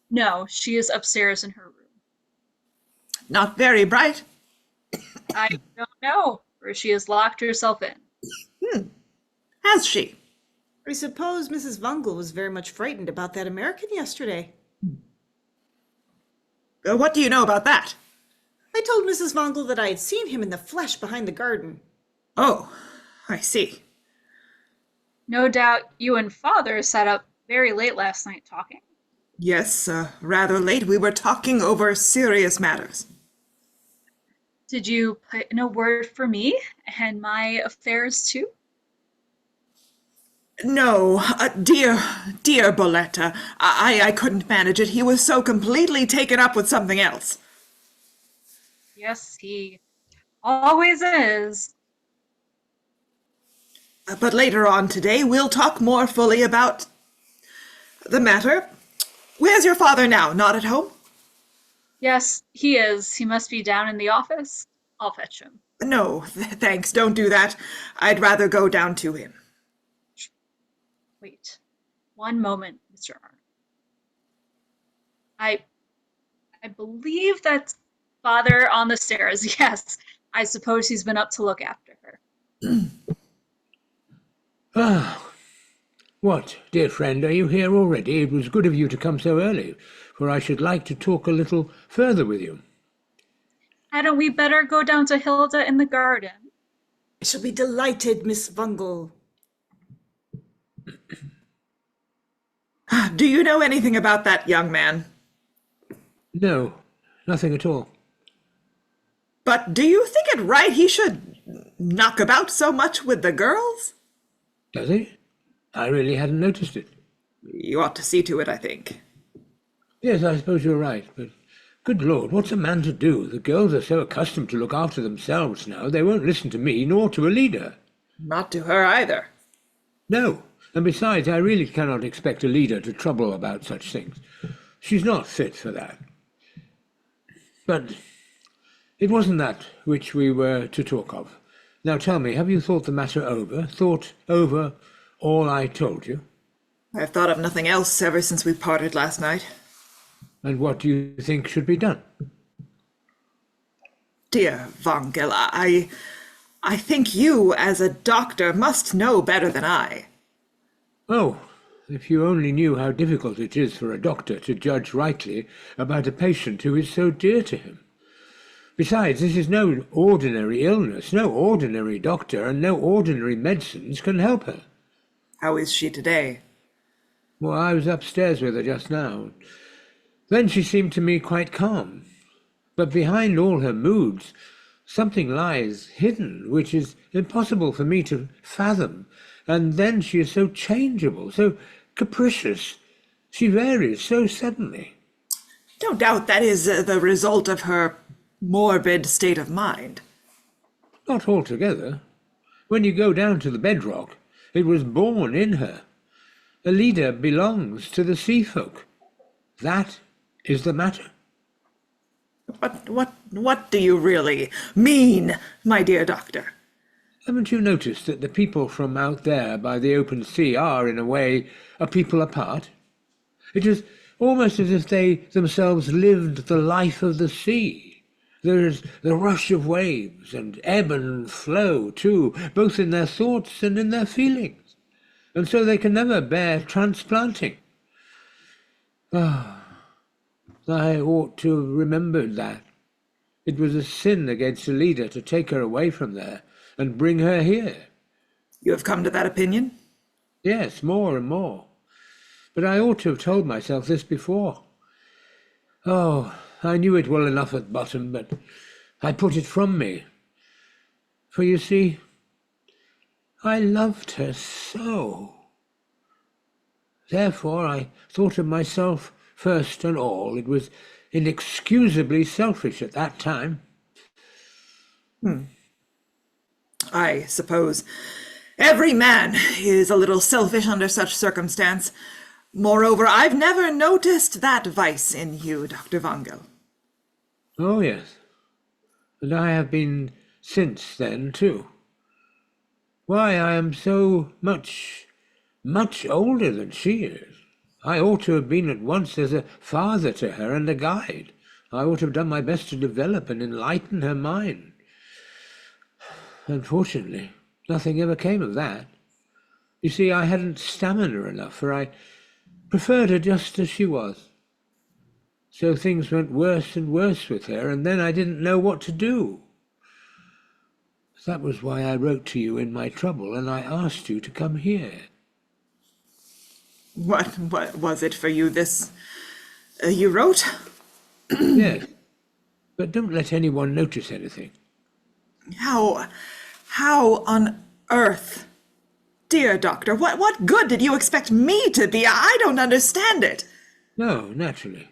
No, she is upstairs in her room. Not very bright. I don't know, for she has locked herself in. Has she? I suppose Mrs. Wangel was very much frightened about that American yesterday. What do you know about that? I told Mrs. Wangel that I had seen him in the flesh behind the garden. Oh, I see. No doubt you and father sat up very late last night talking. Yes, rather late. We were talking over serious matters. Did you put in a word for me and my affairs too? No, dear Bolette, I couldn't manage it. He was so completely taken up with something else. Yes, he always is. But later on today, we'll talk more fully about the matter. Where's your father now? Not at home? Yes, he is. He must be down in the office. I'll fetch him. No, thanks. Don't do that. I'd rather go down to him. Wait. One moment, Mr. Arnholm. I believe that's father on the stairs. Yes, I suppose he's been up to look after her. Ah, what, dear friend, are you here already? It was good of you to come so early, for I should like to talk a little further with you. Hadn't we better go down to Hilde in the garden? I shall be delighted, Miss Wangel. Do you know anything about that young man? No, nothing at all. But do you think it right he should knock about so much with the girls? Does he? I really hadn't noticed it. You ought to see to it, I think. Yes, I suppose you're right, but good Lord, what's a man to do? The girls are so accustomed to look after themselves now, they won't listen to me nor to Ellida. Not to her either. No, and besides, I really cannot expect a leader to trouble about such things. She's not fit for that. But it wasn't that which we were to talk of. Now tell me, have you thought the matter over? Thought over all I told you? I've thought of nothing else ever since we parted last night. And what do you think should be done? Dear Wangel, I think you, as a doctor, must know better than I. Oh, if you only knew how difficult it is for a doctor to judge rightly about a patient who is so dear to him. Besides, this is no ordinary illness. No ordinary doctor and no ordinary medicines can help her. How is she today? Well, I was upstairs with her just now. Then she seemed to me quite calm. But behind all her moods, something lies hidden, which is impossible for me to fathom. And then she is so changeable, so capricious. She varies so suddenly. No doubt that is the result of her morbid state of mind. Not altogether. When you go down to the bedrock, it was born in her. Ellida belongs to the sea folk. That is the matter. What do you really mean, my dear doctor? Haven't you noticed that the people from out there by the open sea are, in a way, a people apart? It is almost as if they themselves lived the life of the sea. There is the rush of waves, and ebb and flow, too, both in their thoughts and in their feelings, and so they can never bear transplanting. Ah, I ought to have remembered that. It was a sin against Ellida to take her away from there and bring her here. You have come to that opinion? Yes, more and more. But I ought to have told myself this before. Oh, I knew it well enough at bottom, but I put it from me. For you see, I loved her so. Therefore I thought of myself first and all. It was inexcusably selfish at that time. I suppose every man is a little selfish under such circumstance. Moreover, I've never noticed that vice in you, Dr. Wangel. Oh, yes. And I have been since then, too. Why, I am so much older than she is. I ought to have been at once as a father to her and a guide. I ought to have done my best to develop and enlighten her mind. Unfortunately, nothing ever came of that. You see, I hadn't stamina enough, for I preferred her just as she was. So things went worse and worse with her, and then I didn't know what to do. That was why I wrote to you in my trouble, and I asked you to come here. What was it for you, this you wrote? Yes, but don't let anyone notice anything. How on earth? Dear doctor, what good did you expect me to be? I don't understand it. No, naturally.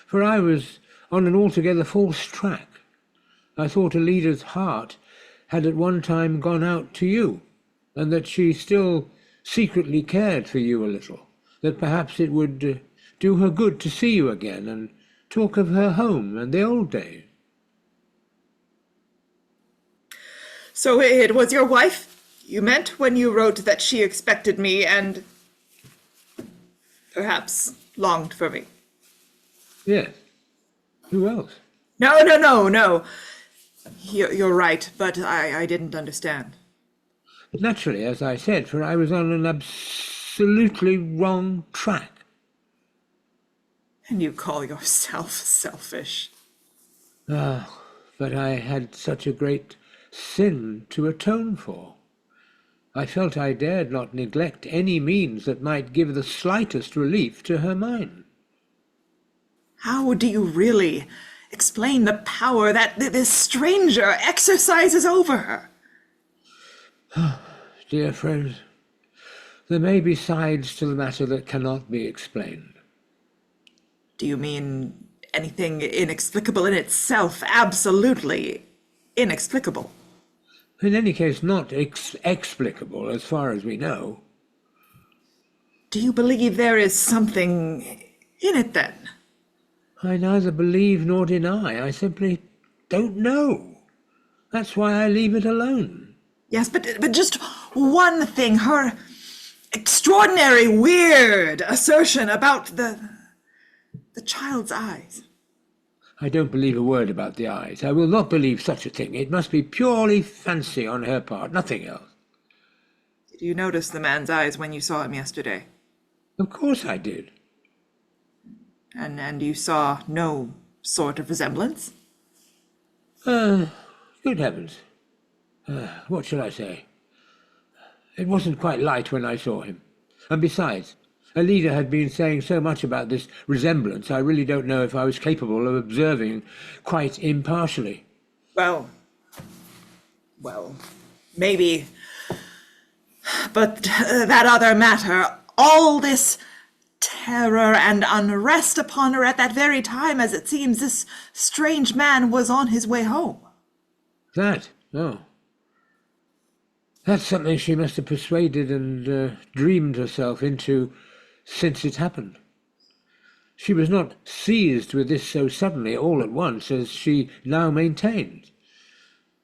For I was on an altogether false track. I thought Ellida's heart had at one time gone out to you, and that she still secretly cared for you a little, that perhaps it would do her good to see you again and talk of her home and the old days. So it was your wife you meant when you wrote that she expected me and perhaps longed for me? Yes. Who else? No. You're right, but I didn't understand. Naturally, as I said, for I was on an absolutely wrong track. And you call yourself selfish? Ah, but I had such a great sin to atone for. I felt I dared not neglect any means that might give the slightest relief to her mind. How do you really explain the power that this stranger exercises over her? Dear friends, there may be sides to the matter that cannot be explained. Do you mean anything inexplicable in itself, absolutely inexplicable? In any case, not explicable as far as we know. Do you believe there is something in it, then? I neither believe nor deny. I simply don't know. That's why I leave it alone. Yes, but just one thing, her extraordinary, weird assertion about the child's eyes. I don't believe a word about the eyes. I will not believe such a thing. It must be purely fancy on her part, nothing else. Did you notice the man's eyes when you saw him yesterday? Of course I did. And you saw no sort of resemblance? Good heavens. What shall I say? It wasn't quite light when I saw him. And besides, Ellida had been saying so much about this resemblance, I really don't know if I was capable of observing quite impartially. Well, maybe. But that other matter, all this terror and unrest upon her at that very time, as it seems this strange man was on his way home. That? Oh. That's something she must have persuaded and dreamed herself into since it happened. She was not seized with this so suddenly all at once as she now maintained.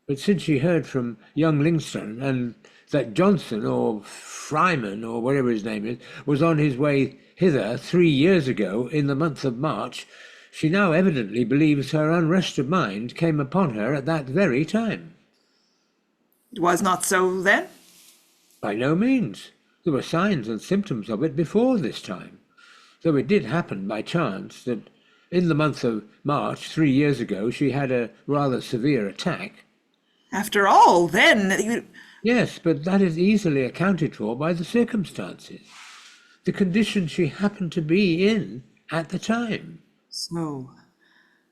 But since she heard from young Lyngstrand and that Johnson, or Fryman, or whatever his name is, was on his way hither 3 years ago in the month of March, she now evidently believes her unrest of mind came upon her at that very time. It was not so then? By no means. There were signs and symptoms of it before this time, though it did happen by chance that in the month of March 3 years ago she had a rather severe attack. After all, then... Yes, but that is easily accounted for by the circumstances, the condition she happened to be in at the time. So,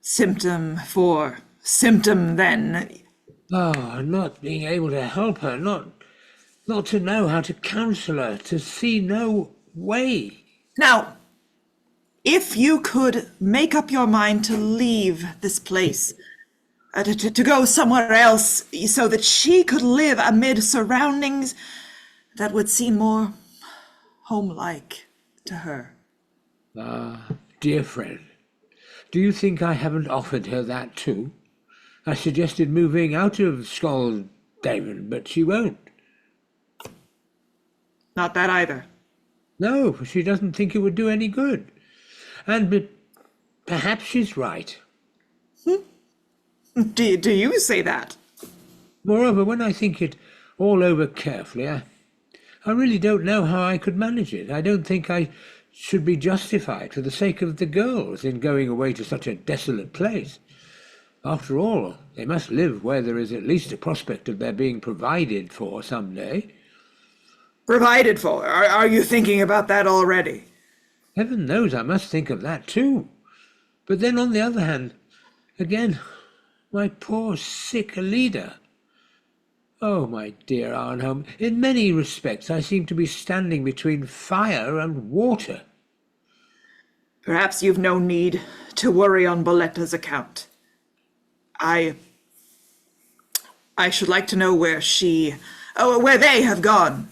symptom for symptom, then. Oh, not being able to help her, not to know how to counsel her, to see no way. Now, if you could make up your mind to leave this place, to go somewhere else, so that she could live amid surroundings that would seem more home-like to her. Ah, dear friend, do you think I haven't offered her that too? I suggested moving out of Skoldaven, but she won't. Not that either. No, for she doesn't think it would do any good. And perhaps she's right. Do you say that? Moreover, when I think it all over carefully, I really don't know how I could manage it. I don't think I should be justified for the sake of the girls in going away to such a desolate place. After all, they must live where there is at least a prospect of their being provided for some day. Provided for? Are you thinking about that already? Heaven knows I must think of that too. But then on the other hand, again, my poor sick Ellida. Oh, my dear Arnholm, in many respects I seem to be standing between fire and water. Perhaps you've no need to worry on Boletta's account. I should like to know where where they have gone.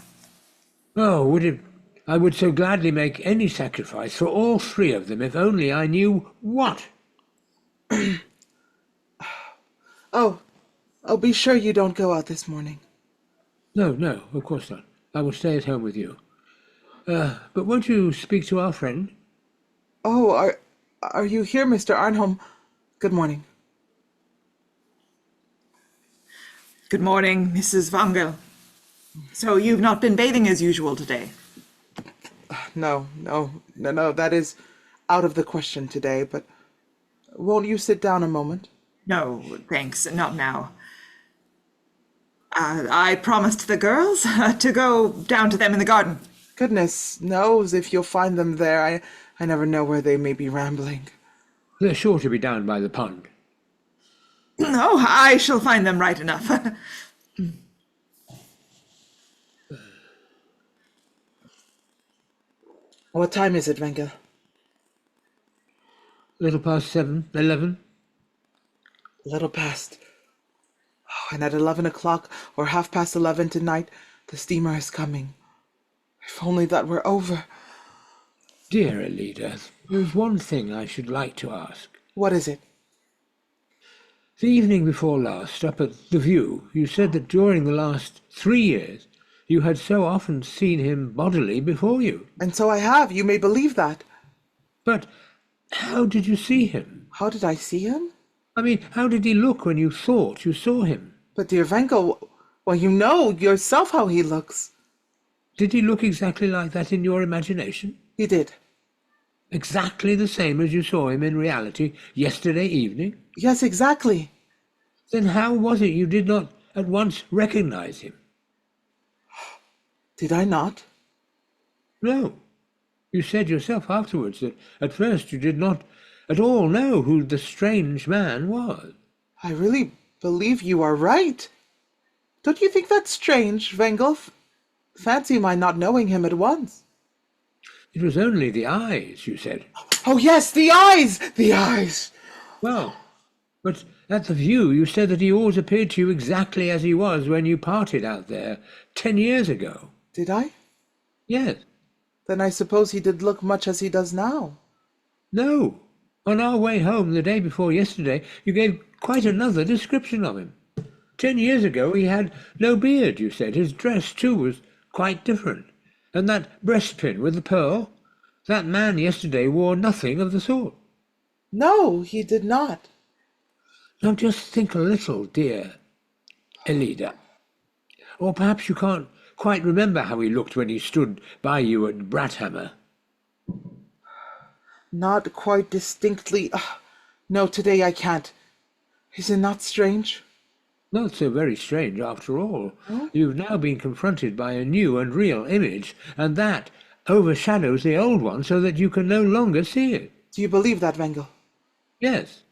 Oh, I would so gladly make any sacrifice for all three of them if only I knew what. Oh, be sure you don't go out this morning. No, of course not. I will stay at home with you. But won't you speak to our friend? Oh, are you here, Mr. Arnholm? Good morning. Good morning, Mrs. Wangel. So you've not been bathing as usual today? No, that is out of the question today, but won't you sit down a moment? No, thanks, not now. I promised the girls to go down to them in the garden. Goodness knows if you'll find them there. I never know where they may be rambling. They're sure to be down by the pond. No, I shall find them right enough. What time is it, Wangel? Little past 7, 11. A little past. And at 11 o'clock or 11:30 tonight, the steamer is coming. If only that were over. Dear Ellida, there's one thing I should like to ask. What is it? The evening before last, up at the View, you said that during the last 3 years you had so often seen him bodily before you. And so I have, you may believe that. But how did you see him? How did I see him? I mean, how did he look when you thought you saw him? But dear Wangel, well, you know yourself how he looks. Did he look exactly like that in your imagination? He did. Exactly the same as you saw him in reality yesterday evening? Yes, exactly. Then how was it you did not at once recognize him? Did I not? No. You said yourself afterwards that at first you did not at all know who the strange man was. I really believe you are right. Don't you think that's strange, Wangel? Fancy my not knowing him at once. It was only the eyes, you said. Oh yes, the eyes! The eyes! Well, but at the View you said that he always appeared to you exactly as he was when you parted out there 10 years ago. Did I? Yes. Then I suppose he did look much as he does now. No. On our way home the day before yesterday, you gave quite another description of him. 10 years ago he had no beard, you said. His dress, too, was quite different. And that breastpin with the pearl, that man yesterday wore nothing of the sort. No, he did not. Now just think a little, dear Ellida. Or perhaps you can't quite remember how he looked when he stood by you at Brathammer. Not quite distinctly. No, today I can't. Is it not strange? Not so very strange after all. Huh? You've now been confronted by a new and real image, and that overshadows the old one so that you can no longer see it. Do you believe that, Wangel? Yes,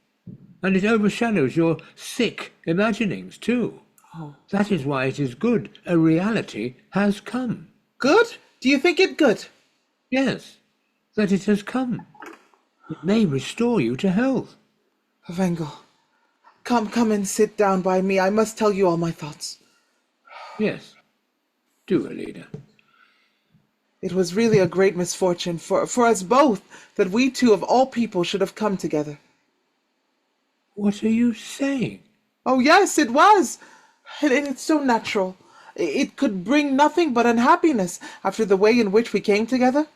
and it overshadows your sick imaginings too. Oh. That is why it is good a reality has come. Good? Do you think it good? Yes, that it has come. It may restore you to health. Wangel, come and sit down by me. I must tell you all my thoughts. Yes, do, Ellida. It was really a great misfortune for us both that we two of all people should have come together. What are you saying? Oh yes, it was. And it's so natural. It could bring nothing but unhappiness after the way in which we came together.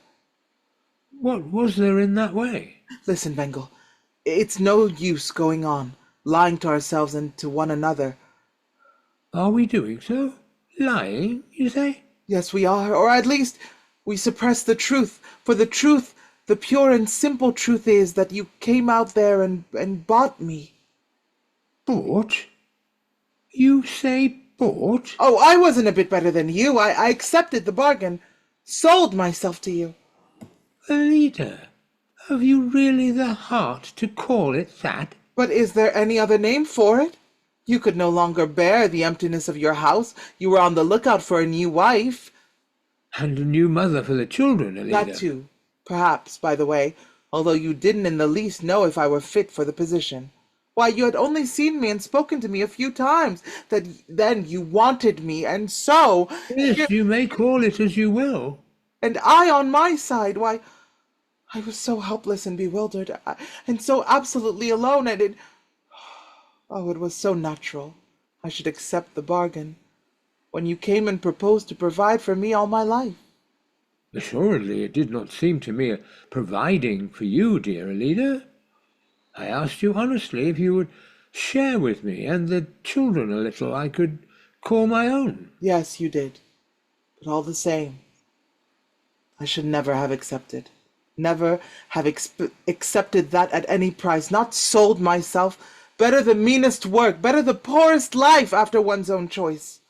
What was there in that way? Listen, Wangel, it's no use going on, lying to ourselves and to one another. Are we doing so? Lying, you say? Yes, we are, or at least we suppress the truth. For the truth, the pure and simple truth is that you came out there and bought me. Bought? You say bought? Oh, I wasn't a bit better than you. I accepted the bargain, sold myself to you. Ellida, have you really the heart to call it that? But is there any other name for it? You could no longer bear the emptiness of your house. You were on the lookout for a new wife. And a new mother for the children, Ellida. That too. Perhaps, by the way, although you didn't in the least know if I were fit for the position. Why, you had only seen me and spoken to me a few times. Then you wanted me, and so... Yes, you may call it as you will. And I on my side, why... I was so helpless and bewildered, and so absolutely alone, and it... Oh, it was so natural I should accept the bargain, when you came and proposed to provide for me all my life. Assuredly, it did not seem to me a providing for you, dear Ellida. I asked you honestly if you would share with me and the children a little I could call my own. Yes, you did. But all the same, I should never have accepted. Never have accepted that at any price, not sold myself. Better the meanest work, better the poorest life after one's own choice.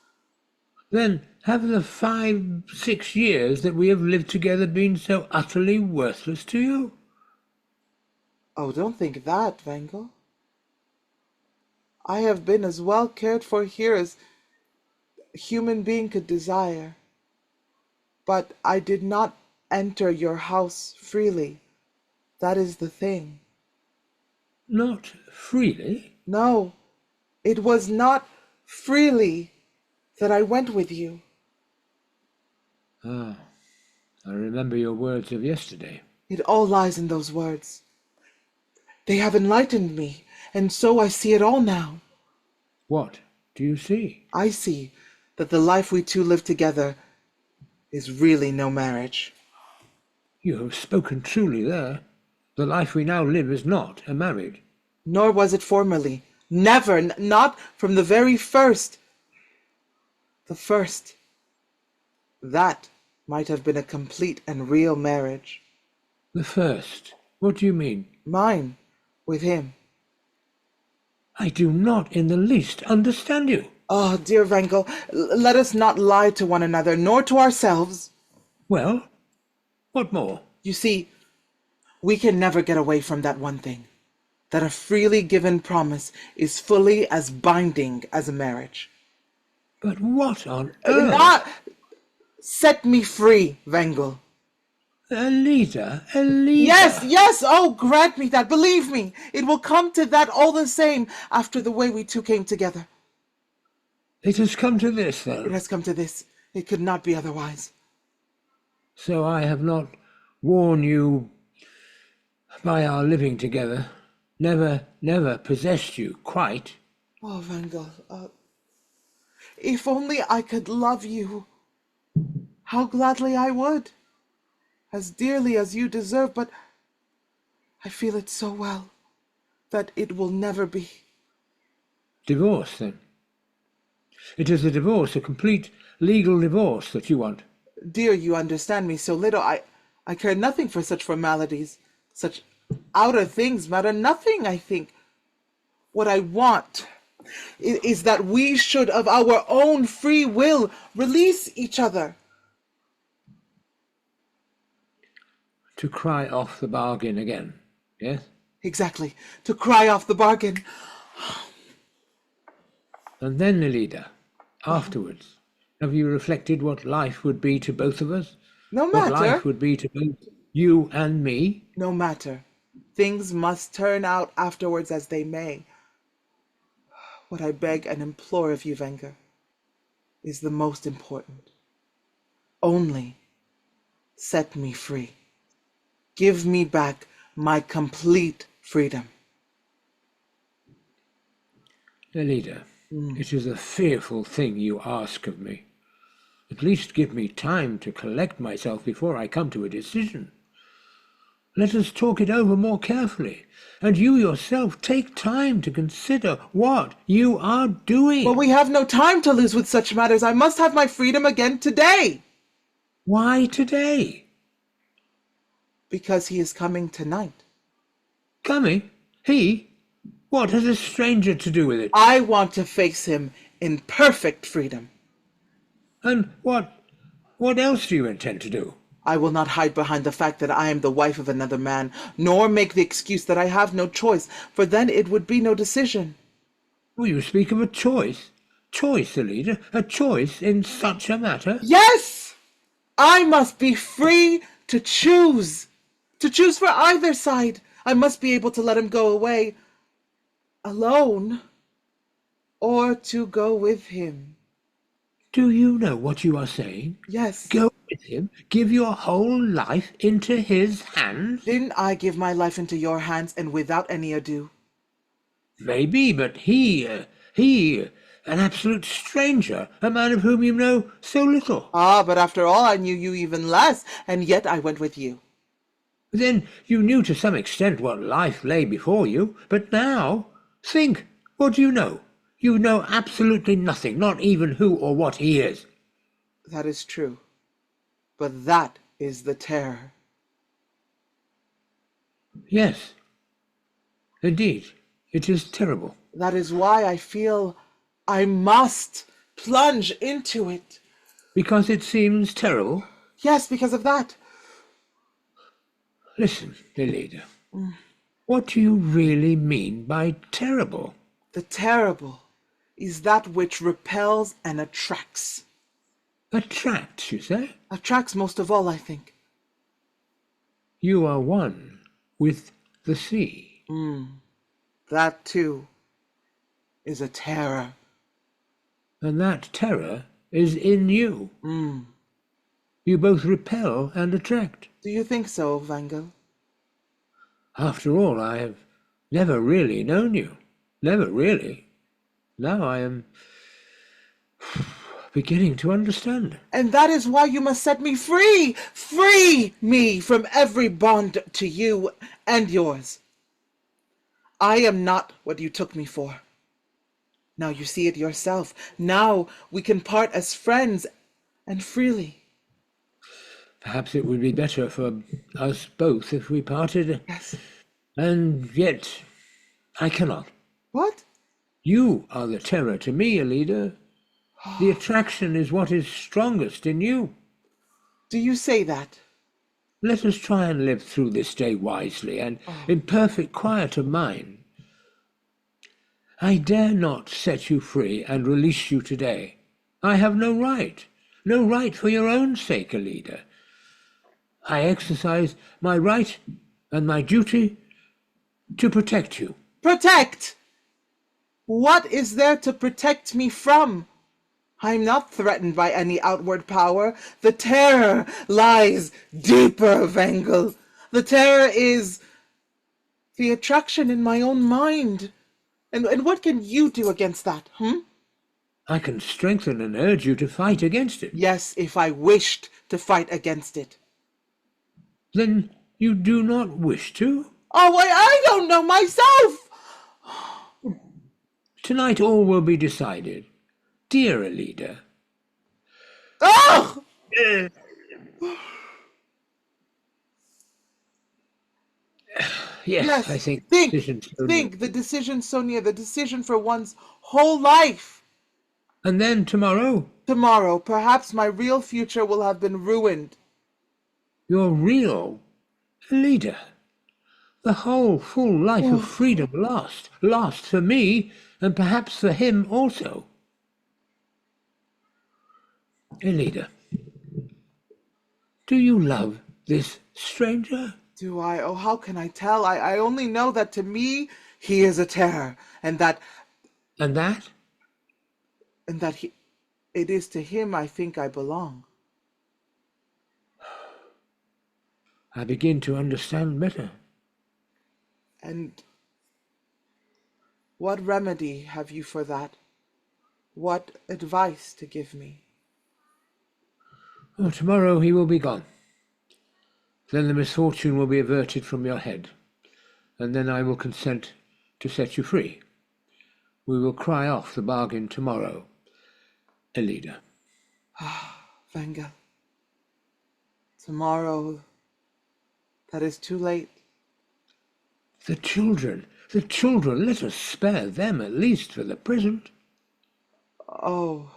Then have the 5-6 years that we have lived together been so utterly worthless to you? Oh, don't think that, Wangel. I have been as well cared for here as a human being could desire. But I did not enter your house freely. That is the thing. Not freely? No, it was not freely that I went with you. Ah, I remember your words of yesterday. It all lies in those words. They have enlightened me, and so I see it all now. What do you see? I see that the life we two live together is really no marriage. You have spoken truly there. The life we now live is not a marriage. Nor was it formerly. Never, not from the very first. The first. That might have been a complete and real marriage. The first? What do you mean? Mine, with him. I do not in the least understand you. Oh, dear Wangel, let us not lie to one another, nor to ourselves. Well, what more? You see, we can never get away from that one thing, that a freely given promise is fully as binding as a marriage. But what on earth? Not set me free, Wangel. Ellida. Yes, oh, grant me that. Believe me, it will come to that all the same after the way we two came together. It has come to this, It then. has come to this. It could not be otherwise. So I have not worn you by our living together, never possessed you quite. Oh, Wangel, if only I could love you, how gladly I would, as dearly as you deserve, but I feel it so well that it will never be. Divorce, then? It is a divorce, a complete legal divorce that you want. Dear, you understand me so little. I care nothing for such formalities. Such outer things matter nothing, I think. What I want is that we should, of our own free will, release each other. To cry off the bargain again, yes? Exactly. To cry off the bargain. And then, Ellida, afterwards, have you reflected what life would be to both of us? No What matter. life would be to both you and me? No matter. Things must turn out afterwards as they may. What I beg and implore of you, Wenger, is the most important. Only set me free. Give me back my complete freedom. Ellida, it is a fearful thing you ask of me. At least give me time to collect myself before I come to a decision. Let us talk it over more carefully, and you yourself take time to consider what you are doing. But we have no time to lose with such matters. I must have my freedom again today. Why today? Because he is coming tonight. Coming? He? What has a stranger to do with it? I want to face him in perfect freedom. And what else do you intend to do? I will not hide behind the fact that I am the wife of another man, nor make the excuse that I have no choice, for then it would be no decision. Will you speak of a choice? Choice, Ellida? A choice in such a matter? Yes! I must be free to choose. To choose for either side. I must be able to let him go away alone, or to go with him. Do you know what you are saying? Yes. Go with him? Give your whole life into his hands? Didn't I give my life into your hands and without any ado? Maybe, but he, an absolute stranger, a man of whom you know so little. Ah, but after all, I knew you even less, and yet I went with you. Then you knew to some extent what life lay before you, but now, think, what do you know? You know absolutely nothing, not even who or what he is. That is true. But that is the terror. Yes, indeed, it is terrible. That is why I feel I must plunge into it. Because it seems terrible? Yes, because of that. Listen, Ellida, what do you really mean by terrible? The terrible is that which repels and attracts. Attracts, you say? Attracts most of all, I think. You are one with the sea. That, too, is a terror. And that terror is in you. Mm. You both repel and attract. Do you think so, Wangel? After all, I have never really known you. Never really. Now I am beginning to understand. And that is why you must set me free! Free me from every bond to you and yours. I am not what you took me for. Now you see it yourself. Now we can part as friends and freely. Perhaps it would be better for us both if we parted. Yes. And yet, I cannot. What? You are the terror to me, Ellida. The attraction is what is strongest in you. Do you say that? Let us try and live through this day wisely and in perfect quiet of mind. I dare not set you free and release you today. I have no right for your own sake, Ellida. I exercise my right and my duty to protect you. Protect! What is there to protect me from? I'm not threatened by any outward power. The terror lies deeper, Wangel. The terror is the attraction in my own mind. And what can you do against that, I can strengthen and urge you to fight against it. Yes, if I wished to fight against it. Then you do not wish to? Oh, I don't know myself! Tonight all will be decided. Dear Ellida. Oh! Yes, I think think the the decision, Sonia, the decision for one's whole life. And then tomorrow? Tomorrow, perhaps my real future will have been ruined. Your real? Ellida. The whole full life of freedom lost. Lost for me, and perhaps for him also. Ellida, do you love this stranger? Do I? Oh, how can I tell? I only know that to me, he is a terror, and that And that? it is to him I think I belong. I begin to understand better. And what remedy have you for that? What advice to give me? Oh, tomorrow he will be gone. Then the misfortune will be averted from your head, and then I will consent to set you free. We will cry off the bargain tomorrow, Ellida. Wangel. Tomorrow, that is too late. The children, let us spare them at least for the present. Oh,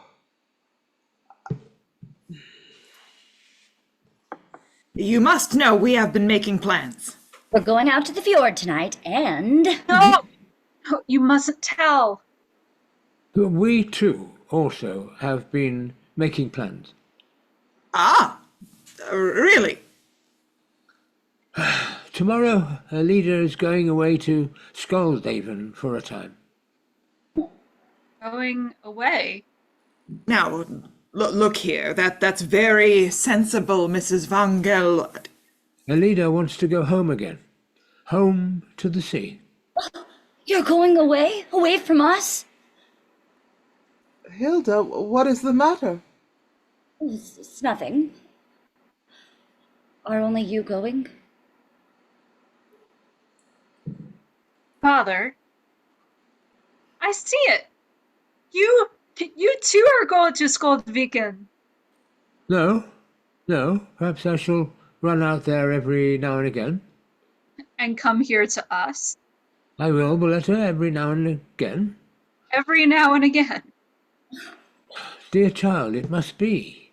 You must know we have been making plans. We're going out to the fjord tonight, and... No! No, you mustn't tell. But we too also have been making plans. Ah, really? Tomorrow, Ellida is going away to Skulldhaven for a time. Going away? Now, look here. That's very sensible, Mrs. Wangel. Ellida wants to go home again. Home to the sea. You're going away? Away from us? Hilde, what is the matter? It's nothing. Are only you going? Father, I see it. You too are going to Skoldviken. No. Perhaps I shall run out there every now and again. And come here to us. I will, Bolette, every now and again. Every now and again. Dear child, it must be.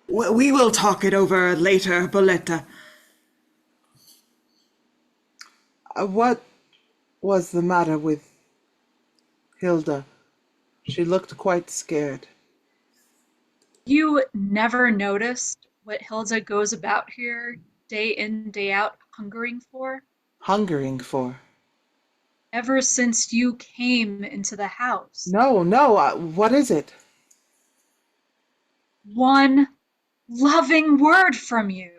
We will talk it over later, Bolette. What was the matter with Hilde? She looked quite scared. You never noticed what Hilde goes about here, day in, day out, hungering for? Hungering for? ever since you came into the house. No, no, what is it? One loving word from you.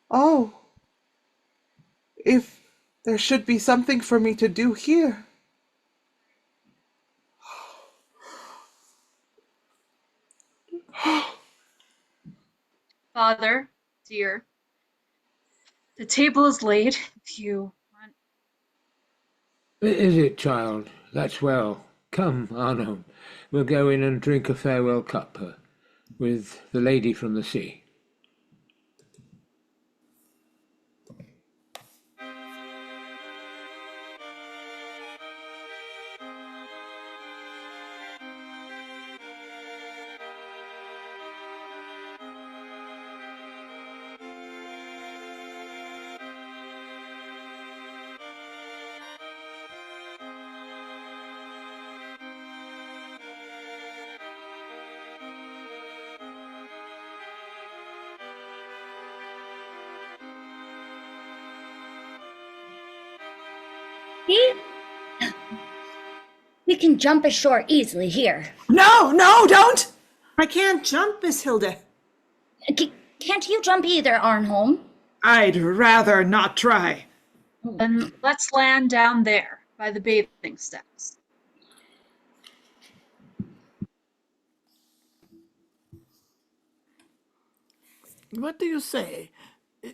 Oh, if there should be something for me to do here. Father, dear, the table is laid if you want. Is it, child? That's well. Come, Arnholm. We'll go in and drink a farewell cup with the lady from the sea. See? We can jump ashore easily here. No, no, don't! I can't jump, Miss Hilde. Can't you jump either, Arnholm? I'd rather not try. Then let's land down there by the bathing steps. What do you say?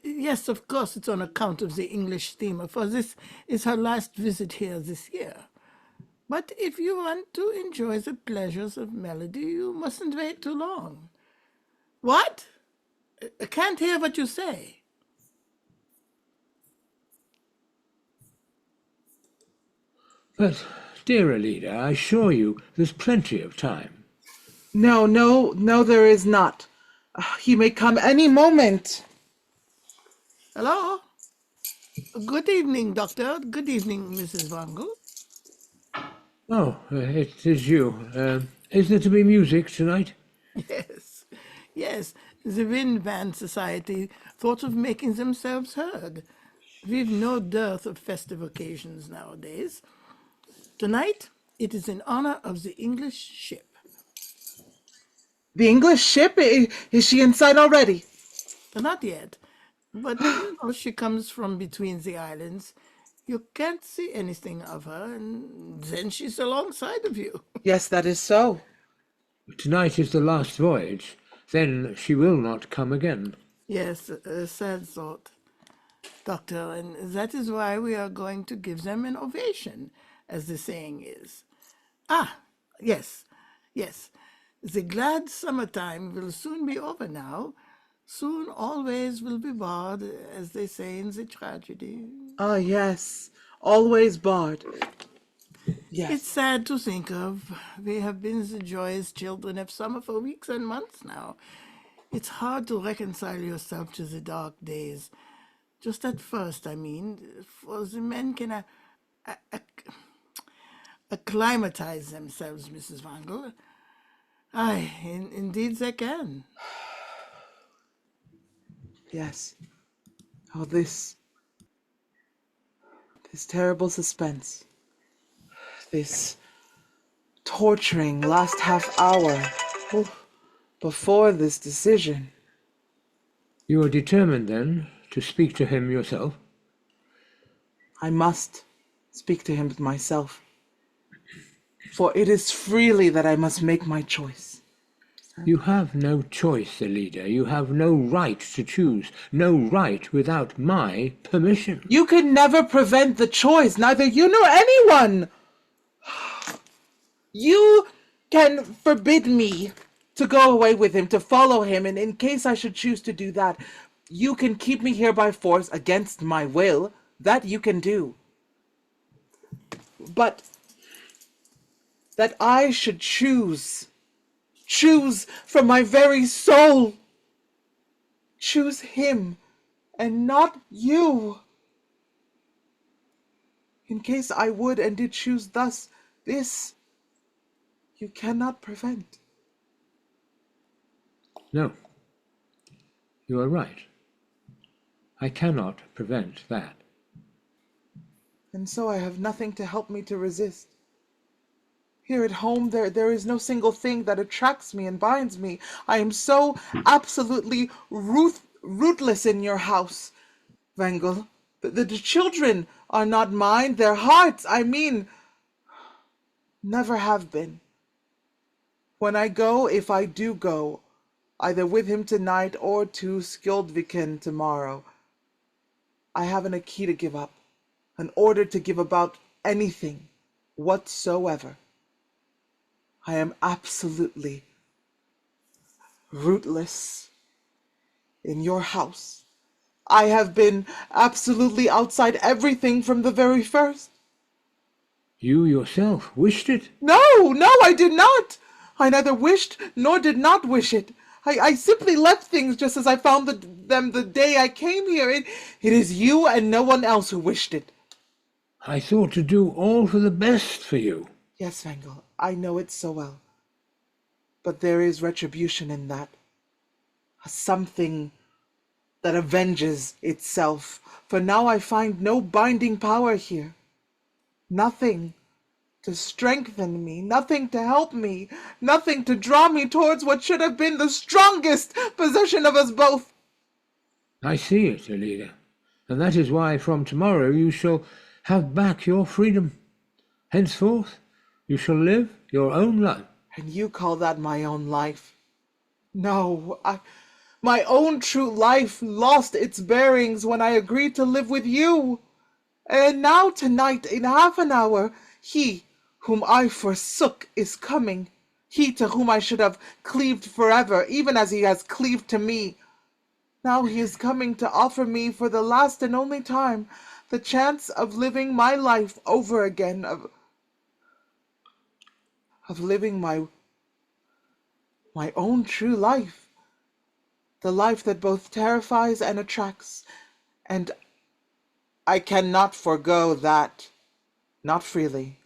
Yes, of course, it's on account of the English steamer, for this is her last visit here this year. But if you want to enjoy the pleasures of melody, you mustn't wait too long. What? I can't hear what you say. But, dear Ellida, I assure you there's plenty of time. No, no, no, there is not. He may come any moment. Hello? Good evening, Doctor. Good evening, Mrs. Wangel. Oh, it is you. Is there to be music tonight? Yes, yes. The Wind Band Society thought of making themselves heard. We've no dearth of festive occasions nowadays. Tonight, it is in honor of the English ship. The English ship? Is she in sight already? Not yet, but you know, she comes from between the islands. You can't see anything of her, and then she's alongside of you. Yes, that is so. Tonight is the last voyage. Then she will not come again. Yes, a sad thought, Doctor, and that is why we are going to give them an ovation, as the saying is. Ah, yes, yes. The glad summertime will soon be over now. Soon always will be barred, as they say in the tragedy. Ah, yes. Always barred. Yes. It's sad to think of. We have been the joyous children of summer for weeks and months now. It's hard to reconcile yourself to the dark days. Just at first, I mean, for the men can acclimatize themselves, Mrs. Wangel. Aye, indeed they can. Yes. Oh, this terrible suspense. This torturing last half hour before this decision. You are determined, then, to speak to him yourself? I must speak to him myself. For it is freely that I must make my choice. You have no choice, Ellida. You have no right to choose. No right without my permission. You can never prevent the choice, neither you nor anyone. You can forbid me to go away with him, to follow him, and in case I should choose to do that, you can keep me here by force against my will. That you can do. But that I should choose from my very soul, choose him and not you. In case I would and did choose thus, this you cannot prevent. No, you are right. I cannot prevent that. and so I have nothing to help me to resist. Here at home, there is no single thing that attracts me and binds me. I am so absolutely rootless in your house, Wangel. The children are not mine, their hearts, I mean, never have been. When I go, if I do go, either with him tonight or to Skjoldviken tomorrow, I haven't a key to give up, an order to give about anything whatsoever. I am absolutely rootless in your house. I have been absolutely outside everything from the very first. You yourself wished it? No, I did not. I neither wished nor did not wish it. I simply left things just as I found them the day I came here. It is you and no one else who wished it. I thought to do all for the best for you. Yes, Wangel, I know it so well. But there is retribution in that. Something that avenges itself. For now I find no binding power here. Nothing to strengthen me, nothing to help me, nothing to draw me towards what should have been the strongest possession of us both. I see it, Ellida, and that is why from tomorrow you shall have back your freedom. Henceforth you shall live your own life. And you call that my own life? No, my own true life lost its bearings when I agreed to live with you. And now tonight, in half an hour, he whom I forsook is coming. He to whom I should have cleaved forever, even as he has cleaved to me. Now he is coming to offer me for the last and only time the chance of living my life over again, of living my own true life, the life that both terrifies and attracts, and I cannot forego that, not freely.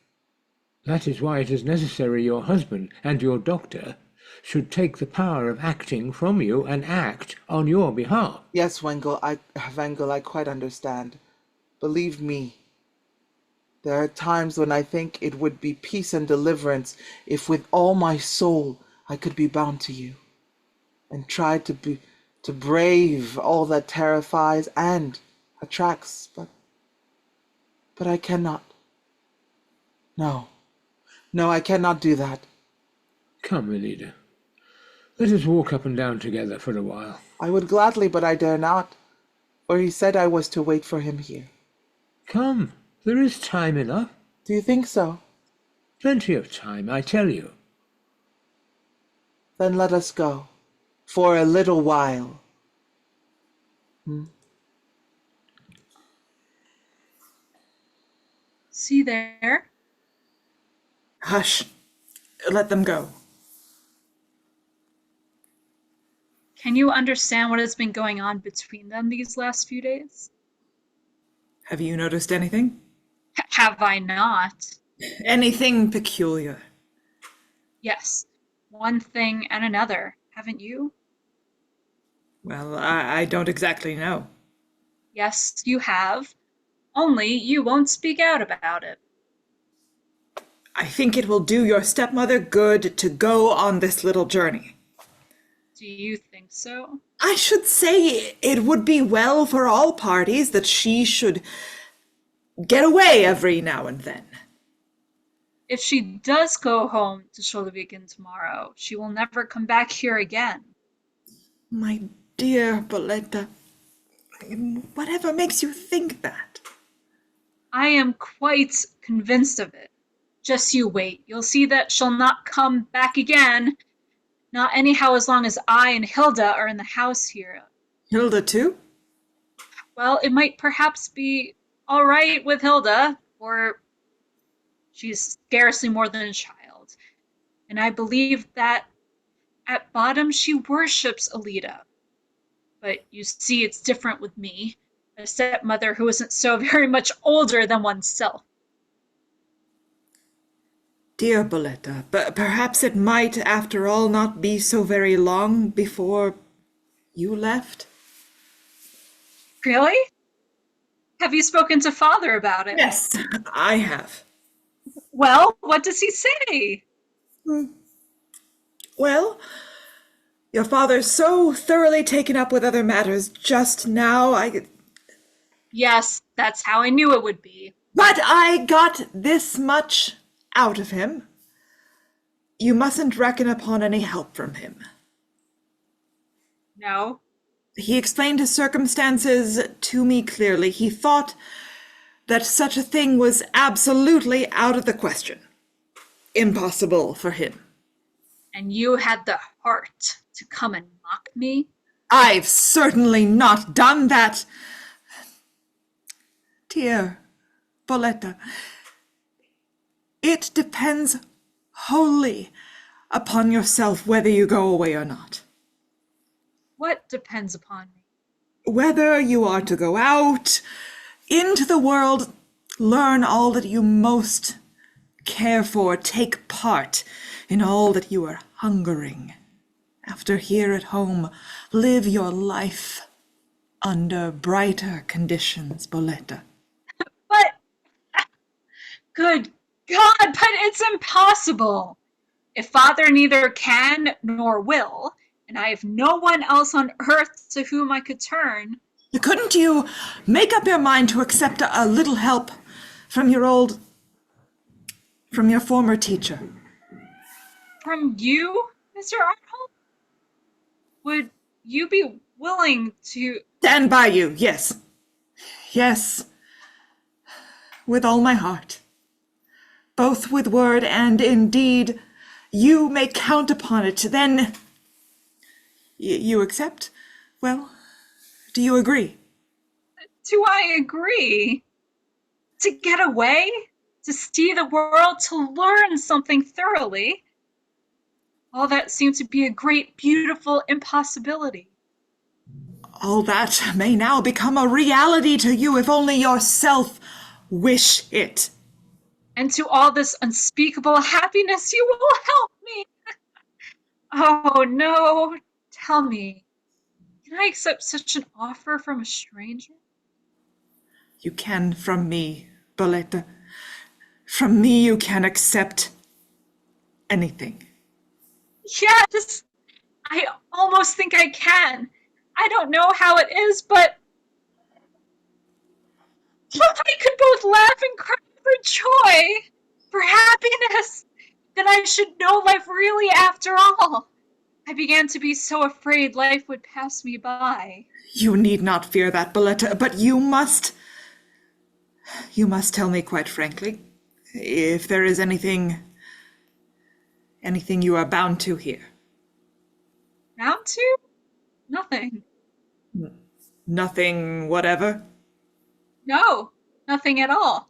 That is why it is necessary your husband and your doctor should take the power of acting from you and act on your behalf. Yes, Wangel, I quite understand. Believe me, there are times when I think it would be peace and deliverance if with all my soul I could be bound to you and try to brave all that terrifies and attracts, but I cannot. No, I cannot do that. Come, Ellida. Let us walk up and down together for a while. I would gladly, but I dare not, for he said I was to wait for him here. Come, there is time enough. Do you think so? Plenty of time, I tell you. Then let us go, for a little while. See there? Hush. Let them go. Can you understand what has been going on between them these last few days? Have you noticed anything? Have I not? Anything peculiar? Yes, one thing and another, haven't you? Well, I don't exactly know. Yes, you have. Only you won't speak out about it. I think it will do your stepmother good to go on this little journey. Do you think so? I should say it would be well for all parties that she should get away every now and then. If she does go home to Skjoldviken tomorrow, she will never come back here again. My dear Bolette, whatever makes you think that? I am quite convinced of it. Just you wait. You'll see that she'll not come back again. Not anyhow as long as I and Hilde are in the house here. Hilde too? Well, it might perhaps be all right with Hilde, or she's scarcely more than a child. And I believe that at bottom she worships Ellida. But you see, it's different with me, a stepmother who isn't so very much older than oneself. Dear Bolette, but perhaps it might, after all, not be so very long before you left? Really? Have you spoken to Father about it? Yes, I have. Well, what does he say? Well, your father's so thoroughly taken up with other matters just now, Yes, that's how I knew it would be. But I got this much out of him. You mustn't reckon upon any help from him. No? He explained his circumstances to me clearly. He thought that such a thing was absolutely out of the question. Impossible for him. And you had the heart to come and mock me? I've certainly not done that. Dear Bolette, it depends wholly upon yourself whether you go away or not. What depends upon me? Whether you are to go out into the world, learn all that you most care for, take part in all that you are hungering. After here at home, live your life under brighter conditions, Bolette. But, good God, but it's impossible. If Father neither can nor will, and I have no one else on earth to whom I could turn. Couldn't you make up your mind to accept a little help from your former teacher? From you, Mr. Arnholm? Would you be willing to... Stand by you, yes. Yes. With all my heart. Both with word and in deed. You may count upon it. Then... You accept? Well, do you agree? Do I agree? To get away? To see the world? To learn something thoroughly? All that seemed to be a great, beautiful impossibility. All that may now become a reality to you if only yourself wish it. And to all this unspeakable happiness, you will help me. Oh, no. Tell me, can I accept such an offer from a stranger? You can from me, Bolette. From me you can accept anything. Yes, I almost think I can. I don't know how it is, but I could both laugh and cry for joy, for happiness, that I should know life really after all. I began to be so afraid life would pass me by. You need not fear that, Bolette, but you must tell me quite frankly, if there is anything you are bound to here. Bound to? Nothing. Nothing whatever? No, nothing at all.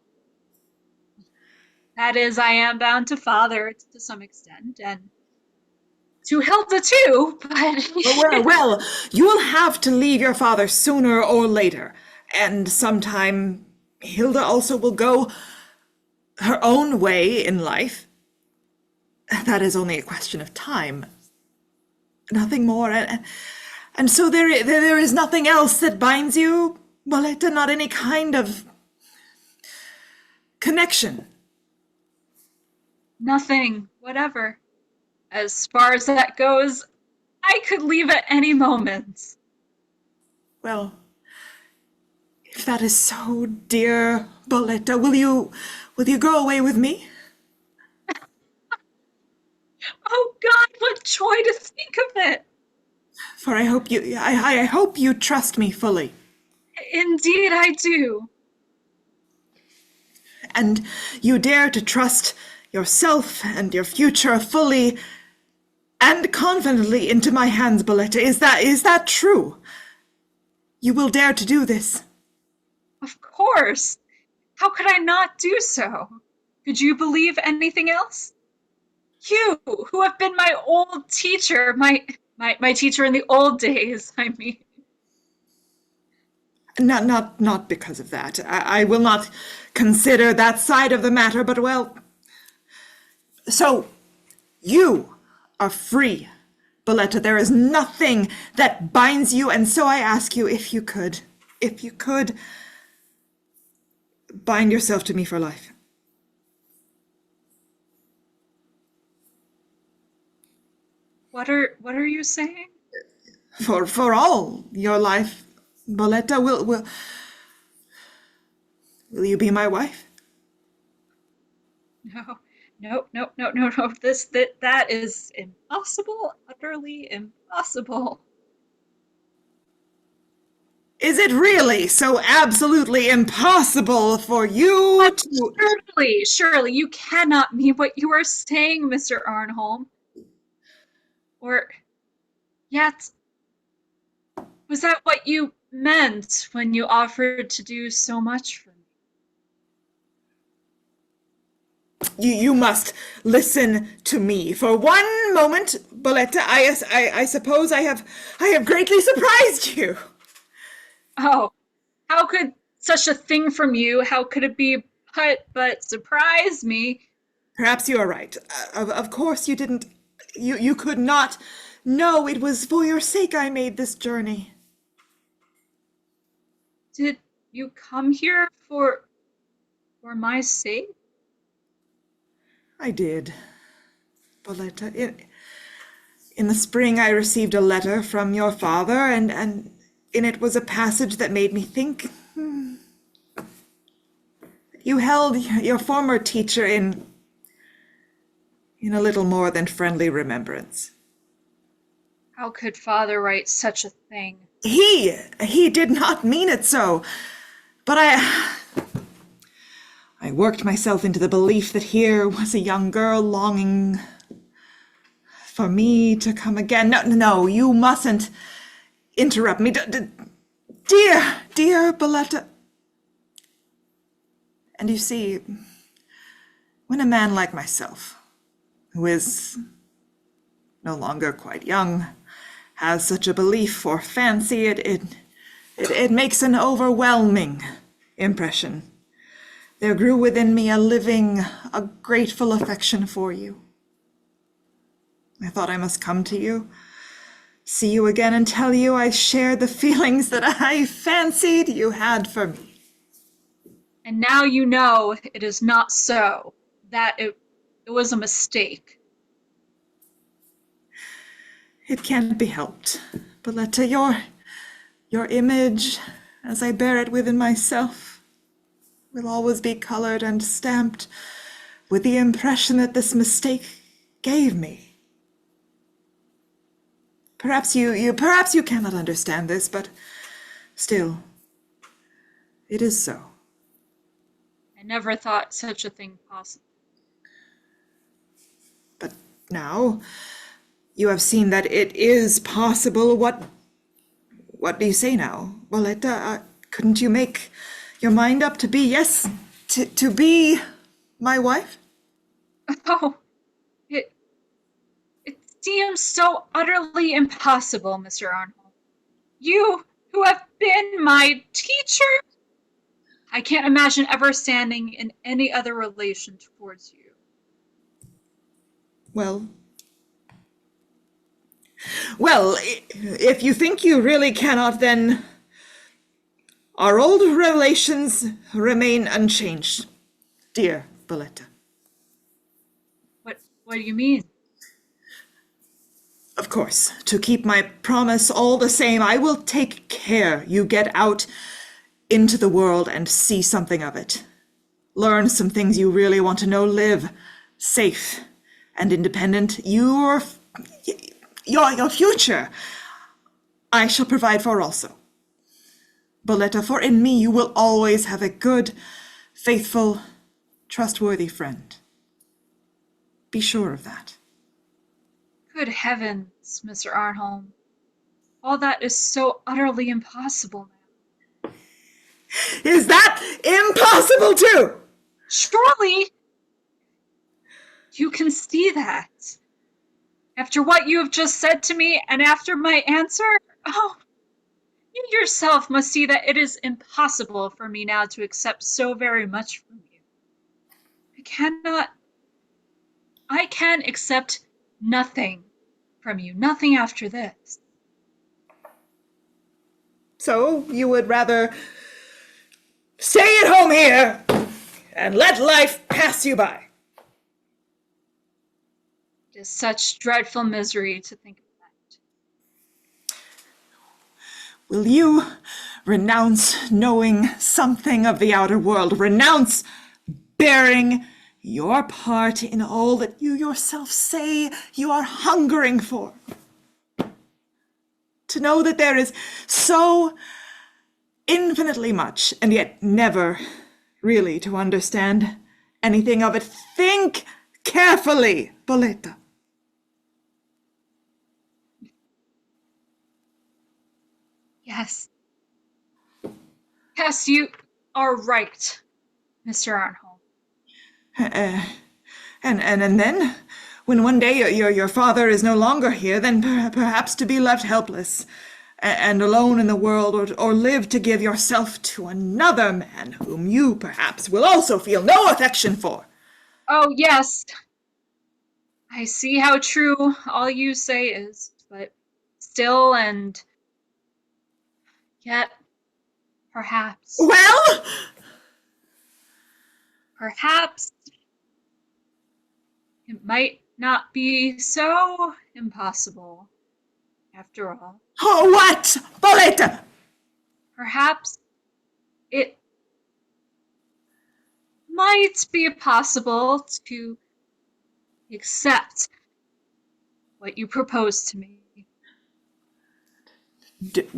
That is, I am bound to Father to some extent, and to Hilde too, but... well, you'll have to leave your father sooner or later, and sometime Hilde also will go her own way in life. That is only a question of time. Nothing more, and so there is nothing else that binds you, Bolette, not any kind of connection. Nothing, whatever. As far as that goes, I could leave at any moment. Well, if that is so, dear Bolette, will you go away with me? Oh God, what joy to think of it! For I hope you trust me fully. Indeed I do. And you dare to trust yourself and your future fully and confidently into my hands, Bolette. Is that true? You will dare to do this? Of course. How could I not do so? Could you believe anything else? You, who have been my old teacher, my teacher in the old days, I mean. Not because of that. I will not consider that side of the matter, but well... So, you are free, Bolette. There is nothing that binds you, and so I ask you if you could, bind yourself to me for life. What are you saying? For all your life, Bolette, will you be my wife? No. That is impossible, utterly impossible. Is it really so absolutely impossible for you But to... surely you cannot mean what you are saying, Mr. Arnholm. Or yet, was that what you meant when you offered to do so much for me? You must listen to me for one moment, Bolette. I suppose I have greatly surprised you. Oh, how could such a thing from you, how could it be but surprise me? Perhaps you are right. Of course you didn't... You could not know it was for your sake I made this journey. Did you come here for my sake? I did, Bolette. In the spring I received a letter from your father, and in it was a passage that made me think... You held your former teacher in a little more than friendly remembrance. How could father write such a thing? He did not mean it so, but I worked myself into the belief that here was a young girl longing for me to come again. No, you mustn't interrupt me. Dear Bolette. And you see, when a man like myself, who is no longer quite young, has such a belief or fancy, it makes an overwhelming impression. There grew within me a grateful affection for you. I thought I must come to you, see you again, and tell you I shared the feelings that I fancied you had for me. And now you know it is not so, that it was a mistake. It can't be helped, Bolette. Your image, as I bear it within myself, will always be colored and stamped with the impression that this mistake gave me. Perhaps you cannot understand this, but still, it is so. I never thought such a thing possible. But now you have seen that it is possible. What do you say now, Bolette? Couldn't you make your mind up to be, yes, to be my wife? Oh, it seems so utterly impossible, Mr. Arnholm. You, who have been my teacher? I can't imagine ever standing in any other relation towards you. Well, if you think you really cannot, then our old relations remain unchanged, dear Bolette. What do you mean? Of course, to keep my promise all the same, I will take care you get out into the world and see something of it. Learn some things you really want to know. Live safe and independent. Your future I shall provide for also. Bolette, for in me you will always have a good, faithful, trustworthy friend. Be sure of that. Good heavens, Mr. Arnholm. All that is so utterly impossible now. Is that impossible too? Surely you can see that. After what you have just said to me and after my answer, you yourself must see that it is impossible for me now to accept so very much from you. I can accept nothing from you, nothing after this. So you would rather Stay at home here and let life pass you by. It is such dreadful misery to think of that. Will you renounce knowing something of the outer world? Renounce bearing your part in all that you yourself say you are hungering for? To know that there is so infinitely much, and yet never really to understand anything of it. Think carefully, Bolette. Yes. Yes, you are right, Mr. Arnholm. And then, when one day your father is no longer here, then perhaps to be left helpless and alone in the world, or live to give yourself to another man whom you perhaps will also feel no affection for. Oh, yes. I see how true all you say is, but still, and yet, perhaps. Well? Perhaps it might not be so impossible, after all. Oh, what? Bolette! Perhaps it might be possible to accept what you propose to me.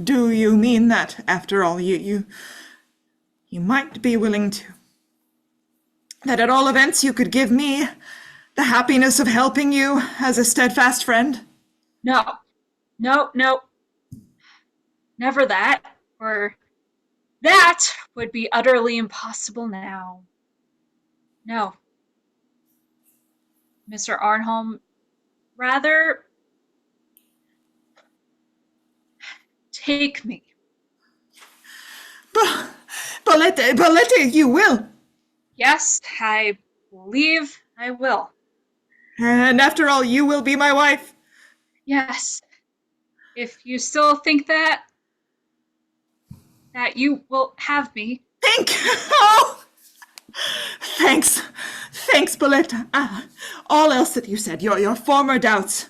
Do you mean that, after all, you might be willing to? That at all events you could give me the happiness of helping you as a steadfast friend? No. Never that. Or that would be utterly impossible now. No. Mr. Arnholm, rather take me. Bolette, you will. Yes, I believe I will. And after all, you will be my wife. Yes. If you still think that you will have me. Oh! Thanks, Bolette. All else that you said, your former doubts,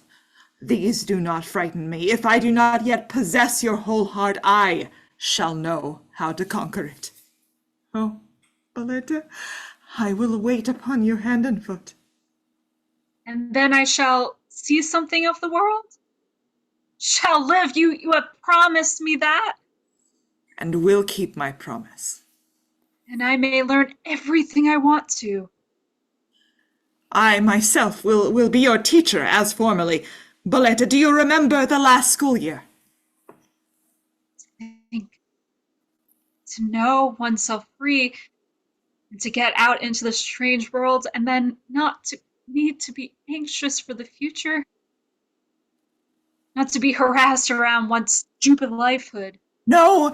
these do not frighten me. If I do not yet possess your whole heart, I shall know how to conquer it. Oh, Bolette, I will wait upon your hand and foot. And then I shall see something of the world? Shall live? You have promised me that? And will keep my promise. And I may learn everything I want to. I myself will be your teacher, as formerly. Bolette, do you remember the last school year? To know oneself free, and to get out into the strange world, and then not to need to be anxious for the future. Not to be harassed around one's stupid lifehood. No.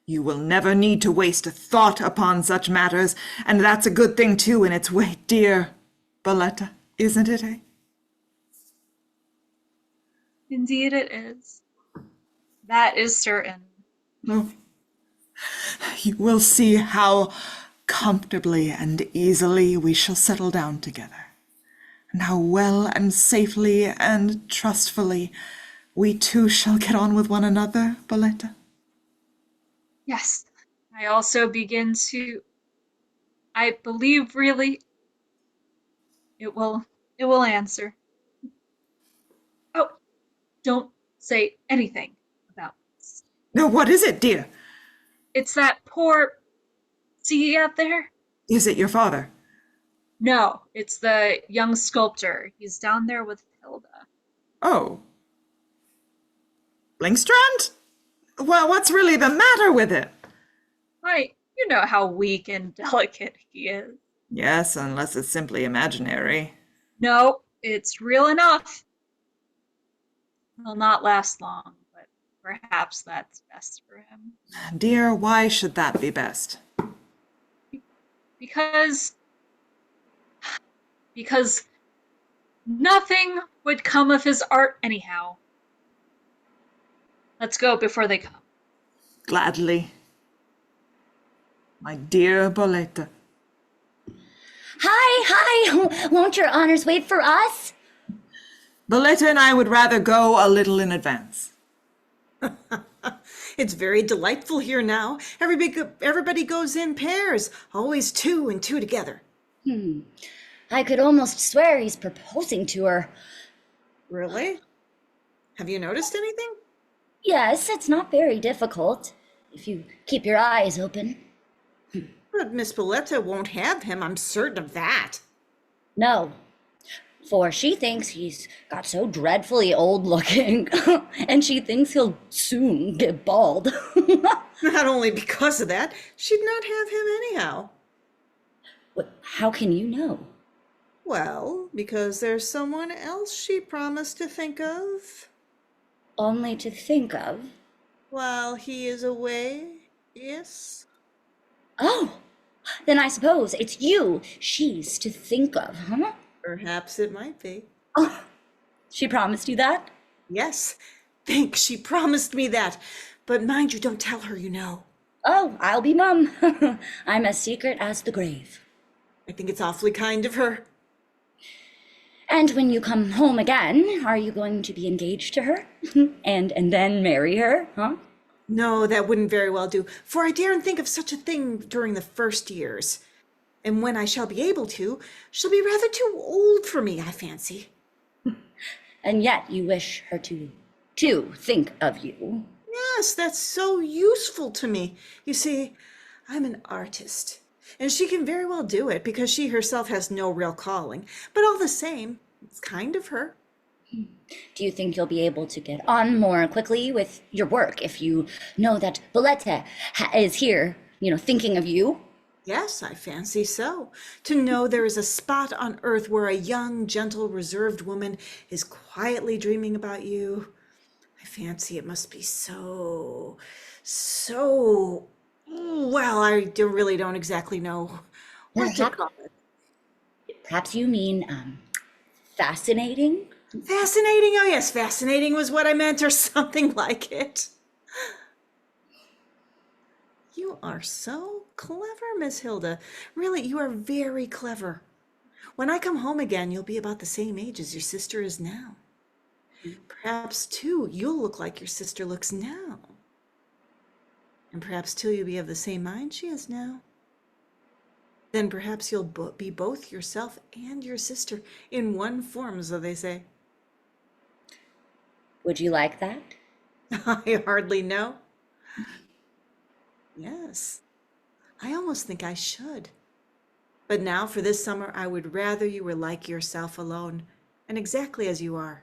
You will never need to waste a thought upon such matters, and that's a good thing too in its way, dear Bolette, isn't it, eh? Indeed it is. That is certain. Oh. You will see how comfortably and easily we shall settle down together, and how well and safely and trustfully we two shall get on with one another, Bolette. Yes, I also begin to... I believe, really, it will answer. Oh, don't say anything about this. No, what is it, dear? It's that poor... See out there? Is it your father? No, it's the young sculptor. He's down there with Hilde. Oh. Lyngstrand? Well, what's really the matter with it? Why, you know how weak and delicate he is. Yes, unless it's simply imaginary. No, it's real enough. He'll not last long, but perhaps that's best for him. Dear, why should that be best? Because nothing would come of his art anyhow. Let's go before they come. Gladly. My dear Bolette. Hi. Won't your honors wait for us? Bolette and I would rather go a little in advance. It's very delightful here now. Everybody goes in pairs, always two and two together. I could almost swear he's proposing to her. Really? Have you noticed anything? Yes, it's not very difficult, if you keep your eyes open. But Miss Bolette won't have him, I'm certain of that. No, for she thinks he's got so dreadfully old looking, and she thinks he'll soon get bald. Not only because of that, she'd not have him anyhow. How can you know? Well, because there's someone else she promised to think of. Only to think of. While he is away, yes? Oh, then I suppose it's you she's to think of, huh? Perhaps it might be. Oh, she promised you that? Yes, think she promised me that. But mind you don't tell her, you know. Oh, I'll be mum. I'm as secret as the grave. I think it's awfully kind of her. And when you come home again, are you going to be engaged to her? and then marry her, huh? No, that wouldn't very well do, for I daren't think of such a thing during the first years. And when I shall be able to, she'll be rather too old for me, I fancy. And yet you wish her to think of you. Yes, that's so useful to me. You see, I'm an artist, and she can very well do it because she herself has no real calling. But all the same, it's kind of her. Do you think you'll be able to get on more quickly with your work if you know that Bolette is here, thinking of you? Yes, I fancy so. To know there is a spot on earth where a young, gentle, reserved woman is quietly dreaming about you. I fancy it must be so, well, really don't exactly know what to call it. Perhaps you mean, fascinating? Fascinating? Oh yes, fascinating was what I meant, or something like it. You are so clever, Miss Hilde. Really, you are very clever. When I come home again, you'll be about the same age as your sister is now. Perhaps, too, you'll look like your sister looks now. And perhaps, too, you'll be of the same mind she is now. Then perhaps you'll be both yourself and your sister in one form, so they say. Would you like that? I hardly know. Yes, I almost think I should. But now for this summer, I would rather you were like yourself alone, and exactly as you are.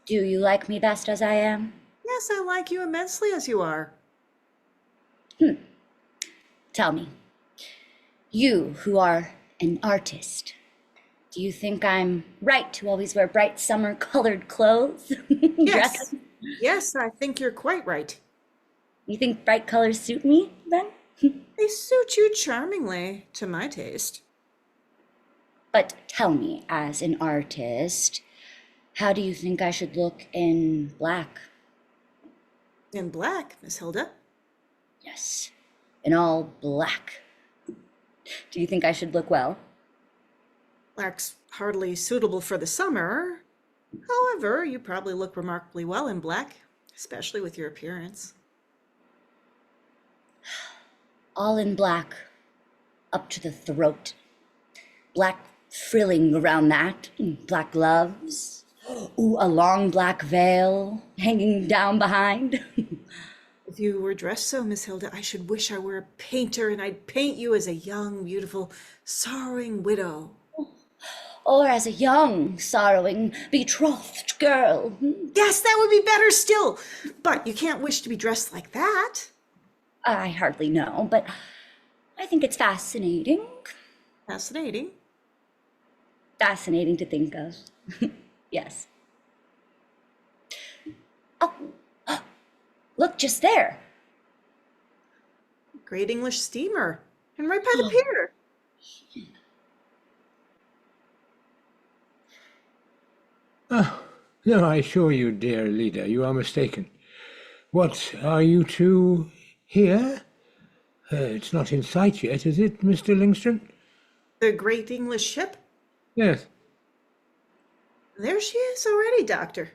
Do you like me best as I am? Yes, I like you immensely as you are. Tell me, you who are an artist, do you think I'm right to always wear bright summer-colored clothes? Yes, yes, I think you're quite right. You think bright colors suit me, then? They suit you charmingly, to my taste. But tell me, as an artist, how do you think I should look in black? In black, Miss Hilde? Yes, in all black. Do you think I should look well? Black's hardly suitable for the summer. However, you probably look remarkably well in black, especially with your appearance. All in black, up to the throat. Black frilling around that, black gloves. Ooh, a long black veil hanging down behind. If you were dressed so, Miss Hilde, I should wish I were a painter and I'd paint you as a young, beautiful, sorrowing widow. Or as a young, sorrowing, betrothed girl. Yes, that would be better still. But you can't wish to be dressed like that. I hardly know, but I think it's fascinating. Fascinating. Fascinating to think of. Yes. Oh, look, just there. Great English steamer. And right by the pier. Oh, no, I assure you, dear Ellida, you are mistaken. What, are you two here? It's not in sight yet, is it, Mr. Lyngstrand? The great English ship? Yes. There she is already, Doctor.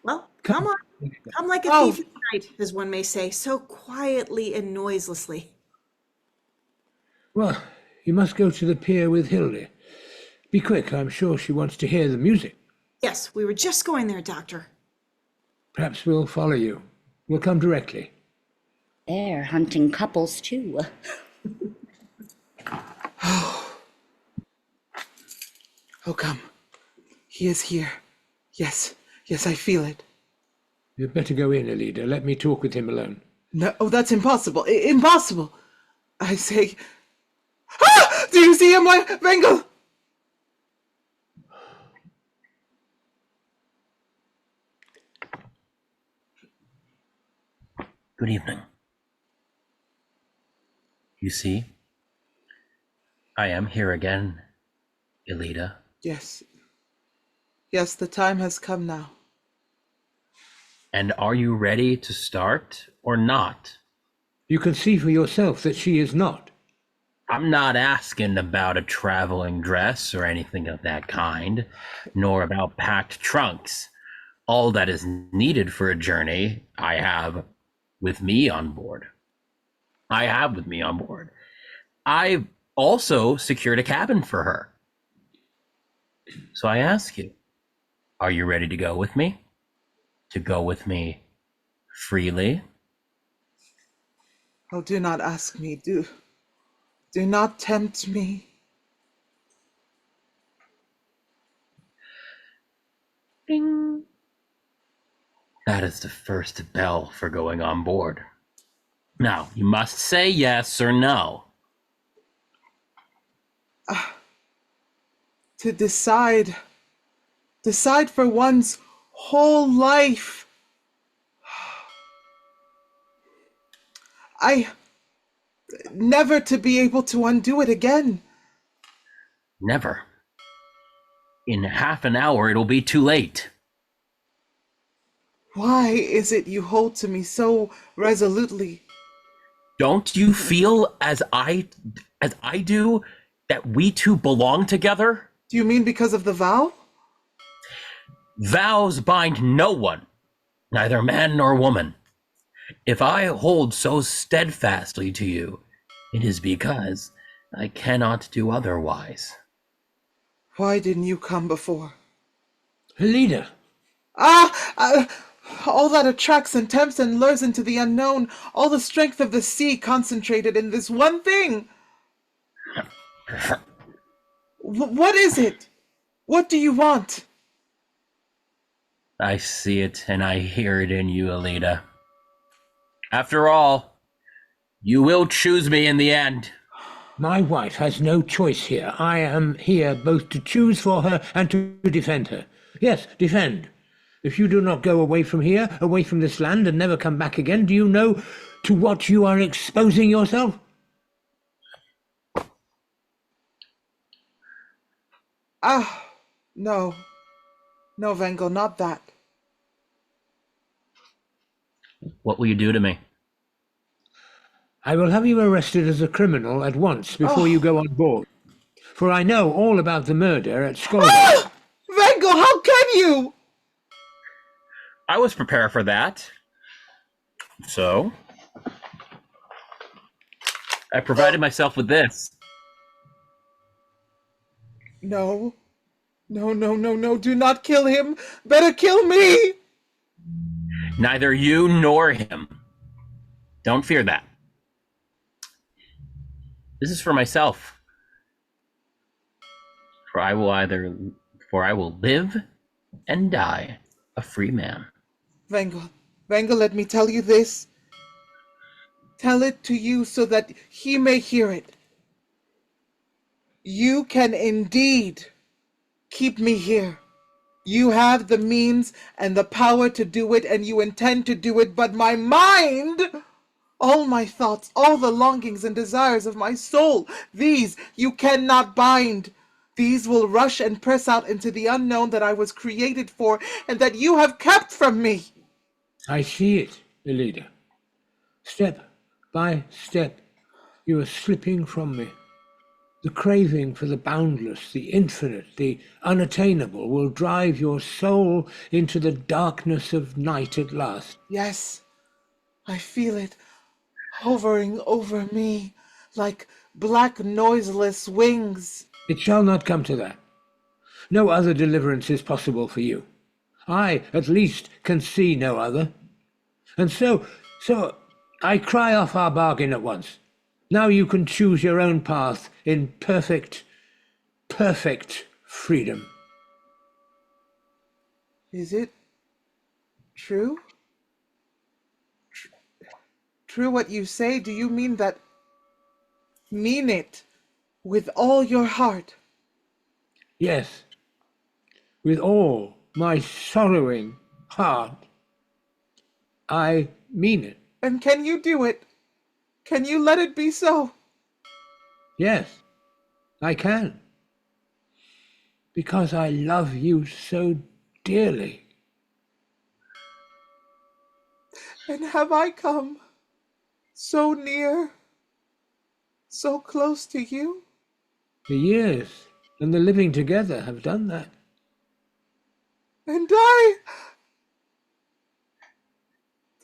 Well, come on. Come like a Oh. thief in the night, as one may say, so quietly and noiselessly. Well, you must go to the pier with Hilde. Be quick, I'm sure she wants to hear the music. Yes, we were just going there, Doctor. Perhaps we'll follow you. We'll come directly. They're hunting couples too. Oh, come. He is here. Yes, yes, I feel it. You'd better go in, Ellida. Let me talk with him alone. No, oh, that's impossible. Impossible. I say... Ah! Do you see him, Wangel? Good evening. You see, I am here again, Ellida. Yes. Yes, the time has come now. And are you ready to start or not? You can see for yourself that she is not. I'm not asking about a traveling dress or anything of that kind, nor about packed trunks. All that is needed for a journey, I have with me on board. I've also secured a cabin for her. So I ask you, are you ready to go with me? To go with me freely? Oh, do not ask me. Do not tempt me. Ding. That is the first bell for going on board. Now, you must say yes or no. To decide for one's whole life. I never to be able to undo it again. Never. In half an hour, it'll be too late. Why is it you hold to me so resolutely? Don't you feel as I do that we two belong together? Do you mean because of the vow? Vows bind no one, neither man nor woman. If I hold so steadfastly to you, it is because I cannot do otherwise. Why didn't you come before? Ellida! All that attracts and tempts and lures into the unknown, all the strength of the sea concentrated in this one thing. What is it? What do you want? I see it and I hear it in you, Ellida. After all, you will choose me in the end. My wife has no choice here. I am here both to choose for her and to defend her. Yes, defend. If you do not go away from here, away from this land, and never come back again, do you know to what you are exposing yourself? No. No, Wangel, not that. What will you do to me? I will have you arrested as a criminal at once before you go on board. For I know all about the murder at Skolga. Wangel, how can you? I was prepared for that. So, I provided myself with this. No. No, do not kill him. Better kill me. Neither you nor him. Don't fear that. This is for myself. For I will live and die a free man. Wangel, let me tell you this. Tell it to you so that he may hear it. You can indeed keep me here. You have the means and the power to do it, and you intend to do it, but my mind... All my thoughts, all the longings and desires of my soul, these you cannot bind. These will rush and press out into the unknown that I was created for and that you have kept from me. I see it, Ellida. Step by step, you are slipping from me. The craving for the boundless, the infinite, the unattainable will drive your soul into the darkness of night at last. Yes, I feel it hovering over me like black noiseless wings. It shall not come to that. No other deliverance is possible for you. I, at least, can see no other. And so I cry off our bargain at once. Now you can choose your own path in perfect freedom. Is it true? True what you say? Do you mean that? Mean it with all your heart? Yes, with all my sorrowing heart, I mean it. And can you do it? Can you let it be so? Yes, I can. Because I love you so dearly. And have I come so near, so close to you? The years and the living together have done that. And I,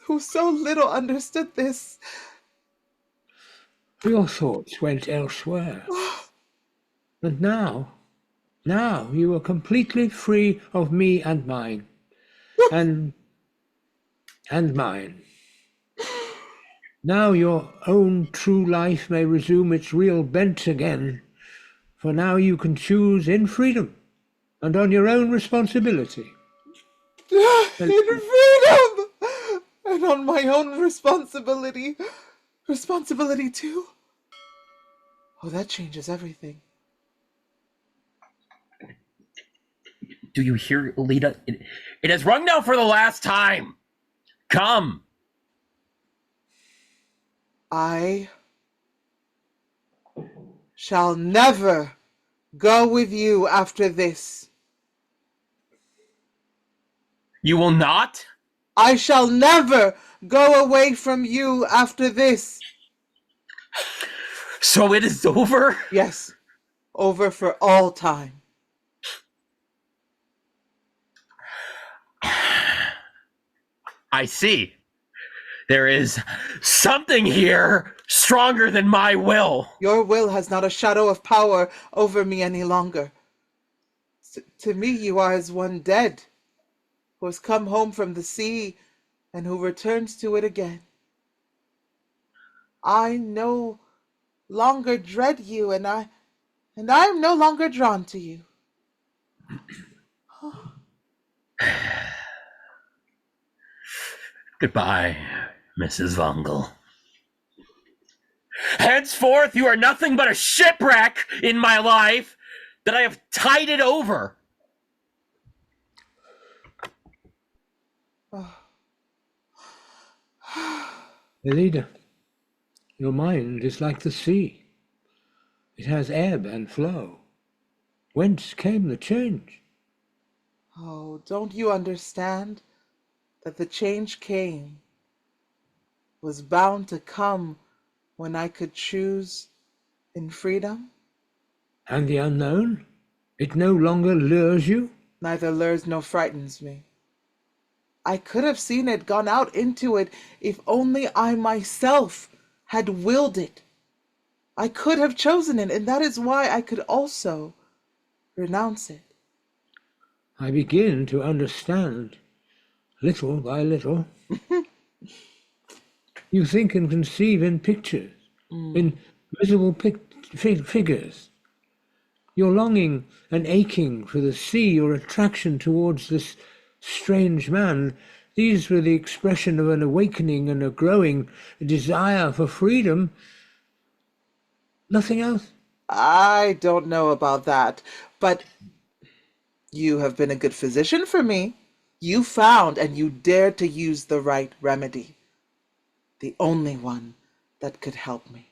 who so little understood this, Your thoughts went elsewhere. And now you are completely free of me and mine. And mine. Now your own true life may resume its real bent again, for now you can choose in freedom and on your own responsibility. in freedom, and on my own responsibility too. Oh, that changes everything. Do you hear, Ellida? It has rung now for the last time. Come. I shall never go with you after this. You will not? I shall never go away from you after this. So it is over? Yes, over for all time. I see. There is something here stronger than my will. Your will has not a shadow of power over me any longer. To me, you are as one dead, who has come home from the sea and who returns to it again. I no longer dread you, and I am no longer drawn to you. Goodbye, Mrs. Wangel. Henceforth, you are nothing but a shipwreck in my life that I have tided over. Ellida, your mind is like the sea. It has ebb and flow. Whence came the change? Oh, don't you understand that the change was bound to come when I could choose in freedom? And the unknown? It no longer lures you? Neither lures nor frightens me. I could have seen it, gone out into it, if only I myself had willed it. I could have chosen it, and that is why I could also renounce it. I begin to understand, little by little. You think and conceive in pictures, in visible figures. Your longing and aching for the sea, your attraction towards this strange man, these were the expression of an awakening and a growing desire for freedom. Nothing else. I don't know about that, but you have been a good physician for me. You found and you dared to use the right remedy. the only one that could help me.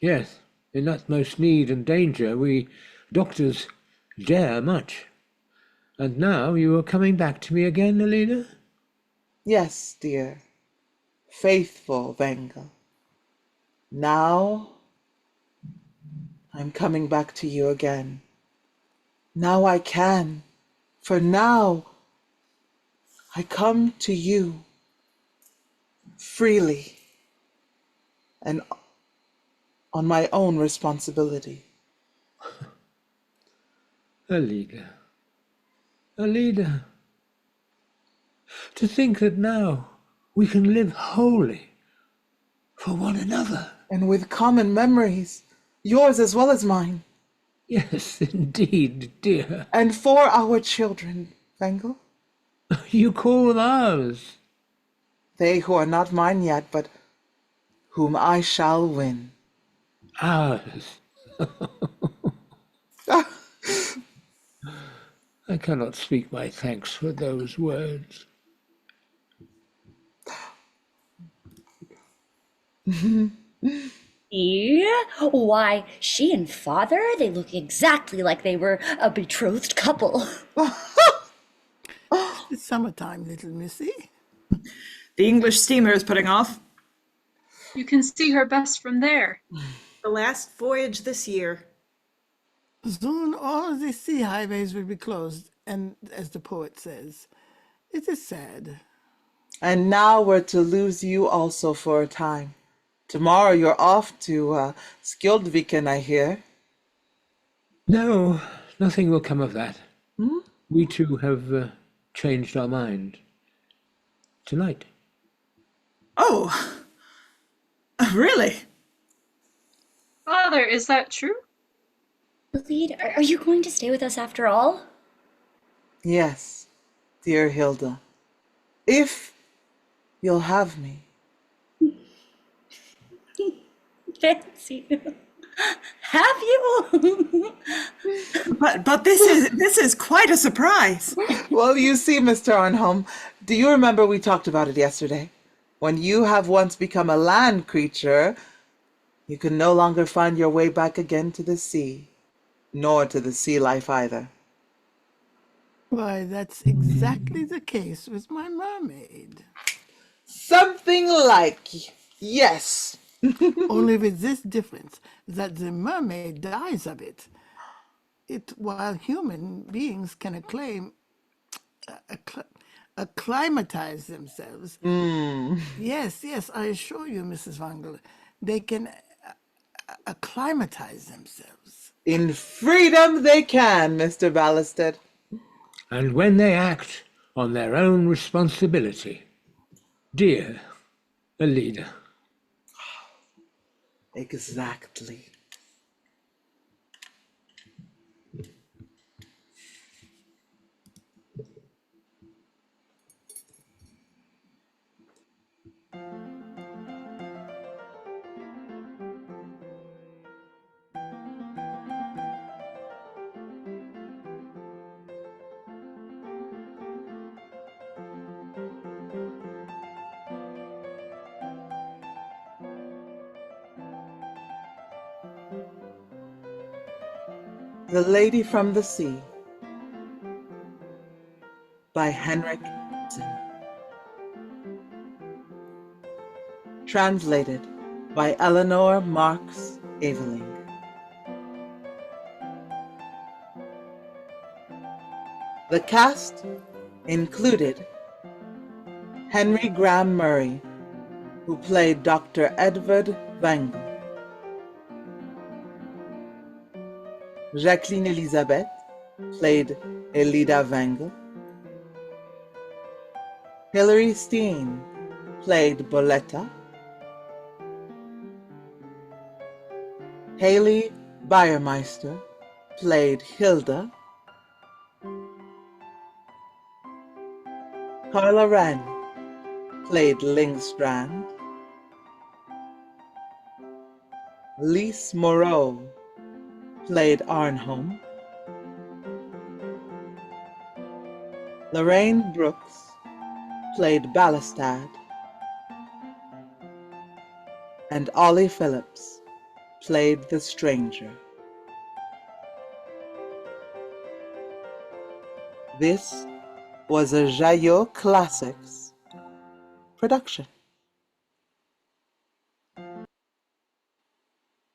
Yes, in utmost need and danger, we doctors dare much. And now you are coming back to me again, Ellida? Yes, dear, faithful Wangel. Now I'm coming back to you again. Now I can, for now I come to you freely and on my own responsibility. Ellida, Ellida, to think that now we can live wholly for one another. And with common memories, yours as well as mine. Yes, indeed, dear. And for our children, Wangel. You call them ours. They who are not mine yet, but whom I shall win. Ours. I cannot speak my thanks for those words. Yeah? Why, she and father, they look exactly like they were a betrothed couple. It's summertime, little missy. The English steamer is putting off. You can see her best from there. The last voyage this year. Soon all the sea highways will be closed, and as the poet says, it is sad. And now we're to lose you also for a time. Tomorrow you're off to Skjoldviken, I hear. No, nothing will come of that. We too have changed our mind. Tonight. Oh, really? Father, is that true? Lead, are you going to stay with us after all? Yes, dear Hilde. If you'll have me. Fancy. Have you? But this is quite a surprise. Well, you see, Mr. Arnholm, do you remember we talked about it yesterday? When you have once become a land creature, you can no longer find your way back again to the sea, nor to the sea life either. Why, that's exactly the case with my mermaid. Something like, yes. Only with this difference, that the mermaid dies of it. While human beings can acclimatize themselves. Yes, I assure you, Mrs. Wangel, they can acclimatize themselves. In freedom they can, Mr. Ballestad. And when they act on their own responsibility. Dear Ellida. Exactly. The Lady from the Sea by Henrik Ibsen. Translated by Eleanor Marks Aveling. The cast included Henry Graham Murray, who played Dr. Edvard Wangel, Jacqueline Elisabeth played Ellida Wangel, Hilary Steen played Bolette, Hayley Bayermeister played Hilde, Karla Wren played Lyngstrand, Lise Moreau played Arnholm, Lorraine Brooks played Ballestad, and Ollie Philips played the stranger. This was a JaYo Classics production.